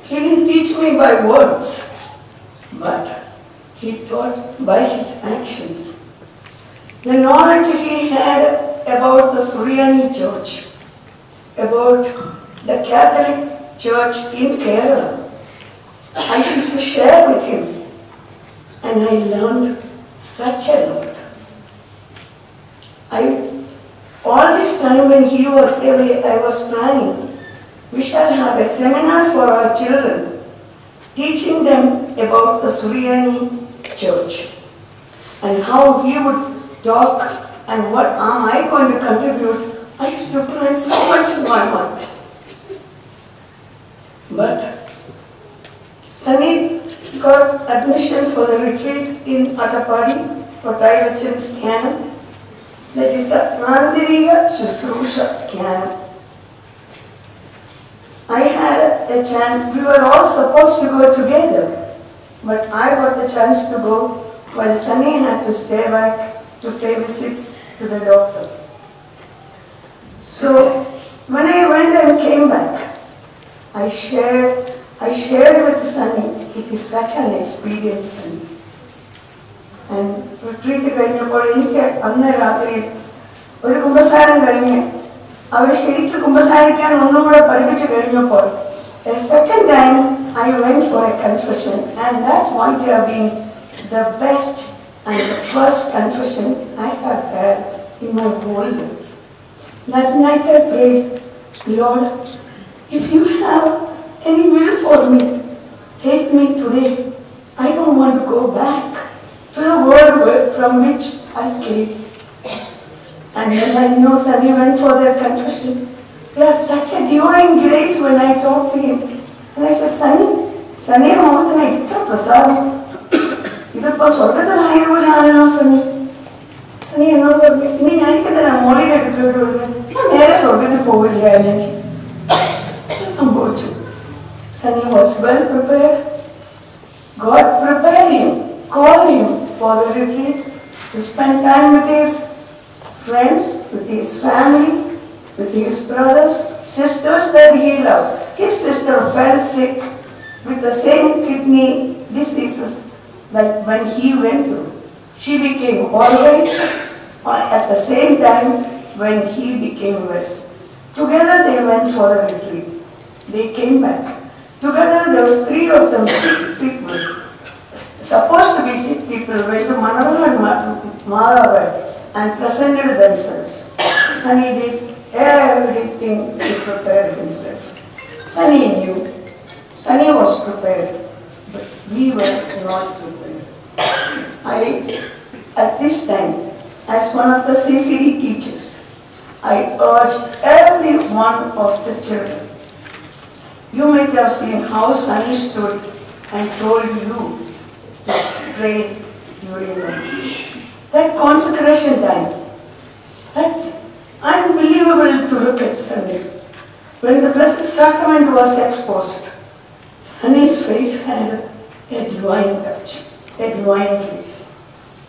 He didn't teach me by words, but he taught by his actions. The knowledge he had about the Suryani Church, about the Catholic Church in Kerala, I used to share with him, and I learned such a lot. All this time when he was away, I was planning, we shall have a seminar for our children, teaching them about the Suryani Church and how he would talk and what am I going to contribute. I used to plan so much in my mind. But Sunny got admission for the retreat in Attapadi for Tailachan's canon. That is the Mandiriya Shushrusha canon. I had a chance, we were all supposed to go together, but I got the chance to go while Sunny had to stay back to pay visits to the doctor. So when I went and came back, I shared with Sunny. It is such an experience, Sunny. And retreat കഴിഞ്ഞപ്പോൾ എനിക്ക് അന്ന് രാത്രി ഒരു കുമ്പസാരം കഴിഞ്ഞ് അവർ ശരിക്കും കുമ്പസാരിക്കാൻ ഒന്നും കൂടെ പഠിപ്പിച്ചു കഴിഞ്ഞപ്പോൾ a second time I went for a confession, and that might have been the best and the first confession I have had in my whole life. That night I prayed, Lord, if you have any will for me, take me today. I don't want to go back to the world from which I came. And when I knew Sunny went for their confession, there was such a divine grace when I talked to him. And I said, Sunny, Mohathana itra prasadam. Idappa swargathalaayavanaanalo Sunny. Sunny ennodu പറഞ്ഞു, ഇനി ഞാനിക്കെന്താ മോളിയുടെ അടുക്കളോട് വിടുന്നത്, ഞാൻ നേരെ സ്വർഗത്തിൽ പോവില്ല എന്ന് സംഭവിച്ചു. Sunny was well prepared. God prepared him, called him for the retreat to spend time with his friends, with his family, with his brothers, sisters that he loved. His sister fell sick with the same kidney diseases that when he went through. She became all right at the same time when he became well. Together they went for the retreat. They came back. Together there was 3 of them sick people. Supposed to be sick people went to Manala and Madhavan and presented themselves. Sunny did everything to prepare himself. Sunny knew. Sunny was prepared, but we were not prepared. At this time, as one of the CCD teachers, I urge every one of the children. You might have seen how Sunny stood and told you to pray during that consecration time. That's unbelievable to look at Sunny. When the Blessed Sacrament was exposed, Sunny's face had a divine touch, a divine grace.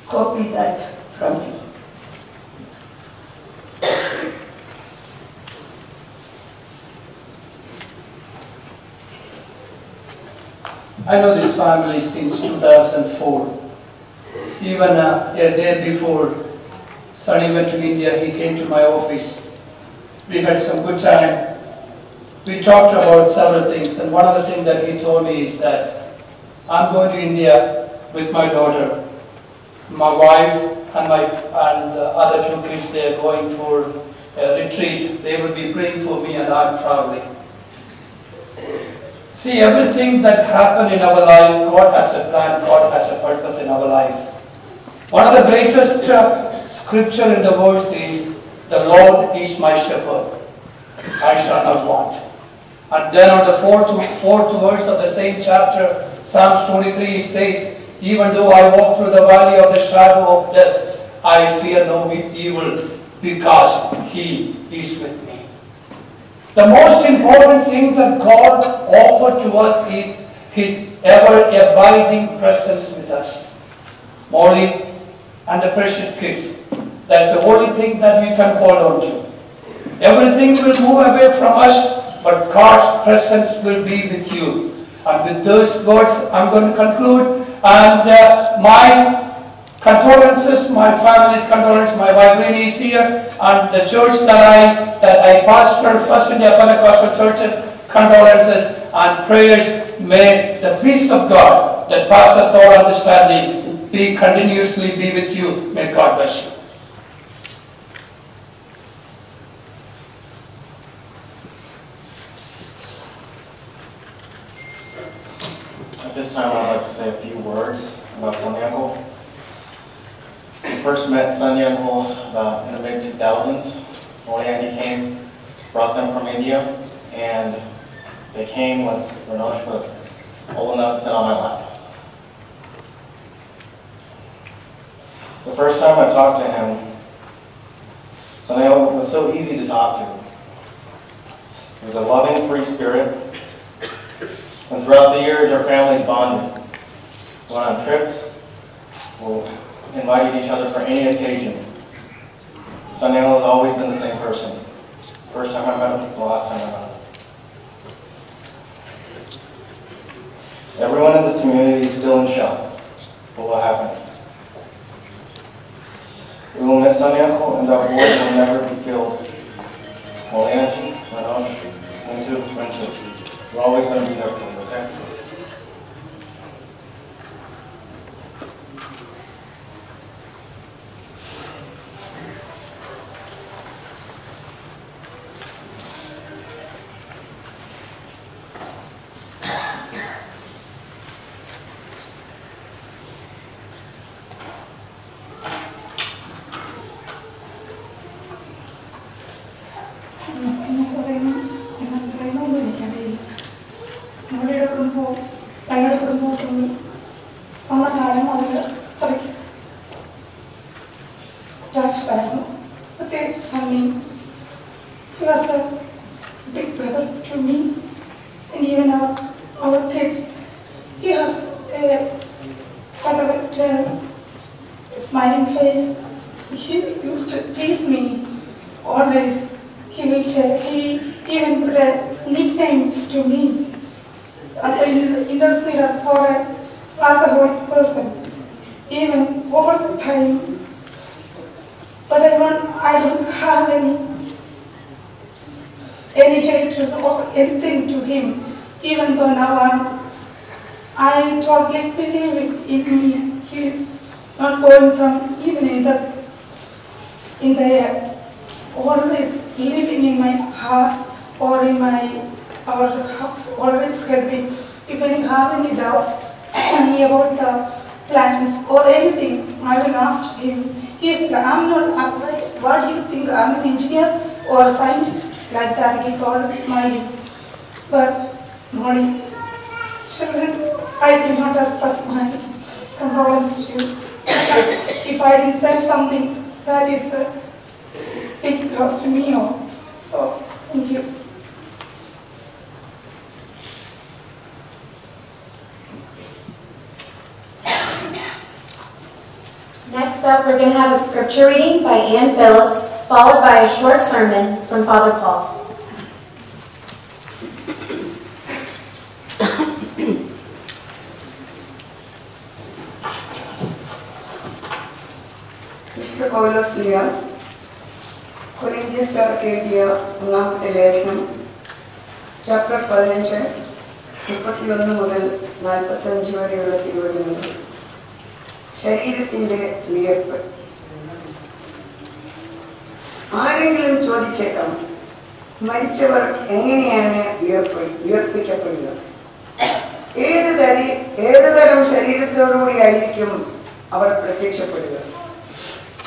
Copy that from him. I know this family since 2004. Even a day before Sunny went to India, he came to my office. We had some good time. We talked about several things, and one of the things that he told me is that I'm going to India with my daughter. My wife and the other two kids, they are going for a retreat. They will be praying for me, and I'm traveling. See, everything that happened in our life, God has a plan, God has a purpose in our life. One of the greatest scripture in the verse is, the Lord is my shepherd, I shall not want. And then on the fourth verse of the same chapter, Psalms 23, it says, even though I walk through the valley of the shadow of death, I fear no evil, because He is with me. The most important thing that God offered to us is His ever-abiding presence with us. Molly and the precious kids, that's the only thing that we can hold on to. Everything will move away from us, but God's presence will be with you. And with those words, I'm going to conclude. And my condolences, my family's condolences, my wife Rini is here, and the church that I pastor, First India Pentecostal Churches, condolences and prayers. May the peace of God that passeth all understanding continuously be with you. May God bless you. At this time, I'd like to say a few words about Sunny Uncle. We first met Sunny Uncle about in the mid-2000s. Molly Andy came, brought them from India, and they came once Ranosh was old enough to sit on my lap. The first time I talked to him, Sunny Uncle was so easy to talk to. He was a loving, free spirit. And throughout the years, our families bonded. Went on trips, we invited each other for any occasion. Sunny Uncle has always been the same person. First time I met him, the last time I met him. Everyone in this community is still in shock for what happened. We will miss Sunny Uncle, and that void will never be filled. Well, Auntie, Ranosh, Mintu, we're always going to be there for you, okay? He was a big brother to me, and even our kids. He has a smiling face. He used to tease me always. He even put a nickname to me as an intercessor for an alcoholic person, even over the time. But I don't have any hatred or anything to him, even though now I totally believe it in me. He is not going from even in the always living in my heart or in our house, always helping. If I have any doubt about plans or anything, I will ask him. I'm not, what do you think? I'm an engineer or a scientist, like that. He's always smiling. But morning, children, I cannot express my condolence to you. If I didn't say something, that is a big loss to me. So, thank you. Next up, we're going to have a scripture reading by Ann Phillips, followed by a short sermon from Father Paul. Mr. Paulus Leah, Corinthians ഒന്നാമത്തെ ലേഖനം chapter 15 31 മുതൽ 45 വരെയുള്ള തിരുവചനങ്ങൾ. ശരീരത്തിന്റെ വിയർപ്പ്. ആരെങ്കിലും ചോദിച്ചേക്കാം, മരിച്ചവർ എങ്ങനെയാണ് വിയർപ്പിക്കപ്പെടുക? ഏത് തരം ശരീരത്തോടുകൂടി ആയിരിക്കും അവർ പ്രത്യക്ഷപ്പെടുക?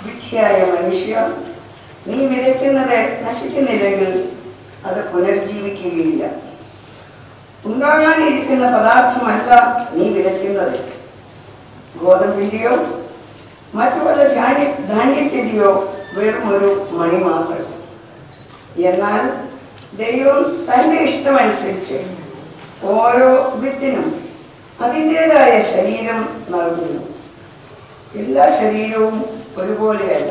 വിഡ്ഢിയായ മനുഷ്യ, നീ വിതയ്ക്കുന്നത് നശിക്കുന്നില്ലെങ്കിൽ അത് പുനർജീവിക്കുകയില്ല. ഉണ്ടാകാനിരിക്കുന്ന പദാർത്ഥമല്ല നീ വിതയ്ക്കുന്നത്, ഗോതമ്പിന്റെയോ മറ്റു വല്ല ധാന്യത്തിന്റെയോ വെറുമൊരു മണി മാത്രം. എന്നാൽ ദൈവം തന്റെ ഇഷ്ടമനുസരിച്ച് ഓരോ വിത്തിനും അതിൻ്റെതായ ശരീരം നൽകുന്നു. എല്ലാ ശരീരവും ഒരുപോലെയല്ല.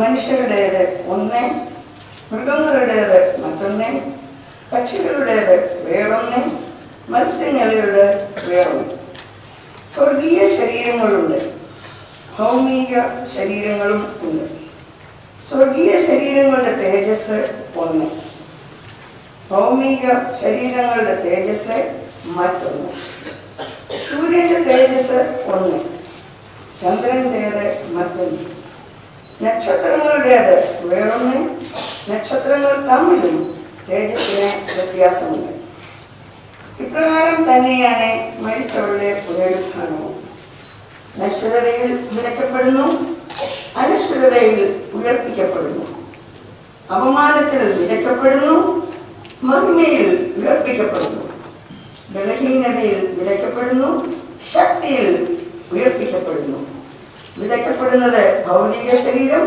മനുഷ്യരുടേത് ഒന്ന്, മൃഗങ്ങളുടേത് മറ്റൊന്ന്, പക്ഷികളുടേത് വേറൊന്ന്, മത്സ്യങ്ങളുടെ വേറൊന്ന്. സ്വർഗീയ ശരീരങ്ങളുണ്ട്, ഭൗമിക ശരീരങ്ങളും ഉണ്ട്. സ്വർഗീയ ശരീരങ്ങളുടെ തേജസ് ഒന്ന്, ഭൗമിക ശരീരങ്ങളുടെ തേജസ് മറ്റൊന്ന്. സൂര്യന്റെ തേജസ് ഒന്ന്, ചന്ദ്രന്റേത് മറ്റൊന്ന്, നക്ഷത്രങ്ങളുടേത് വേറൊന്ന്. നക്ഷത്രങ്ങൾ തമ്മിലും തേജസ്സിന് വ്യത്യാസമുണ്ട്. ഇപ്രകാരം തന്നെയാണ് മരിച്ചവരുടെ പുനരുത്ഥാനവും. നശ്വരതയിൽ വിതയ്ക്കപ്പെടുന്നു, അനശ്വരതയിൽ ഉയർപ്പിക്കപ്പെടുന്നു. അപമാനത്തിൽ വിതയ്ക്കപ്പെടുന്നു, മഹിമയിൽ ഉയർപ്പിക്കപ്പെടുന്നു. ബലഹീനതയിൽ വിതയ്ക്കപ്പെടുന്നു, ശക്തിയിൽ ഉയർപ്പിക്കപ്പെടുന്നു. വിതയ്ക്കപ്പെടുന്നത് ഭൗതിക ശരീരം,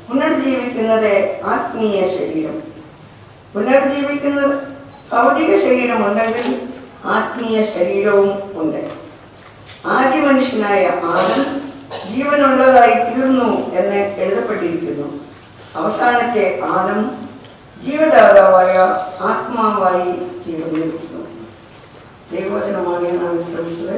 പുനർജീവിക്കുന്നത് ആത്മീയ ശരീരം. പുനർജീവിക്കുന്നത് ഭൗതിക ശരീരമുണ്ടെങ്കിൽ ആത്മീയ ശരീരവും ഉണ്ട്. ആദ്യ മനുഷ്യനായ ആദം ജീവനുള്ളതായി തീർന്നു എന്ന് എഴുതപ്പെട്ടിരിക്കുന്നു. അവസാനത്തെ ആദം ജീവദാതാവായ ആത്മാവായി തീർന്നിരിക്കുന്നു. ദൈവവചനമാണ് നാം ശ്രമിച്ചത്.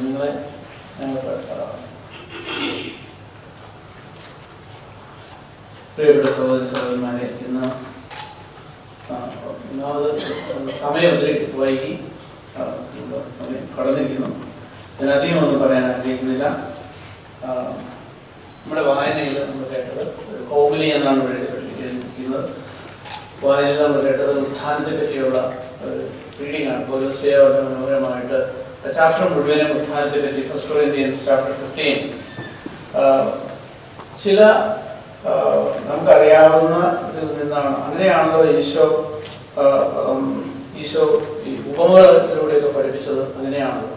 നിങ്ങളെ പ്രിയപ്പെട്ട സഹോദരി സഹോദരന്മാരെ, ഇന്ന് സമയം ഒത്തിരി വൈകി, സമയം കടന്നിരിക്കുന്നു. ഞാൻ അധികം ഒന്നും പറയാൻ ആഗ്രഹിക്കുന്നില്ല. നമ്മുടെ വായനയിൽ നമ്മൾ കേട്ടത് കോമലി എന്നാണ് എഴുതിയിരിക്കുന്നത്. വായനയിൽ നമ്മൾ കേട്ടത് ഉത്ഥാനത്തെ പറ്റിയുള്ള റീഡിംഗ് ആണ്. പൗലോസ്ലിഹയുടെ മനോഹരമായിട്ട് ചാപ്റ്റർ മുഴുവനും ഉത്ഥാനത്തെ പറ്റി, ഫസ്റ്റ് കൊറിന്ത്യൻസ് ചാപ്റ്റർ 15. ചില നമുക്കറിയാവുന്ന ഇതിൽ നിന്നാണ്. അങ്ങനെയാണല്ലോ ഈശോ ഈ ഉപമകളിലൂടെയൊക്കെ പഠിപ്പിച്ചത്. അങ്ങനെയാണല്ലോ.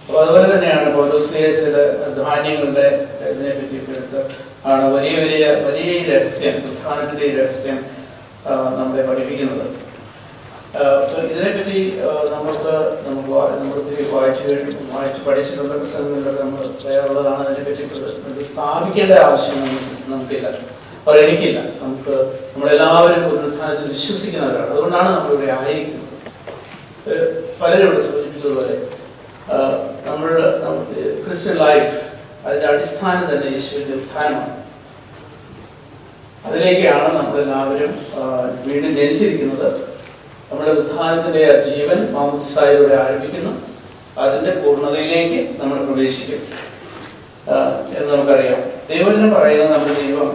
അപ്പോൾ അതുപോലെ തന്നെയാണ് പൗലോസ്ലിഹ ചില ധാന്യങ്ങളുടെ ഇതിനെപ്പറ്റി എടുത്ത് ആണ് വലിയ രഹസ്യം, ഉത്ഥാനത്തിലെ രഹസ്യം നമ്മളെ പഠിപ്പിക്കുന്നത്. ഇതിനെപ്പറ്റി നമ്മൾ വായിച്ച് പഠിച്ചിട്ടുള്ള പ്രസംഗങ്ങളിലൊക്കെ നമ്മൾ പറയാറുള്ളതാണ്. അതിനെപ്പറ്റി സ്ഥാപിക്കേണ്ട ആവശ്യം നമുക്കില്ല, അപ്പോൾ എനിക്കില്ല. നമ്മളെല്ലാവരും പുനരുത്ഥാനത്തിൽ വിശ്വസിക്കുന്നവരാണ്. അതുകൊണ്ടാണ് നമ്മളിവിടെ ആയിരിക്കുന്നത്. പലരും ഇവിടെ സൂചിപ്പിച്ചതുപോലെ നമ്മളുടെ ക്രിസ്ത്യൻ ലൈഫ്, അതിൻ്റെ അടിസ്ഥാനം തന്നെ യേശുവിൻ്റെ ഉത്ഥാനമാണ്. അതിലേക്കാണ് നമ്മളെല്ലാവരും വീണ്ടും ജനിച്ചിരിക്കുന്നത്. നമ്മുടെ ഉത്ഥാനത്തിന്റെ ആ ജീവൻ മാമോദിസായിലൂടെ ആരംഭിക്കുന്നു. അതിന്റെ പൂർണ്ണതയിലേക്ക് നമ്മൾ പ്രവേശിക്കും എന്ന് നമുക്കറിയാം. ദൈവവചനം പറയുന്നത് നമ്മുടെ ദൈവം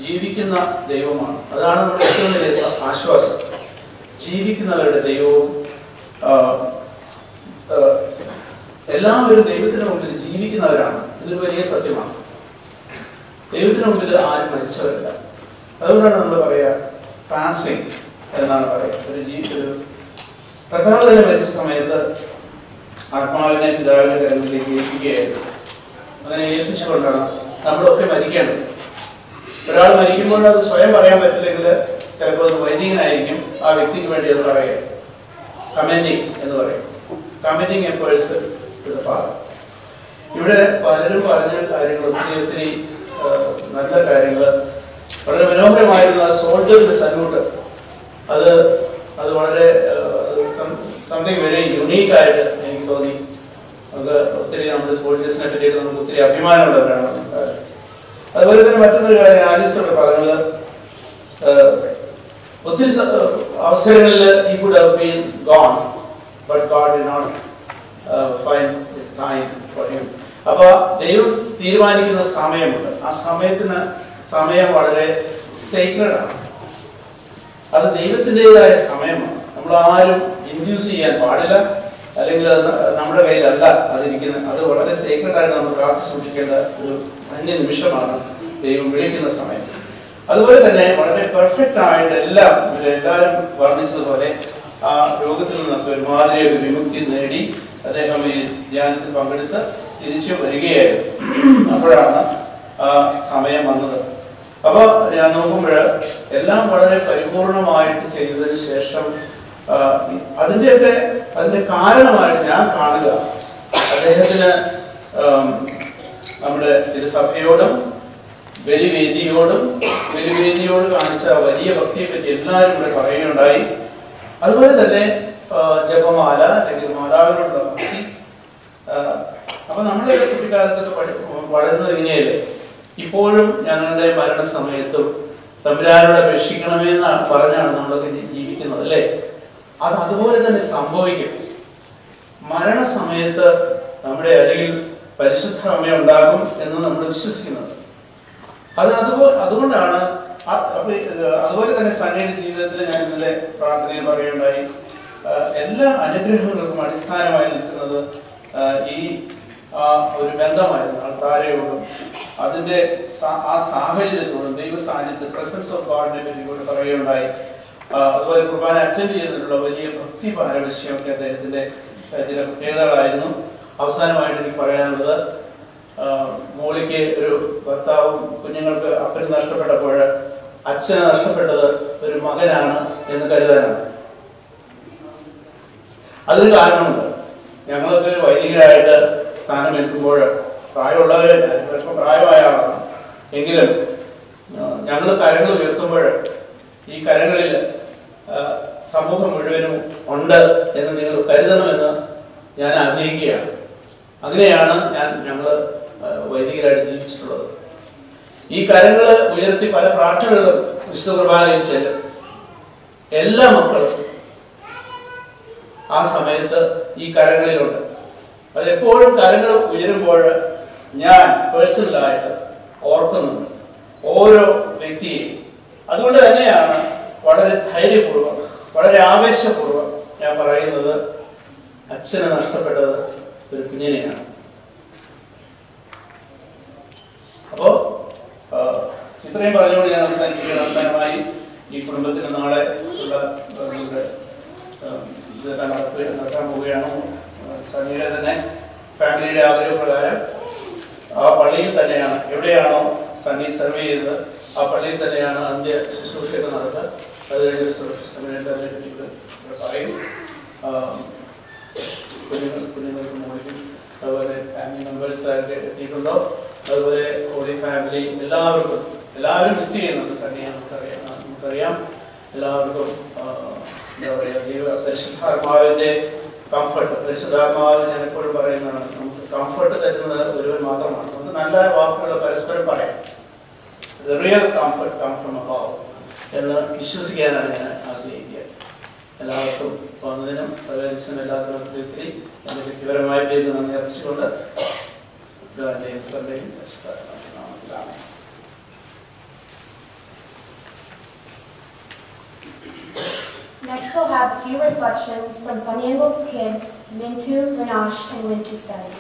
ജീവിക്കുന്ന ദൈവമാണ്. അതാണ് നമ്മുടെ ഏറ്റവും വലിയ ആശ്വാസം. ജീവിക്കുന്നവരുടെ ദൈവവും എല്ലാവരും ദൈവത്തിന് മുമ്പിൽ ജീവിക്കുന്നവരാണ്. ഇതൊരു വലിയ സത്യമാണ്. ദൈവത്തിന് മുമ്പിൽ ആരും മരിച്ചവരല്ല. അതുകൊണ്ടാണ് നമ്മൾ പറയുക പാസിംഗ് എന്നാണ് പറയുക. ഒരു കർത്താവ് തന്നെ മരിച്ച സമയത്ത് ആത്മാവിനെ പിതാവിന്റെ കരങ്ങളിലേക്ക് ഏൽപ്പിക്കുകയായിരുന്നു. അങ്ങനെ ഏൽപ്പിച്ചുകൊണ്ടാണ് നമ്മളൊക്കെ മരിക്കേണ്ടത്. ഒരാൾ മരിക്കുമ്പോൾ അത് സ്വയം പറയാൻ പറ്റില്ലെങ്കിൽ ചിലപ്പോൾ അത് വൈദികനായിരിക്കും ആ വ്യക്തിക്ക് വേണ്ടി അത് പറയുക. കമന്റിങ് എന്ന് പറയും. Commenting a person to the father. ഇവിടെ പലരും പറഞ്ഞ കാര്യങ്ങൾ ഒത്തിരി നല്ല കാര്യങ്ങൾ, വളരെ മനോഹരമായിരുന്ന സോൾജറിന്റെ സല്യൂട്ട്, അത് വളരെ സംതിങ് വെരി യുണീക്ക് ആയിട്ട് എനിക്ക് തോന്നി. നമുക്ക് ഒത്തിരി നമ്മുടെ സോൾജേഴ്സിനെ പറ്റിയിട്ട് നമുക്ക് ഒത്തിരി അഭിമാനമുള്ളവരാണ്. അതുപോലെ തന്നെ മറ്റൊരു കാര്യം ആലിസോട് പറഞ്ഞത്, ഒത്തിരി അവസരങ്ങളിൽ he could have been gone but God did not find the time for him. അപ്പൊ ദൈവം തീരുമാനിക്കുന്ന സമയമുണ്ട്. ആ സമയം വളരെ സേക്രഡ് ആണ്. അത് ദൈവത്തിൻ്റെതായ സമയമാണ്. നമ്മൾ ആരും ഇൻഡ്യൂസ് ചെയ്യാൻ പാടില്ല, അല്ലെങ്കിൽ അത് നമ്മുടെ കയ്യിലല്ല അതിരിക്കുന്നത്. അത് വളരെ സേക്രഡായിട്ട് നമ്മൾ കാത്തു സൂക്ഷിക്കേണ്ട ഒരു അന്യ നിമിഷമാണ് ദൈവം വിളിക്കുന്ന സമയം. അതുപോലെ തന്നെ വളരെ പെർഫെക്റ്റ് ആയിട്ട് എല്ലാവരും വർണ്ണിച്ചതുപോലെ ആ രോഗത്തിൽ നിന്നൊക്കെ ഒരുമാതിരി ഒരു വിമുക്തി നേടി അദ്ദേഹം ഈ ധ്യാനത്തിൽ പങ്കെടുത്ത് തിരിച്ചു വരികയായിരുന്നു. അപ്പോഴാണ് ആ സമയം വന്നത്. അപ്പൊ ഞാൻ നോക്കുമ്പോൾ എല്ലാം വളരെ പരിപൂർണമായിട്ട് ചെയ്തതിന് ശേഷം അതിന്റെ കാരണമായിട്ട് ഞാൻ കാണുക അദ്ദേഹത്തിന് നമ്മുടെ തിരുസഭയോടും ബലിവേദിയോട് കാണിച്ച വലിയ ഭക്തിയെ പറ്റി എല്ലാവരും ഇവിടെ പറയുകയുണ്ടായി. അതുപോലെ തന്നെ ജപമാല അല്ലെങ്കിൽ മാതാവിനോടുള്ള ഭക്തി. അപ്പൊ നമ്മുടെ കുട്ടിക്കാലത്തൊക്കെ വളരുന്നത് ഇങ്ങനെയല്ലേ, ഇപ്പോഴും ഞങ്ങളുടെ മരണസമയത്തും തമ്പുരാനോട് അപേക്ഷിക്കണമെന്ന് പറഞ്ഞാണ് നമ്മളൊക്കെ ജീവിക്കുന്നത് അല്ലേ. അതുപോലെ തന്നെ സംഭവിക്കും. മരണസമയത്ത് നമ്മുടെ അരികിൽ പരിശുദ്ധ അമ്മ ഉണ്ടാകും എന്ന് നമ്മൾ വിശ്വസിക്കുന്നത്. അതുകൊണ്ടാണ്. അതുപോലെ തന്നെ സണ്ണിയുടെ ജീവിതത്തിൽ ഞാൻ ഇന്നലെ പ്രാർത്ഥനയിൽ പറയുകയുണ്ടായി, എല്ലാ അനുഗ്രഹങ്ങൾക്കും അടിസ്ഥാനമായി നിൽക്കുന്നത് ഈ ഒരു ബന്ധമായിരുന്നു ആൾക്കാരെയോടും അതിന്റെ ആ സാഹചര്യത്തോടും ദൈവ സാന്നിധ്യം പ്രസൻസ് ഓഫ് ഗോഡിനെ പറ്റി കൂടെ പറയുകയുണ്ടായി. അതുപോലെ കുർബാന അറ്റൻഡ് ചെയ്തിട്ടുള്ള വലിയ ഭക്തി പാരവശ്യമൊക്കെ അദ്ദേഹത്തിന്റെ ചില പ്രത്യേകതകളായിരുന്നു. അവസാനമായിട്ട് എനിക്ക് പറയാനുള്ളത്, മോളിക്ക് ഒരു ഭർത്താവും കുഞ്ഞുങ്ങൾക്ക് അപ്പന് നഷ്ടപ്പെട്ടപ്പോൾ അച്ഛന് നഷ്ടപ്പെട്ടത് ഒരു മകനാണ് എന്ന് കരുതാനാണ്. അതിന് കാരണമുണ്ട്. ഞങ്ങളൊക്കെ വൈദികരായിട്ട് സ്ഥാനമേൽക്കുമ്പോൾ പ്രായമുള്ളവരെ, ചിലപ്പോൾ പ്രായമായ ആളാണ് എങ്കിലും ഞങ്ങൾ കരങ്ങൾ ഉയർത്തുമ്പോൾ ഈ കരങ്ങളിൽ സമൂഹം മുഴുവനും ഉണ്ട് എന്ന് നിങ്ങൾ കരുതണമെന്ന് ഞാൻ ആഗ്രഹിക്കുകയാണ്. അങ്ങനെയാണ് ഞങ്ങൾ വൈദികരായിട്ട് ജീവിച്ചിട്ടുള്ളത്. ഈ കരങ്ങൾ ഉയർത്തി പല പ്രാർത്ഥനകളും വിശുദ്ധ കുർബാനയിൽ ചെല്ലും. എല്ലാ മക്കളും ആ സമയത്ത് ഈ കരങ്ങളിലുണ്ട്. അതെപ്പോഴും കരങ്ങൾ ഉയരുമ്പോൾ ഞാൻ പേഴ്സണലായിട്ട് ഓർക്കുന്നുണ്ട് ഓരോ വ്യക്തിയെയും. അതുകൊണ്ട് തന്നെയാണ് വളരെ ധൈര്യപൂർവ്വം, വളരെ ആവേശപൂർവ്വം ഞാൻ പറയുന്നത്, അച്ഛന് നഷ്ടപ്പെട്ടത് ഒരു കുഞ്ഞിനെയാണ്. അപ്പോ ഇത്രയും പറഞ്ഞുകൊണ്ട് ഞാൻ അവസാനമായി ഈ കുടുംബത്തിന് നാളെ ഉള്ള ഇതെല്ലാം നടത്താൻ പോവുകയാണ്. സണ്ണിയുടെ തന്നെ ഫാമിലിയുടെ ആഗ്രഹപ്രകാരം ആ പള്ളിയിൽ തന്നെയാണ്, എവിടെയാണോ സണ്ണി സെർവ് ചെയ്തത് ആ പള്ളിയിൽ തന്നെയാണ് അതിൻ്റെ ശുശ്രൂഷയൊക്കെ നടത്തുക. അത് കഴിഞ്ഞൊരു സെമിനാറിനെ പറ്റി പറയും. കുഞ്ഞുങ്ങൾക്ക് മോളിക്കും അതുപോലെ ഫാമിലി മെമ്പേഴ്സ് ആയിട്ട് എത്തിയിട്ടുണ്ടോ, അതുപോലെ ഹോളി ഫാമിലി എല്ലാവരും മിസ് ചെയ്യുന്നുണ്ട് സണ്ണിയെ. നമുക്കറിയാം എല്ലാവർക്കും എന്താ പറയുക, പരിശുദ്ധാത്മാവിന്റെ കംഫർട്ട്. പരിശുദ്ധാത്മാവ് ഞാൻ എപ്പോഴും പറയുന്നതാണ്, നമുക്ക് കംഫർട്ട് തരുന്നത് ഒരുവൻ മാത്രമാണ്. നമുക്ക് നല്ല വാക്കുകൾ പരസ്പരം പറയാം. The real comfort comes from above എന്ന് വിശ്വസിക്കാനാണ് ഞാൻ ആഗ്രഹിക്കുക. എല്ലാവർക്കും വന്നതിനും പരിചയം എല്ലാത്തിനും ഒത്തിരി എൻ്റെ വ്യക്തിപരമായ പേര് നന്ദി അർപ്പിച്ചുകൊണ്ട് Next, we'll have a few reflections from Sunny Engel's kids, Mintu, Ranash, and Wintu Seni.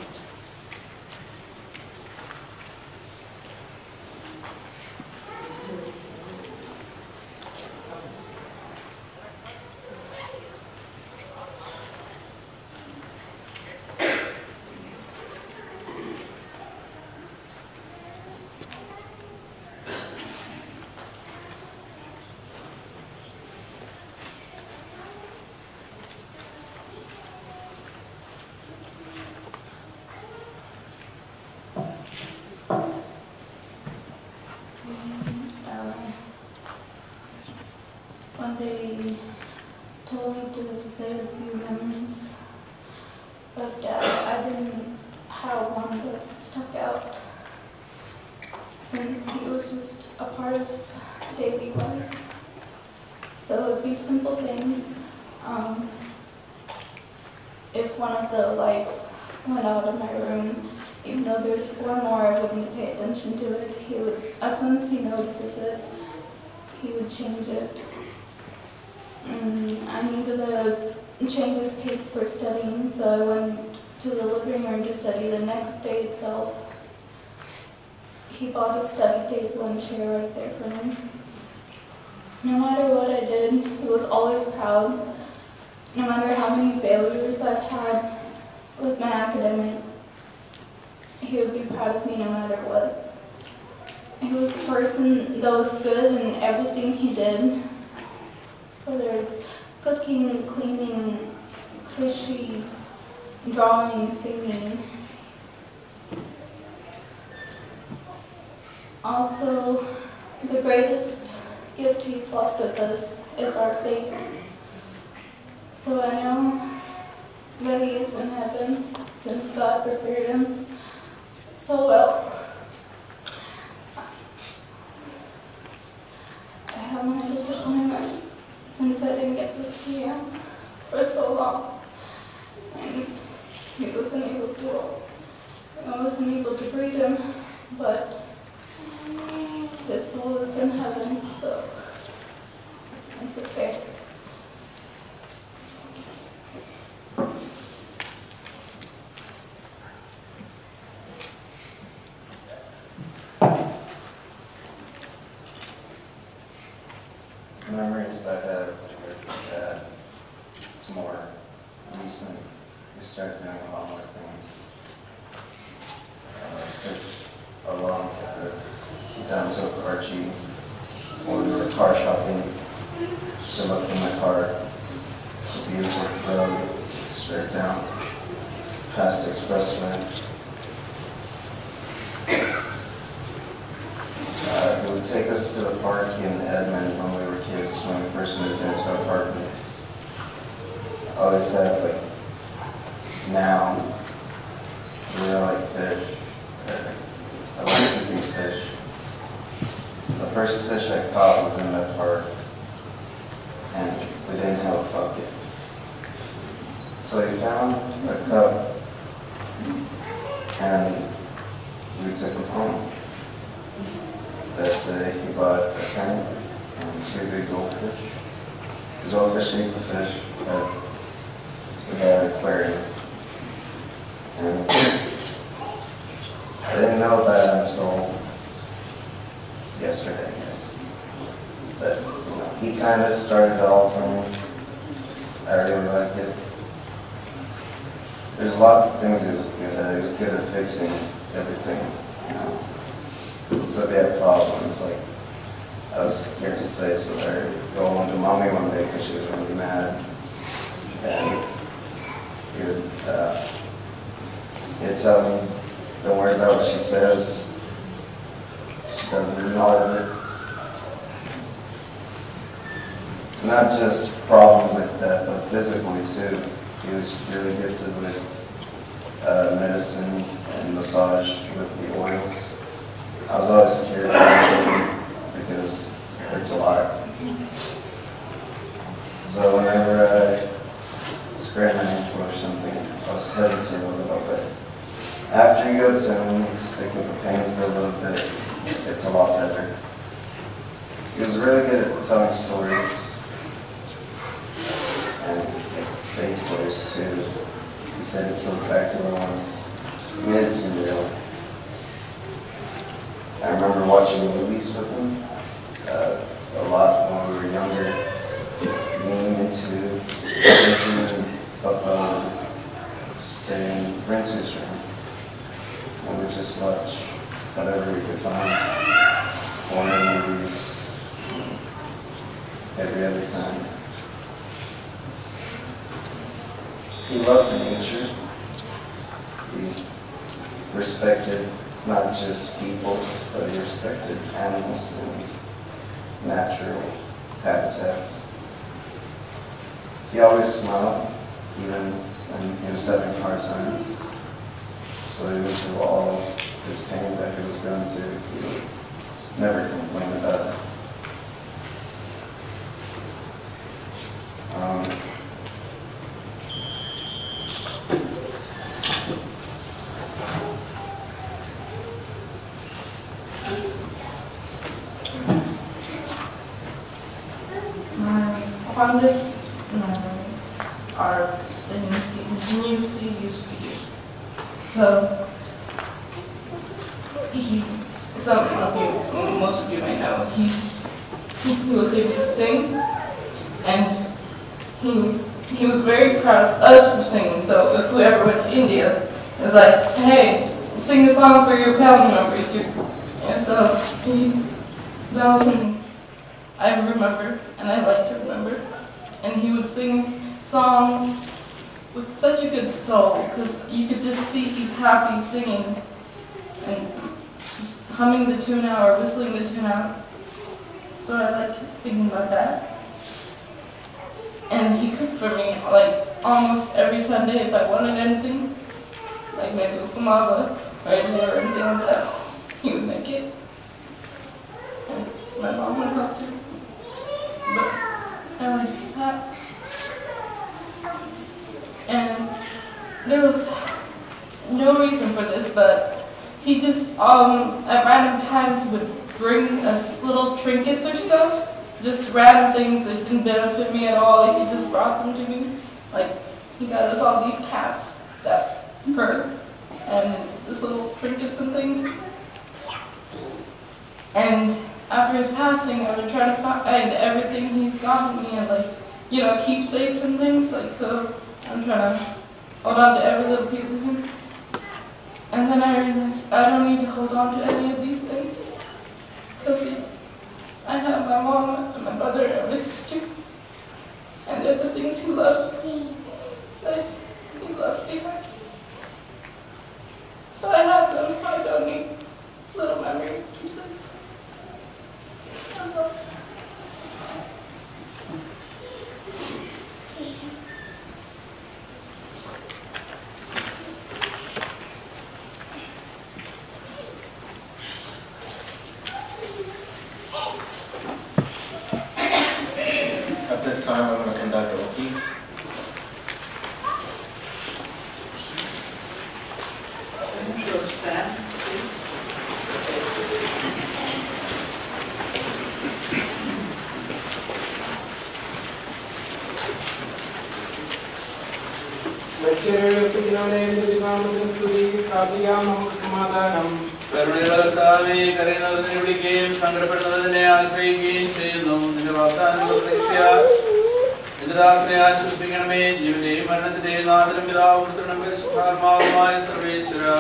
When they told me to say a few memories, but I didn't have one that stuck out, since he was just a part of daily life. So it would be simple things. If one of the lights went out of my room, even though there's 4 more, I wouldn't pay attention to it. He would, as soon as he notices it, he would change it. I needed a change of pace for studying, so I went to the living room to study. The next day itself, he bought a study table and chair right there for me. No matter what I did, he was always proud. No matter how many failures I've had with my academics, he would be proud of me no matter what. He was a person that was good in everything he did. Whether it's cooking, cleaning, Krishi, drawing, singing. Also, the greatest gift he's left with us is our faith. So I know that he is in heaven since God prepared him so well. I have my disappointment since I didn't get to see him for so long, and I wasn't able to greet him, but his soul is in heaven, so it's okay. Memories I have with my dad, it's more recent. We started doing a lot more things. It took a long down to Archie when we were car shopping to look in my car. The beautiful road straight down past the expressway. He would take us to the park in Edmond when we were kids, when we first moved into our apartments. I always had, like, now, we really like fish. I like cooking fish. The first fish I caught was in that park, and we didn't have a bucket. So he found a cup, and we took him home. That day he bought a tank and 2 big goldfish. The goldfish ate the fish, but we had an aquarium. And I didn't know that until yesterday, I guess. That, he kind of started it all for me. I really like it. There's lots of things he was good at. He was good at fixing everything, So if he had problems, like, I was scared to say, so I would go home to mommy one day because she was really mad. And he'd tell me, don't worry about what she says. She doesn't acknowledge it. Not just problems like that, but physically too. He was really gifted with medicine and massage with the oils. I was always scared to do it because it hurts a lot. So whenever was hesitant a little bit. After you go to him and stick with the pain for a little bit, it's a lot better. He was really good at telling stories, and fake stories too. He said he killed Dracula once. He made it seem real. I remember watching movies with him a lot when we were younger. Me, into Papa, stay in Renter's room. And we just watch whatever we could find. Horror movies, every other kind. He loved nature. He respected not just people, but he respected animals and natural habitats. He always smiled, even when he was having hard times. So even through all his pain that he was going through, he would never complain about it. My fondest memories are things he continuously used to do. So, most of you may know, he was able to sing, and he was very proud of us for singing. So if we ever went to India, it was like, hey, sing a song for your family members. And so that was something I remember, and I like to remember. And he would sing songs with such a good soul, because you could just see he's happy singing and just humming the tune out or whistling the tune out. So I like thinking about that. And he cooked for me like almost every Sunday if I wanted anything, like maybe upamava or anything like that. He would make it. And my mom would help too. But I like that. And there was no reason for this, but he just at random times would bring us little trinkets or stuff. Just random things that didn't benefit me at all. Like, he just brought them to me. Like, he got us all these cats that purr, and just little trinkets and things. And after his passing, I would try to find everything he's gotten me, and like, keepsakes and things. Like, so I'm trying to hold on to every little piece of him. And then I realized I don't need to hold on to any of these things, because I have my mom and my brother and my sister, and they're the things he loves me. Like, he loved me. So I have them, so I don't need little memory keepsakes. At this time, I'm going to conduct a piece. Stand, please. കരുണയുടെ കരയുന്നതിനെ വിളിക്കുകയും സങ്കടപ്പെടുന്നതിനെ ആശ്രയിക്കുകയും ചെയ്യുന്നു. നിന്റെ വാഗ്ദാനങ്ങൾ പ്രതീക്ഷയാൽ നിന്റെ ദാസനെ ആശ്വസിപ്പിക്കണമേ. ജീവന്റെയും മരണത്തിന്റെയും നാഥനും പിതാവും പുത്രനും പരിശുദ്ധാത്മാവുമായ സർവേശ്വരാ,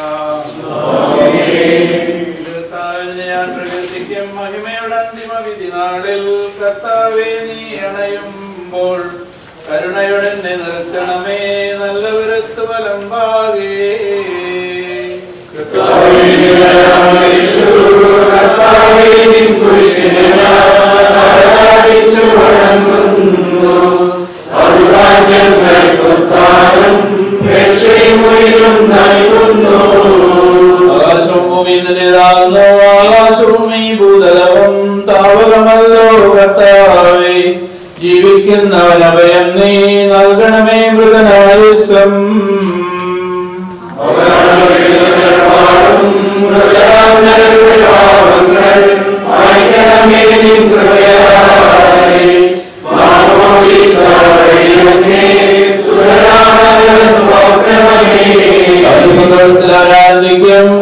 കർത്താവിനെ ഞാൻ പ്രകീർത്തിക്കും മഹിമയുടെ അന്തിമ വിധി നാളിൽ. കർത്താവേ, നീ അണയുമ്പോൾ കരുണയുടെ നിർത്തണമേ, നല്ലവരത്ത് വലമ്പാകേ. നൽകുന്നു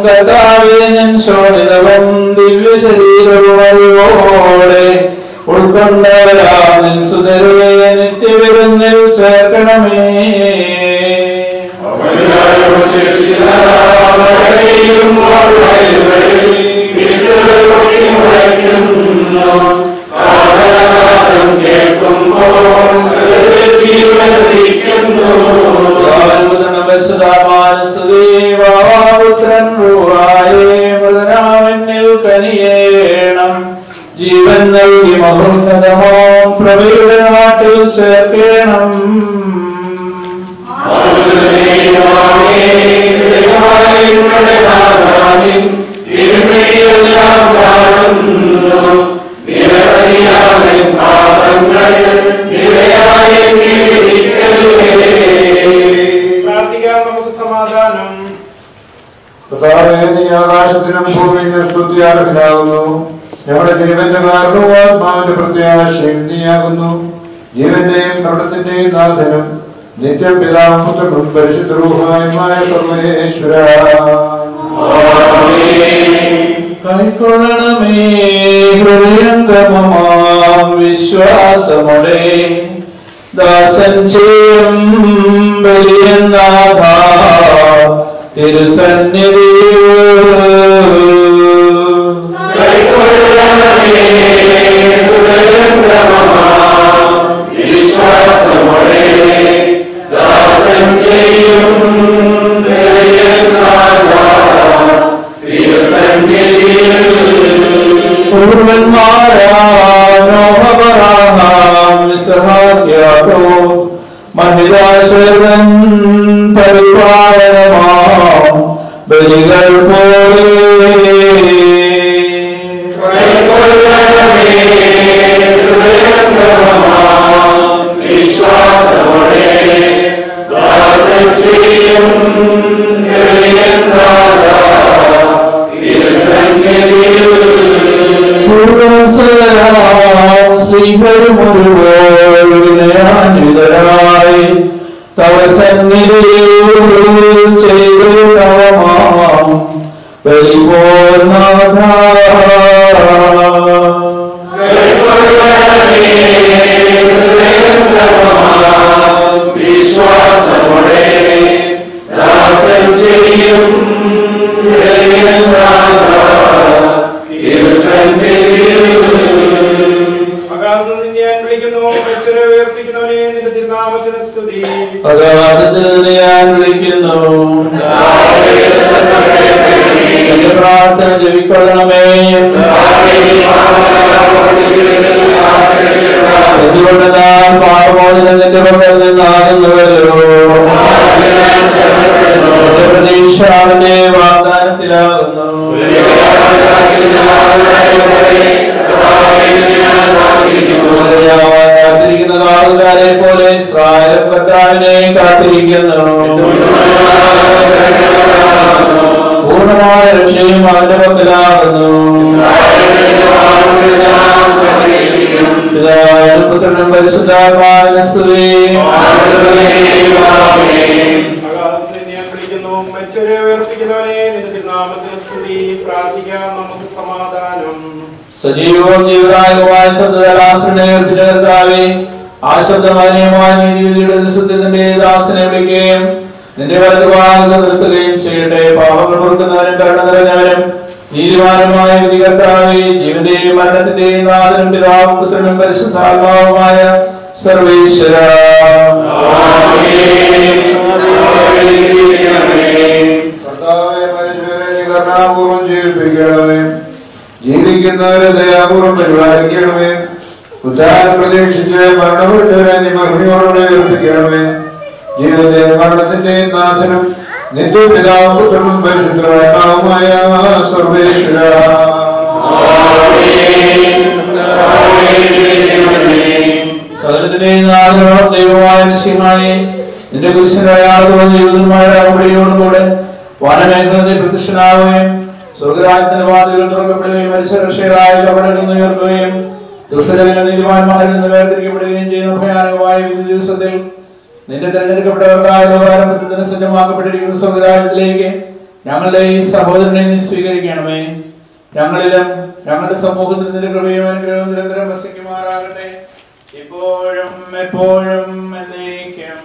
കർത്താവേ നിൻ ശോണിതവും ദിവ്യ ശരീരവും അറിവോടെ ഉൾക്കൊണ്ടവരാം നിൻ സുതരെ നിത്യവിരുന്നിൽ ചേർക്കണമേ. ജീവൻ നൽകി മഹോന്നതമോ പ്രഭയുടെ നാട്ടിൽ ചേർക്കണം. പ്രാർത്ഥിക്കാം, നമുക്ക് സമാധാനം. നീ ആകാശത്തിനും ഭൂമിയിലും സ്തുതിയാർഹനാകുന്നു. ഞങ്ങളുടെ ജീവന്റെ കാരണവും ആത്മാവിന്റെ പ്രത്യാശയും നീയാകുന്നു. ജീവന്റെയും മരണത്തിന്റെയും നാഥനും നിത്യം പിതാവും പുത്രനും പരിശുദ്ധ റൂഹായുമായ സർവേശ്വര. കൈക്കൊള്ളണമേ ഹൃദയംഗമമാം വിശ്വാസമുടെ ദാസൻ ചെയ്യും ബലിയനാഥ തിരുസന്നിധി. മഹിരാശ്വരൻ പരിപാലനമാം ബലികൾ പോലെ ശ്രീഹരിമുരുവോവിനയാനിതരായി തവ സന്നിധിയിൽ ചെയ്തവമാം ബലിപോർനാഥ. അഗാധത്തിൽ ഞാൻ വിളിക്കുന്നു, എന്റെ പ്രാർത്ഥന ജപിക്കൊള്ളണമേ. എന്തുകൊണ്ട് നാം പാപമോചനം നിന്റെ പക്കൽ നിന്നാകുന്നുവല്ലോ. എന്റെ പ്രതീക്ഷ അവന്റെ വാഗ്ദാനത്തിലാകുന്നു. കാത്തിരിക്കുന്ന കാവൽക്കാരെ പോലെ ഇസ്രായേൽ കർത്താവിനെ കാത്തിരിക്കുന്നു. പൂർണ്ണമായ രക്ഷയും അവന്റെ പക്കലാകുന്നു. പിതാവിനും പുത്രനും പരിശുദ്ധാത്മാവിനും സ്തുതി. പ്രാർത്ഥിക്കാം, നമുക്ക് സമാധാനം. സജീവവും ജീവദായകമായ ശബ്ദദാസനെ ആ ശബ്ദമാന്യമായ നീതിയുടെ ദിവസത്തിന്റെ ദാസനെ വിളിക്കുകയും നിന്റെ വലതുഭാഗത്ത് നിർത്തുകയും ചെയ്യട്ടെ. പാപങ്ങൾ പൊറുക്കുന്നവനും കരുണ നിറഞ്ഞവനും നീതിമാനുമായ വിധികർത്താവേ, ജീവന്റെയും മരണത്തിന്റെയും നാഥനും പിതാവും പുത്രനും പരിശുദ്ധാത്മാവുമായ സർവേശ്വര. കരുണാപൂർവം ജീവിപ്പിക്കണമേ. ജീവിക്കുന്നവരെ ദയാപൂർവം പരിപാലിക്കണമേ. ഉദ്ധാനം പ്രതീക്ഷിച്ച് മരണപ്പെട്ടവരെ നീ മഹിമയോടെ ഉയർപ്പിക്കണമേ. ജീവന്റെ മരണത്തിന്റെയും നാഥനും നിത്യപിതാവും പുത്രനും പരിശുദ്ധമായ സർവേശ്വര. സകലത്തിന്റെയും നാഥനും ദൈവമായ മിശിഹായേ, നിന്റെ കുരിശിനടയാളത്തോടെ ജീവിതന്മാരുടെ അവിടെയോടുകൂടെ വാനമേഘത്തിൽ പ്രത്യക്ഷനാവുകയും സ്വർഗരാജ്യത്തിന്റെ വാതിലുകൾ തുറക്കപ്പെടുകയും മരിച്ച രക്ഷകരായ കപടങ്ങളിൽ നിന്ന് ഉയർത്തുകയും ദുഷ്ടജന നീതിമാന്മാരിൽ നിന്ന് വേർതിരിക്കപ്പെടുകയും ചെയ്യുന്ന ഭയാനകമായ വിധി ദിവസത്തിൽ നിന്റെ തിരഞ്ഞെടുക്കപ്പെട്ടവർക്കായ ലോകാരംഭത്തിൽ തന്നെ സജ്ജമാക്കപ്പെട്ടിരിക്കുന്ന സ്വർഗരാജ്യത്തിലേക്ക് ഞങ്ങളുടെ ഈ സഹോദരനെ നീ സ്വീകരിക്കണമേ. ഞങ്ങളിലും ഞങ്ങളുടെ സമൂഹത്തിൽ നിന്റെ കൃപയും അനുഗ്രഹവും നിരന്തരം വസിക്കുമാറാകട്ടെ, ഇപ്പോഴും എപ്പോഴും എന്നേക്കും.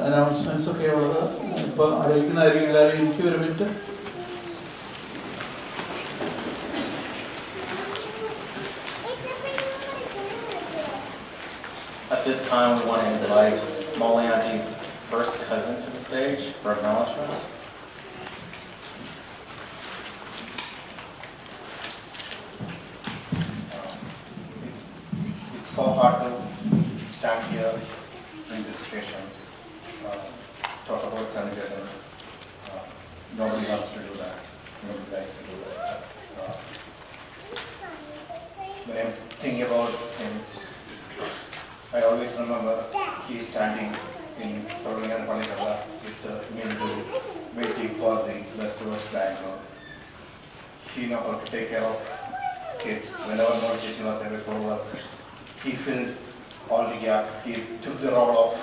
അനൗൺസ്മെന്റ്സ് ഒക്കെ ഉള്ളത് ഇപ്പൊ അറിയിക്കുന്നതായിരിക്കും. എല്ലാവരും എനിക്ക് ഒരു minute. At this time, we want to invite Molly Auntie's first cousin to the stage for acknowledgments. It's so hard to stand here in this occasion, talk about Sanjay. Nobody wants to do that. Nobody likes to do that. When I'm thinking about him, I always remember he is standing in Torongan Palikala with the military waiting for the bus towards Bangalore. He knew how to take care of kids. Whenever more teaching was away for work, he filled all the gaps. He took the role of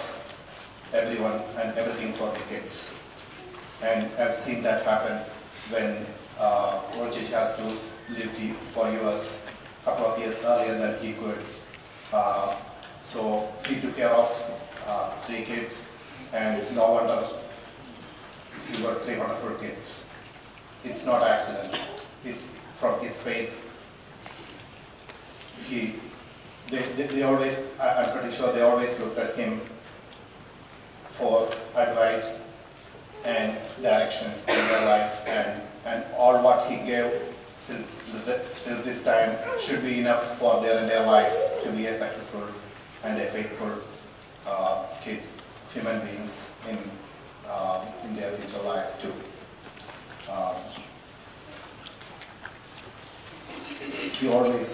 everyone and everything for the kids. And I've seen that happen when Volchich has to leave for US a couple of years earlier than he could. So he took care of 3 kids, and no wonder he got 3 wonderful kids. It's not accident. It's from his faith. They always, I'm pretty sure they always looked at him for advice and directions in their life, and all what he gave till this time should be enough for their life to be a successful and a faithful kids, human beings in their future life too. He always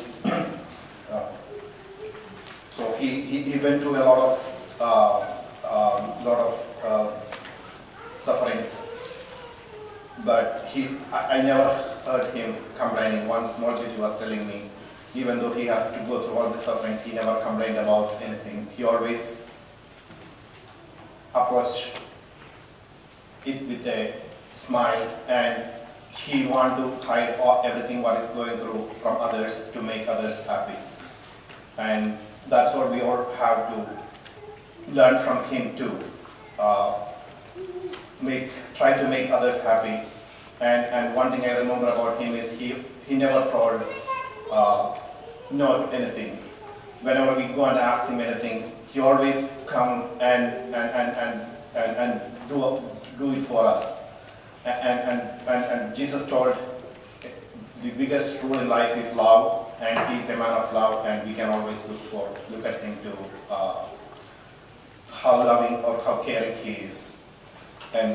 so he went through a lot of sufferings, but I never heard him complaining. Once Molchich was telling me, even though he has to go through all the sufferings, he never complained about anything. He always approached it with a smile, and he wanted to hide everything what is going through from others to make others happy. And that's what we all have to learn from him too. Try to make others happy. And one thing I remember about him is he never told no anything. Whenever we go and ask him anything, he always come and do it for us. And Jesus told the biggest rule in life is love, and he's the man of love, and we can always look at him to how loving or how caring he is. And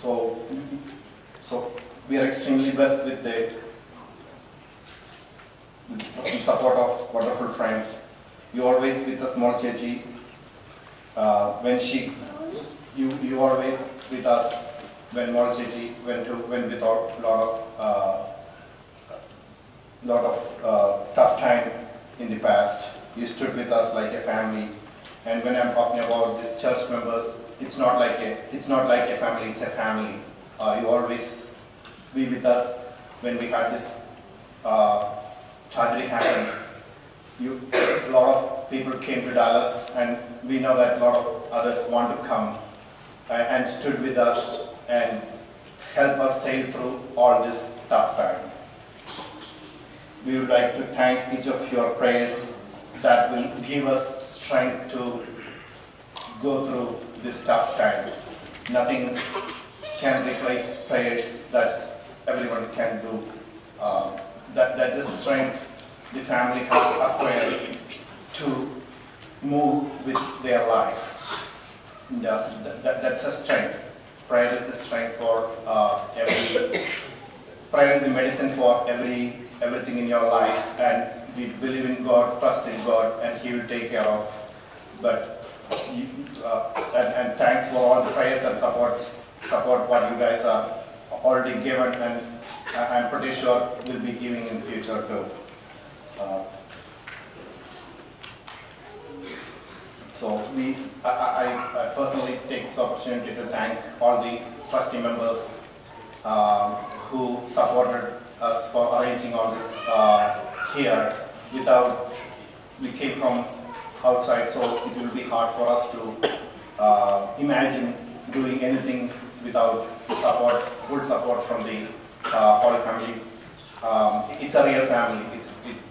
so we are extremely blessed with the support of wonderful friends. You always with the small Chechi. When you always with us when Small Chechi went with a lot of tough time in the past. You stood with us like a family. And when I'm talking about these church members, it's not like a family, it's a family. You always be with us when we had this tragedy happen. A lot of people came to Dallas, and we know that a lot of others want to come and stood with us and help us sail through all this tough time. We would like to thank each of your prayers that will give us strength to go through this tough time. Nothing can replace prayers that everyone can do. That's the strength the family has acquired to move with their life. That's a strength. Prayer is the strength for prayer is the medicine for everything in your life, and we believe in God, trust in God, and He will take care of. And thanks for all the prayers and support what you guys are already given, and I'm pretty sure will be giving in future too. I personally take this opportunity to thank all the trustee members who supported us for arranging all this here. We came from outside, so it will be hard for us to imagine doing anything without full support from the Holy Family. It's a real family.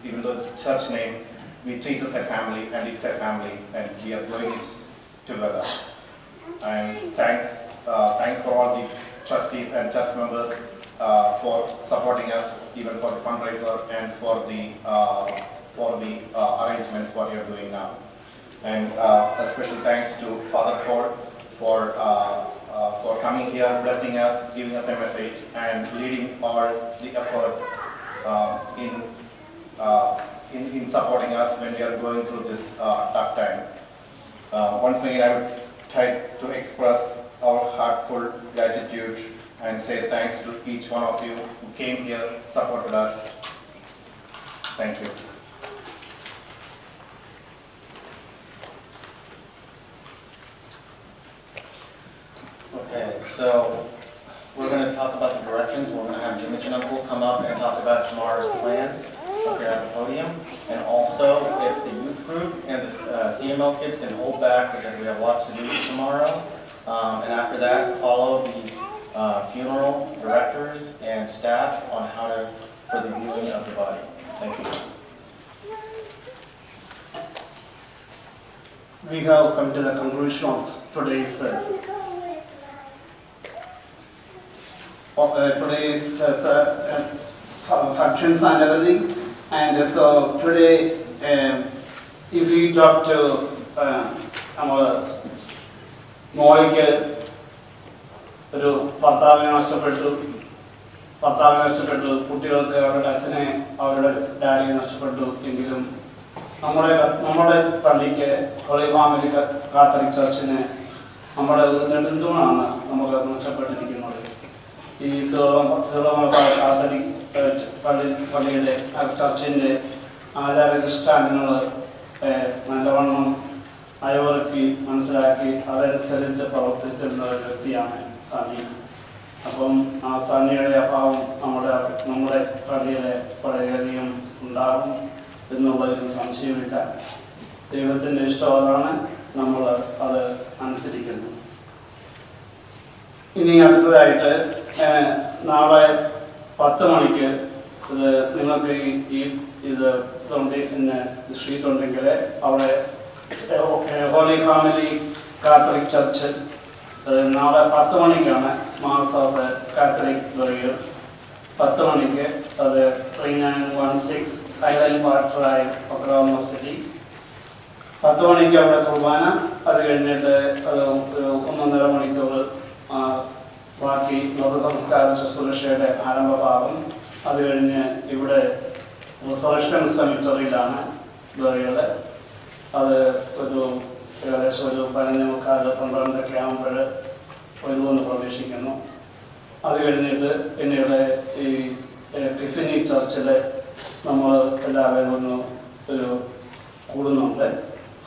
Even though it's a church name, we treat it as a family, and it's a family, and we are doing it together. And thanks for all the trustees and church members for supporting us, even for the fundraiser and for the arrangements what you're doing now. And a special thanks to Father Paul for coming here, blessing us, giving us a message, and leading all the effort in supporting us when we are going through this tough time. Once again, I would try to express our heartfelt gratitude and say thanks to each one of you who came here, supported us. Thank you. Okay, so we're going to talk about the directions. We're going to have Jimmy and Uncle come up and talk about tomorrow's plans up here at the podium. And also, if the youth group and the CML kids can hold back because we have lots to do tomorrow. And after that, follow the funeral directors and staff on how for the viewing of the body. Thank you. We have come to the conclusion of today's functions and everything. And so today, if we talk to our മോയ്ക്ക് ഒരു ഭർത്താവിനെ നഷ്ടപ്പെട്ടു, കുട്ടികൾക്ക് അവരുടെ അച്ഛനെ അവരുടെ ഡാഡിയെ നഷ്ടപ്പെട്ടു. എങ്കിലും നമ്മുടെ പള്ളിക്ക് ഹോളി ഫാമിലി കാത്തലിക് ചർച്ചിന് നമ്മുടെ നെടുന്തൂണാണ് നമുക്ക് നഷ്ടപ്പെട്ടിരിക്കുന്നത്. ഈ സീറോ മലബാർ കാത്തലിക് പള്ളിയുടെ ചർച്ചിൻ്റെ ആചാരാനുഷ്ഠാനങ്ങൾ നല്ലവണ്ണം അയവിറക്കി മനസ്സിലാക്കി അതനുസരിച്ച് പ്രവർത്തിച്ചിരുന്ന ഒരു വ്യക്തിയാണ് സണ്ണി. അപ്പം ആ സണ്ണിയുടെ അഭാവം നമ്മുടെ പള്ളിയിലെ വളരെയധികം ഉണ്ടാകും എന്നുള്ളതിൽ സംശയമില്ല. ദൈവത്തിൻ്റെ ഇഷ്ടം അതാണ്, നമ്മൾ അത് അനുസരിക്കുന്നു. ഇനി അടുത്തതായിട്ട് നാളെ 10 മണിക്ക് നിങ്ങൾക്ക് ഇത് സ്ട്രീറ്റ് ഉണ്ടെങ്കിൽ അവിടെ ഹോളി ഫാമിലി കാത്തലിക് ചർച്ച് നാളെ 10 മണിക്കാണ് മാസ് ഓഫ് കാത്തലിക് ബറിയൽ. 10 മണിക്ക് അത് 3916 Highland park drive, Oklahoma city. 10 മണിക്ക് അവിടെ കുർബാന. അത് കഴിഞ്ഞിട്ട് അത് 1.5 മണിക്കൂർ ബാക്കി മതസംസ്കാര ശുശ്രൂഷയുടെ ആരംഭഭാഗം. അത് കഴിഞ്ഞ് ഇവിടെ റിസർവേഷൻ സെമിറ്ററിയിലാണ് ബറിയൽ. അത് ഏകദേശം ഒരു 11:45-12 ആകുമ്പോൾ ഒഴിവൊന്ന് പ്രവേശിക്കുന്നു. അത് കഴിഞ്ഞിട്ട് പിന്നീട് ഈ ടിഫിനി ചർച്ചിൽ നമ്മൾ എല്ലാവരും ഒരു കൂടുന്നുണ്ട്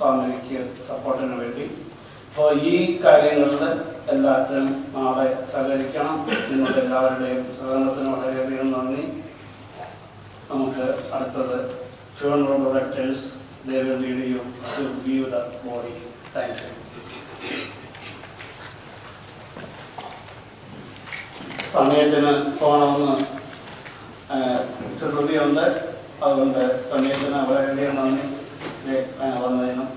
ഫാമിലിക്ക് സപ്പോർട്ടിന് വേണ്ടി. അപ്പോൾ ഈ കാര്യങ്ങളിൽ എല്ലാത്തിനും നാളെ സഹകരിക്കണം. നിങ്ങളുടെ എല്ലാവരുടെയും സഹകരണത്തിന് വളരെയധികം നന്ദി. നമുക്ക് അടുത്തത് funeral directors, they will lead you to view the body. Thank you. സമയത്തിന് പോകണമെന്ന് ചെറുതിയുണ്ട്, അതുകൊണ്ട് സമയത്തിന് വളരെയധികം നന്ദി വന്നതിനും.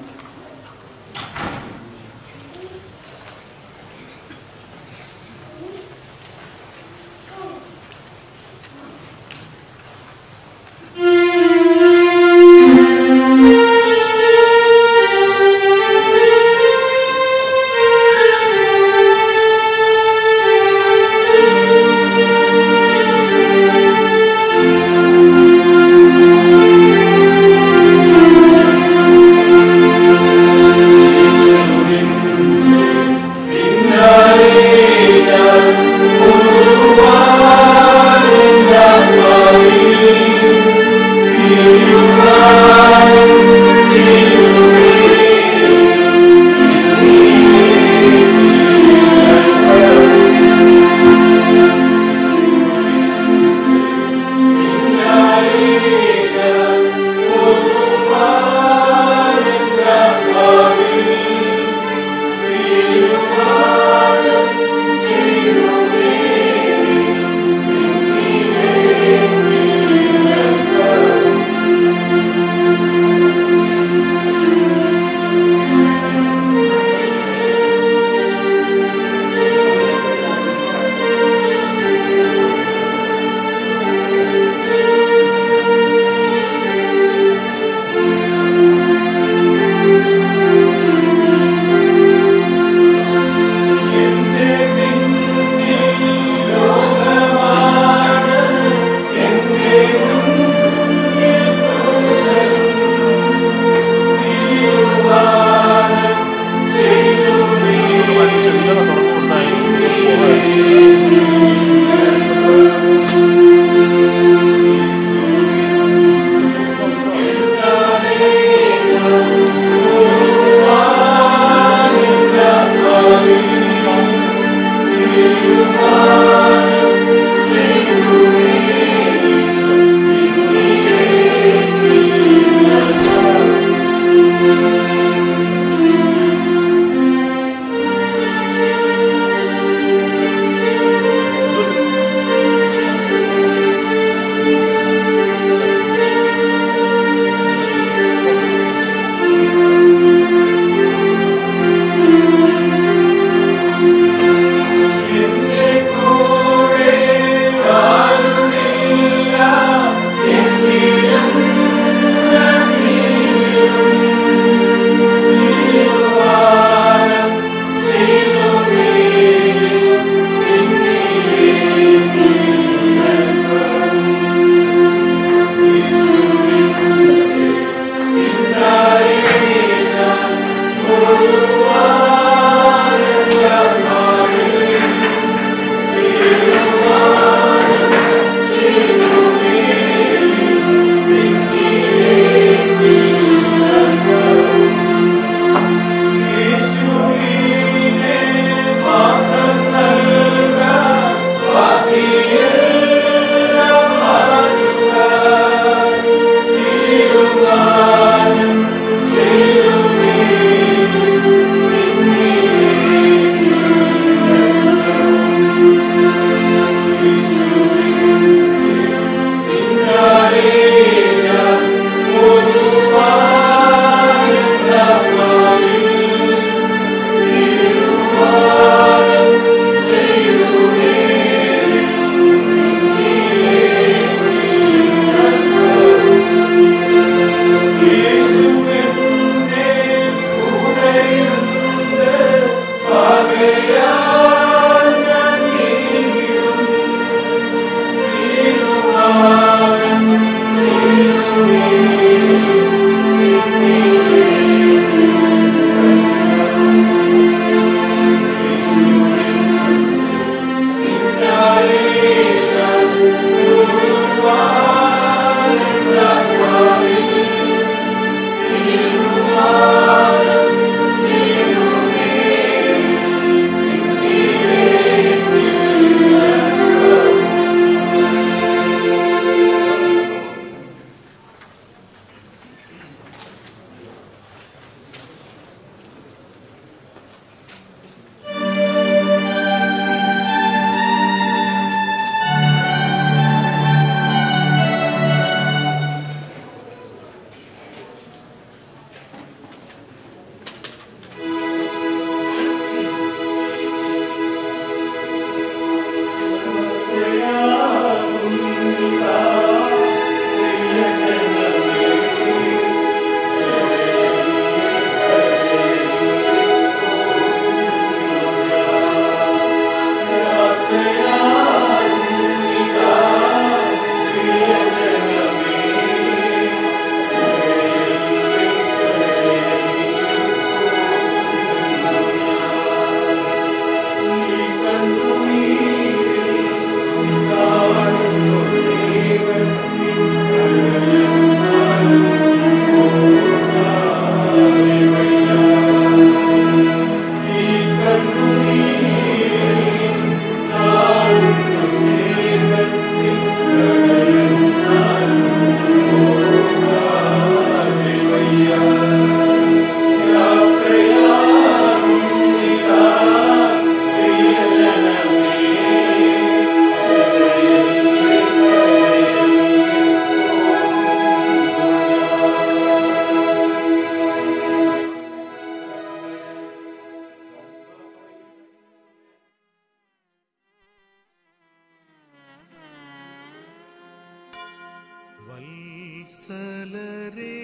വത്സലരേ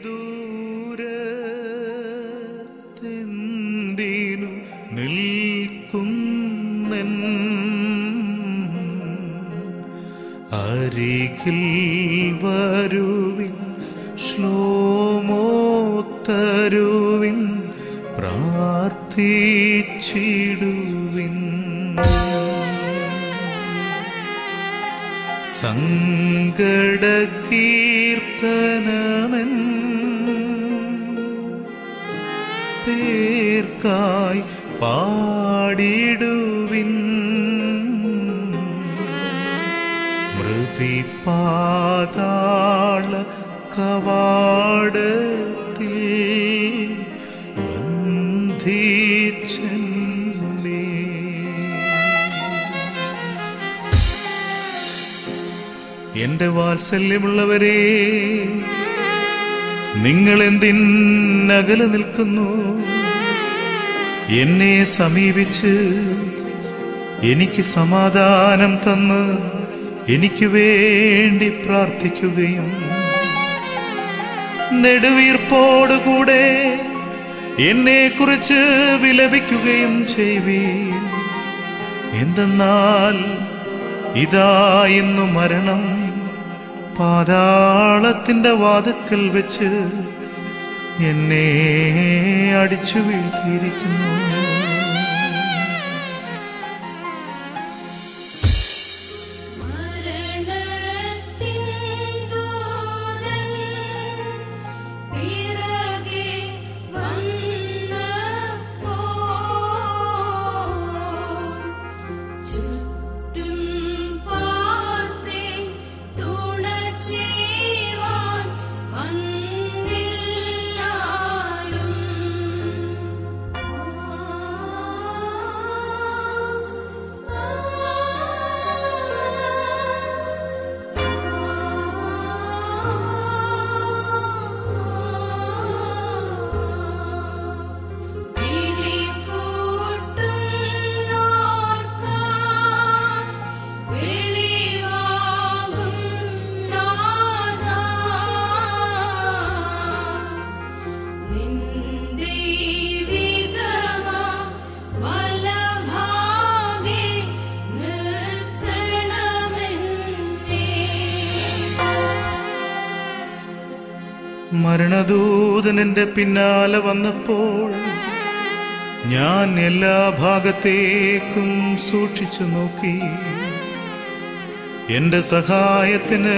ദൂരത്തെന്തിനു നിൽക്കുന്നെൻ അരികിൽ വരുവിൻ ശ്ലോമോ തരുവിൻ പ്രാർത്ഥിച്ചിടുവിൻ സങ്കടകീർത്തനമെൻ പേർക്കായി പാടിടുവിൻ മൃതിപാതാള കവാടത്തിൽ ബന്ധിച്ചെന്നെ എന്റെ വാത്സല്യമുള്ളവരെ, നിങ്ങൾ എന്തിനകലെ നിൽക്കുന്നു? എന്നെ സമീപിച്ച് എനിക്ക് സമാധാനം തന്ന് എനിക്ക് വേണ്ടി പ്രാർത്ഥിക്കുകയും നെടുവീർപ്പോടുകൂടെ എന്നെക്കുറിച്ച് വിലപിക്കുകയും ചെയ്യുവീൻ. എന്തെന്നാൽ ഇതാ ഇന്നു മരണം പാതാളത്തിന്റെ വാതിൽക്കൽ വെച്ച് എന്നെ അടിച്ചു വീഴ്ത്തിയിരിക്കുന്നു. മരണദൂതൻ എന്റെ പിന്നാലെ വന്നപ്പോൾ ഞാൻ എല്ലാ ഭാഗത്തേക്കും സൂക്ഷിച്ചു നോക്കി. എന്റെ സഹായത്തിന്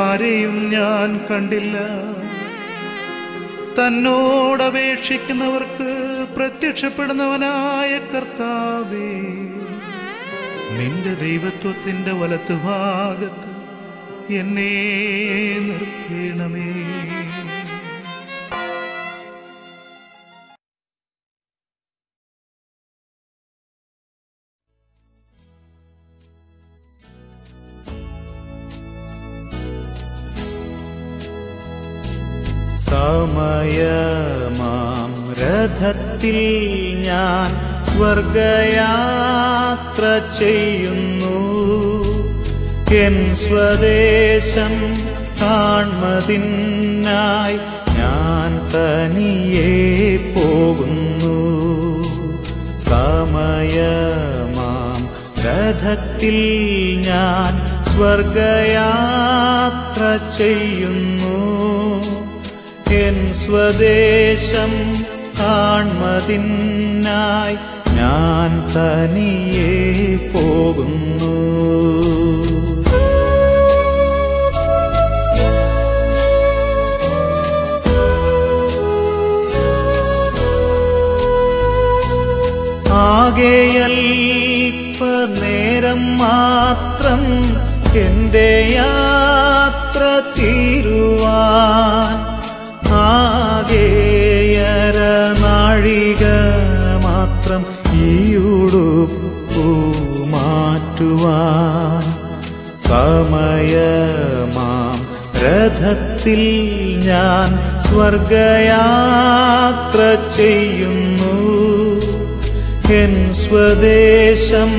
ആരെയും ഞാൻ കണ്ടില്ല. തന്നോടപേക്ഷിക്കുന്നവർക്ക് പ്രത്യക്ഷപ്പെടുന്നവനായ കർത്താവേ, നിന്റെ ദൈവത്വത്തിന്റെ വലത്തുഭാഗത്ത് എന്നെ നിർത്തേണമേ. സമയമാം രഥത്തിൽ ഞാൻ സ്വർഗയാത്ര ചെയ്യുന്നു. എൻ സ്വദേശം കാൺമതിനായി ഞാൻ തനിയെ പോകുന്നു. സമയമാം രഥത്തിൽ ഞാൻ സ്വർഗയാത്ര ചെയ്യുന്നു. എൻ സ്വദേശം കാൺമതിനായി ഞാൻ തനിയെ പോകുന്നു. ആകെയൽപ്പനേരം മാത്രം എന്റെ യാത്ര തീരുവാൻ, ആകെയരനാഴിക മാത്രം ഈ ഉടുപ്പു മാറ്റുവാൻ. സമയമാം രഥത്തിൽ ഞാൻ സ്വർഗയാത്ര ചെയ്യുന്നു. എൻ സ്വദേശം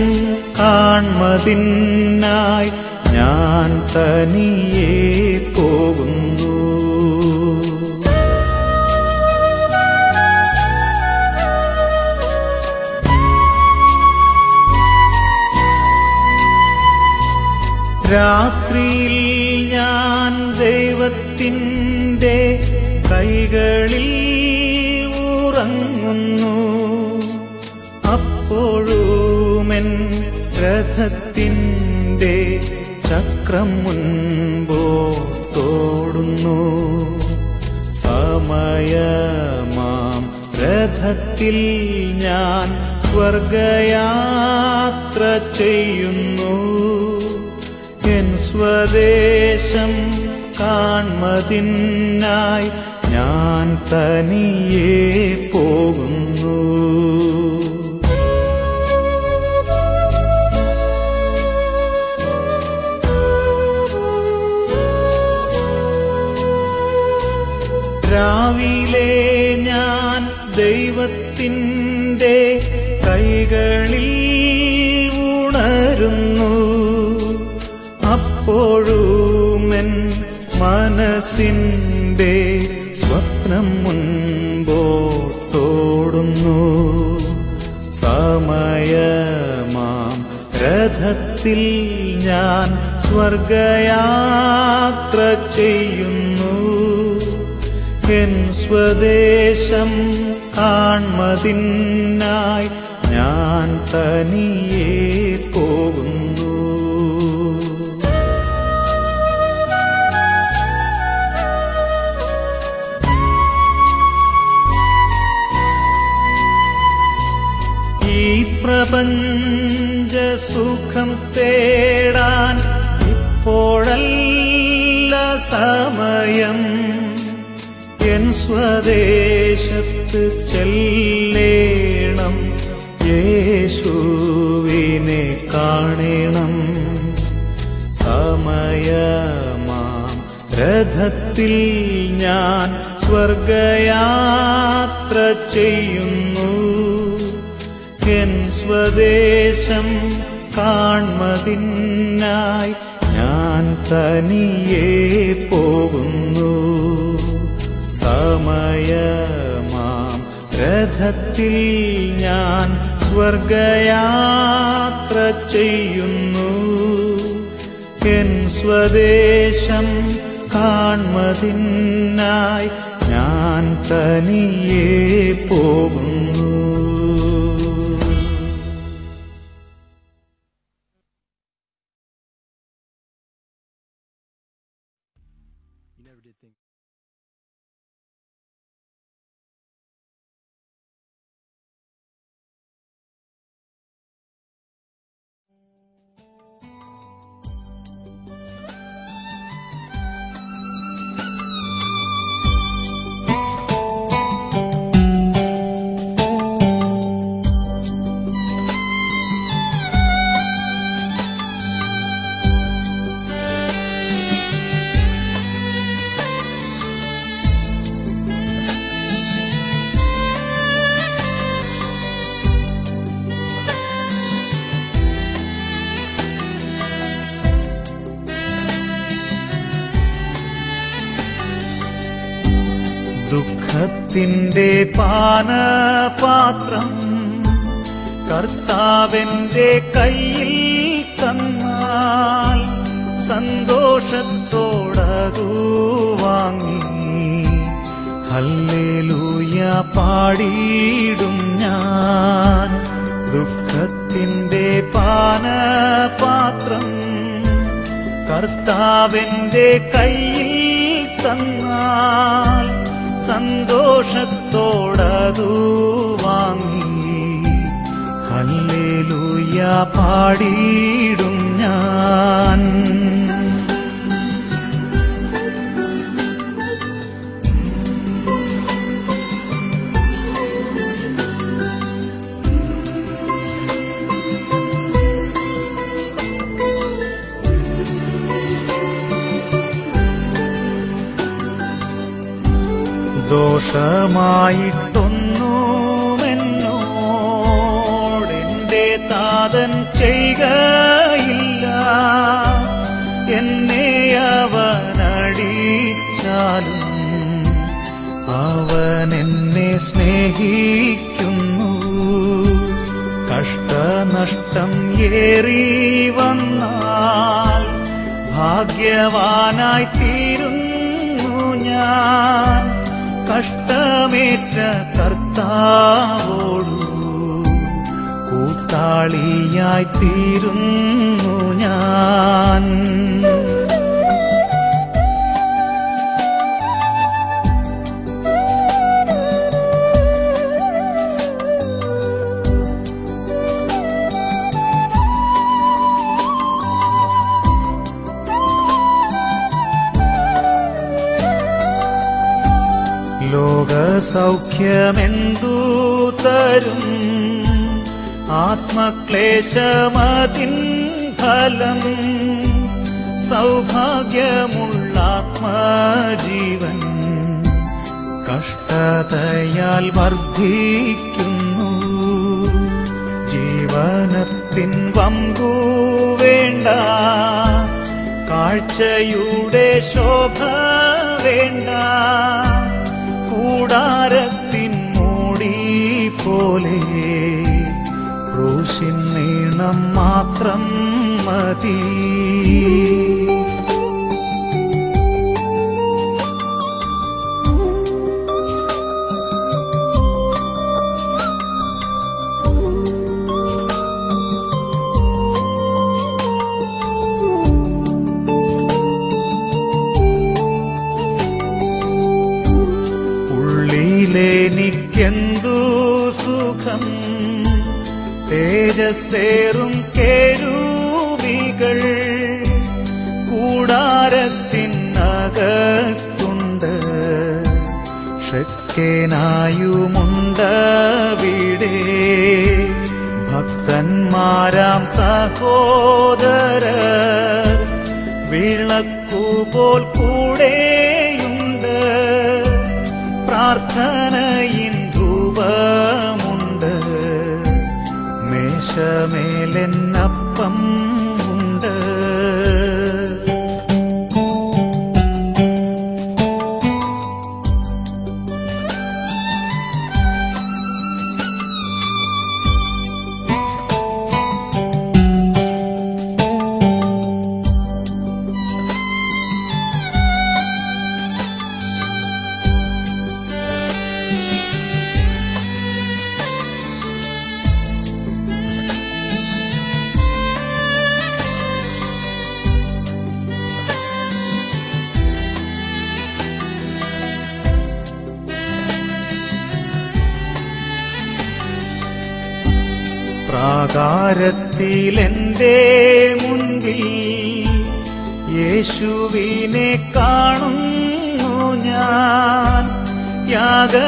കാൺമതിനായി ഞാൻ തനിയെ പോകുന്നു. രാത്രിയിൽ ഞാൻ ദൈവത്തിൻ്റെ കൈകളിൽ ഉറങ്ങുന്നു. അപ്പോഴുമെൻ രഥത്തിൻ്റെ ചക്രം മുൻപോട്ടോടുന്നു. സമയമാം രഥത്തിൽ ഞാൻ സ്വർഗയാത്ര ചെയ്യുന്നു. എൻ സ്വദേശം കാൺമതിനായി ഞാൻ തനിയെ പോകുന്നു. രാവിലെ ഞാൻ ദൈവത്തിൻ്റെ കൈകളിൽ ഉണരുന്നു. അപ്പോഴുമെൻ മനസ്സിൻ്റെ സ്വപ്നം മുൻപോട്ടോടുന്നു. സമയമാം രഥത്തിൽ ഞാൻ സ്വർഗയാത്ര ചെയ്യുന്നു. എൻ സ്വദേശം കാൺമതിനായി ഞാൻ തനിയെ പോകുന്നു. ഈ പ്രപഞ്ച സുഖം തേടാൻ ഇപ്പോഴല്ല സമയം. എൻ സ്വദേശത്ത് ചെല്ലേണം, യേശുവിനെ കാണണം. സമയമാം രഥത്തിൽ ഞാൻ സ്വർഗയാത്ര ചെയ്യുന്നു. എൻ സ്വദേശം കാൺമതിനായി ഞാൻ തനിയെ പോകുന്നു. സമയമാം രഥത്തിൽ ഞാൻ സ്വർഗയാത്ര ചെയ്യുന്നു. എൻ സ്വദേശം കാൺമതിനായി ഞാൻ തനിയെ പോകുന്നു. ദുഃഖത്തിൻ്റെ പാനപാത്രം കർത്താവിൻ്റെ കയ്യിൽ തന്നാൽ സന്തോഷത്തോടതു വാങ്ങി ഹല്ലേലൂയ പാടിയിടും ഞാൻ. ദുഃഖത്തിൻ്റെ പാനപാത്രം കർത്താവിൻ്റെ കയ്യിൽ തന്നാൽ സന്തോഷത്തോടതു വാങ്ങി ഹല്ലേലൂയ പാടിയിടും ഞാൻ. ദോഷമായിട്ടൊന്നുമെന്നോടെന്റെ താതൻ ചെയ്യുകയില്ല. എന്നെ അവനടിച്ചാലും അവൻ എന്നെ സ്നേഹിക്കുന്നു. കഷ്ടനഷ്ടം ഏറി വന്നാൽ ഭാഗ്യവാനായി തീരുന്നു ഞാൻ കഷ്ടമേറ്റ കർത്താവോടു കൂട്ടാളിയായി തീരുന്നു ഞാൻ. ലോകസൗഖ്യമെന്തു തരും ആത്മക്ലേശമതിൻ ഫലം സൗഭാഗ്യമുള്ള ആത്മജീവൻ കഷ്ടതയാൽ വർദ്ധിക്കുന്നു. ജീവനത്തിൻ വമ്പു വേണ്ട കാഴ്ചയുടെ ശോഭ വേണ്ട കൂടാരത്തിൻ മൂടി പോലെ ക്രൂശിൻ നീളം മാത്രം മതി. എനിക്കെന്തു സുഖം തേജസ്സേറും കേരൂബികൾ കൂടാരത്തിനകത്തുണ്ട് ശക്തനായുമുണ്ടവിടെ ഭക്തന്മാരാം സഹോദരർ വിളക്കുപോൽ കൂടെയുണ്ട് പ്രാർത്ഥനയിൻ ധൂപമുണ്ട് മേശമേലെന്നപ്പം ഉണ്ട്. പ്രാകാരത്തിലെന്റെ മുൻപിൽ യേശുവിനെ കാണുന്നു ഞാൻ യാഗപീഠമവനത്രേ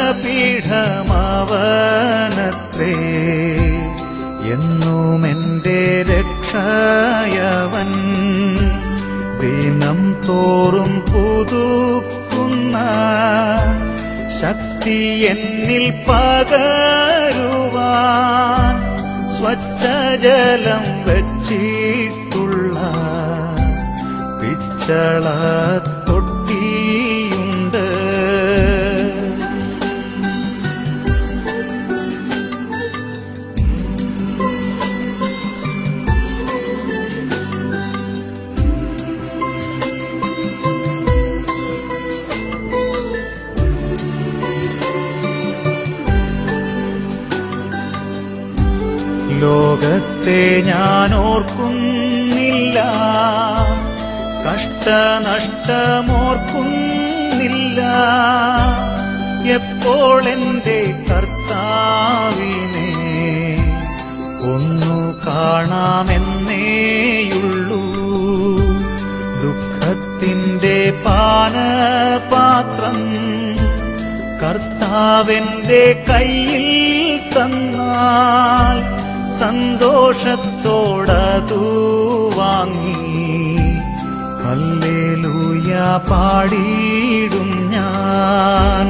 എന്നുമെന്റെ രക്ഷയവൻ ദിനം തോറും പുതുക്കുന്ന ശക്തി എന്നിൽ പകരുവാൻ സ്വച്ഛജലം വച്ചിട്ടുള്ള പിച്ചള തൊട്ടിയുണ്ട്. ലോകത്തെ ഞാൻ ഓർക്കുന്നില്ല കഷ്ടനഷ്ടമോർക്കുന്നില്ല എപ്പോൾ എന്റെ കർത്താവിനെ ഒന്നു കാണാമെന്നേയുള്ളൂ. ദുഃഖത്തിന്റെ പാനപാത്രം കർത്താവിന്റെ കയ്യിൽ തന്നാൽ സന്തോഷത്തോടതു വാങ്ങി ഹല്ലേലൂയ പാടിയിടും ഞാൻ.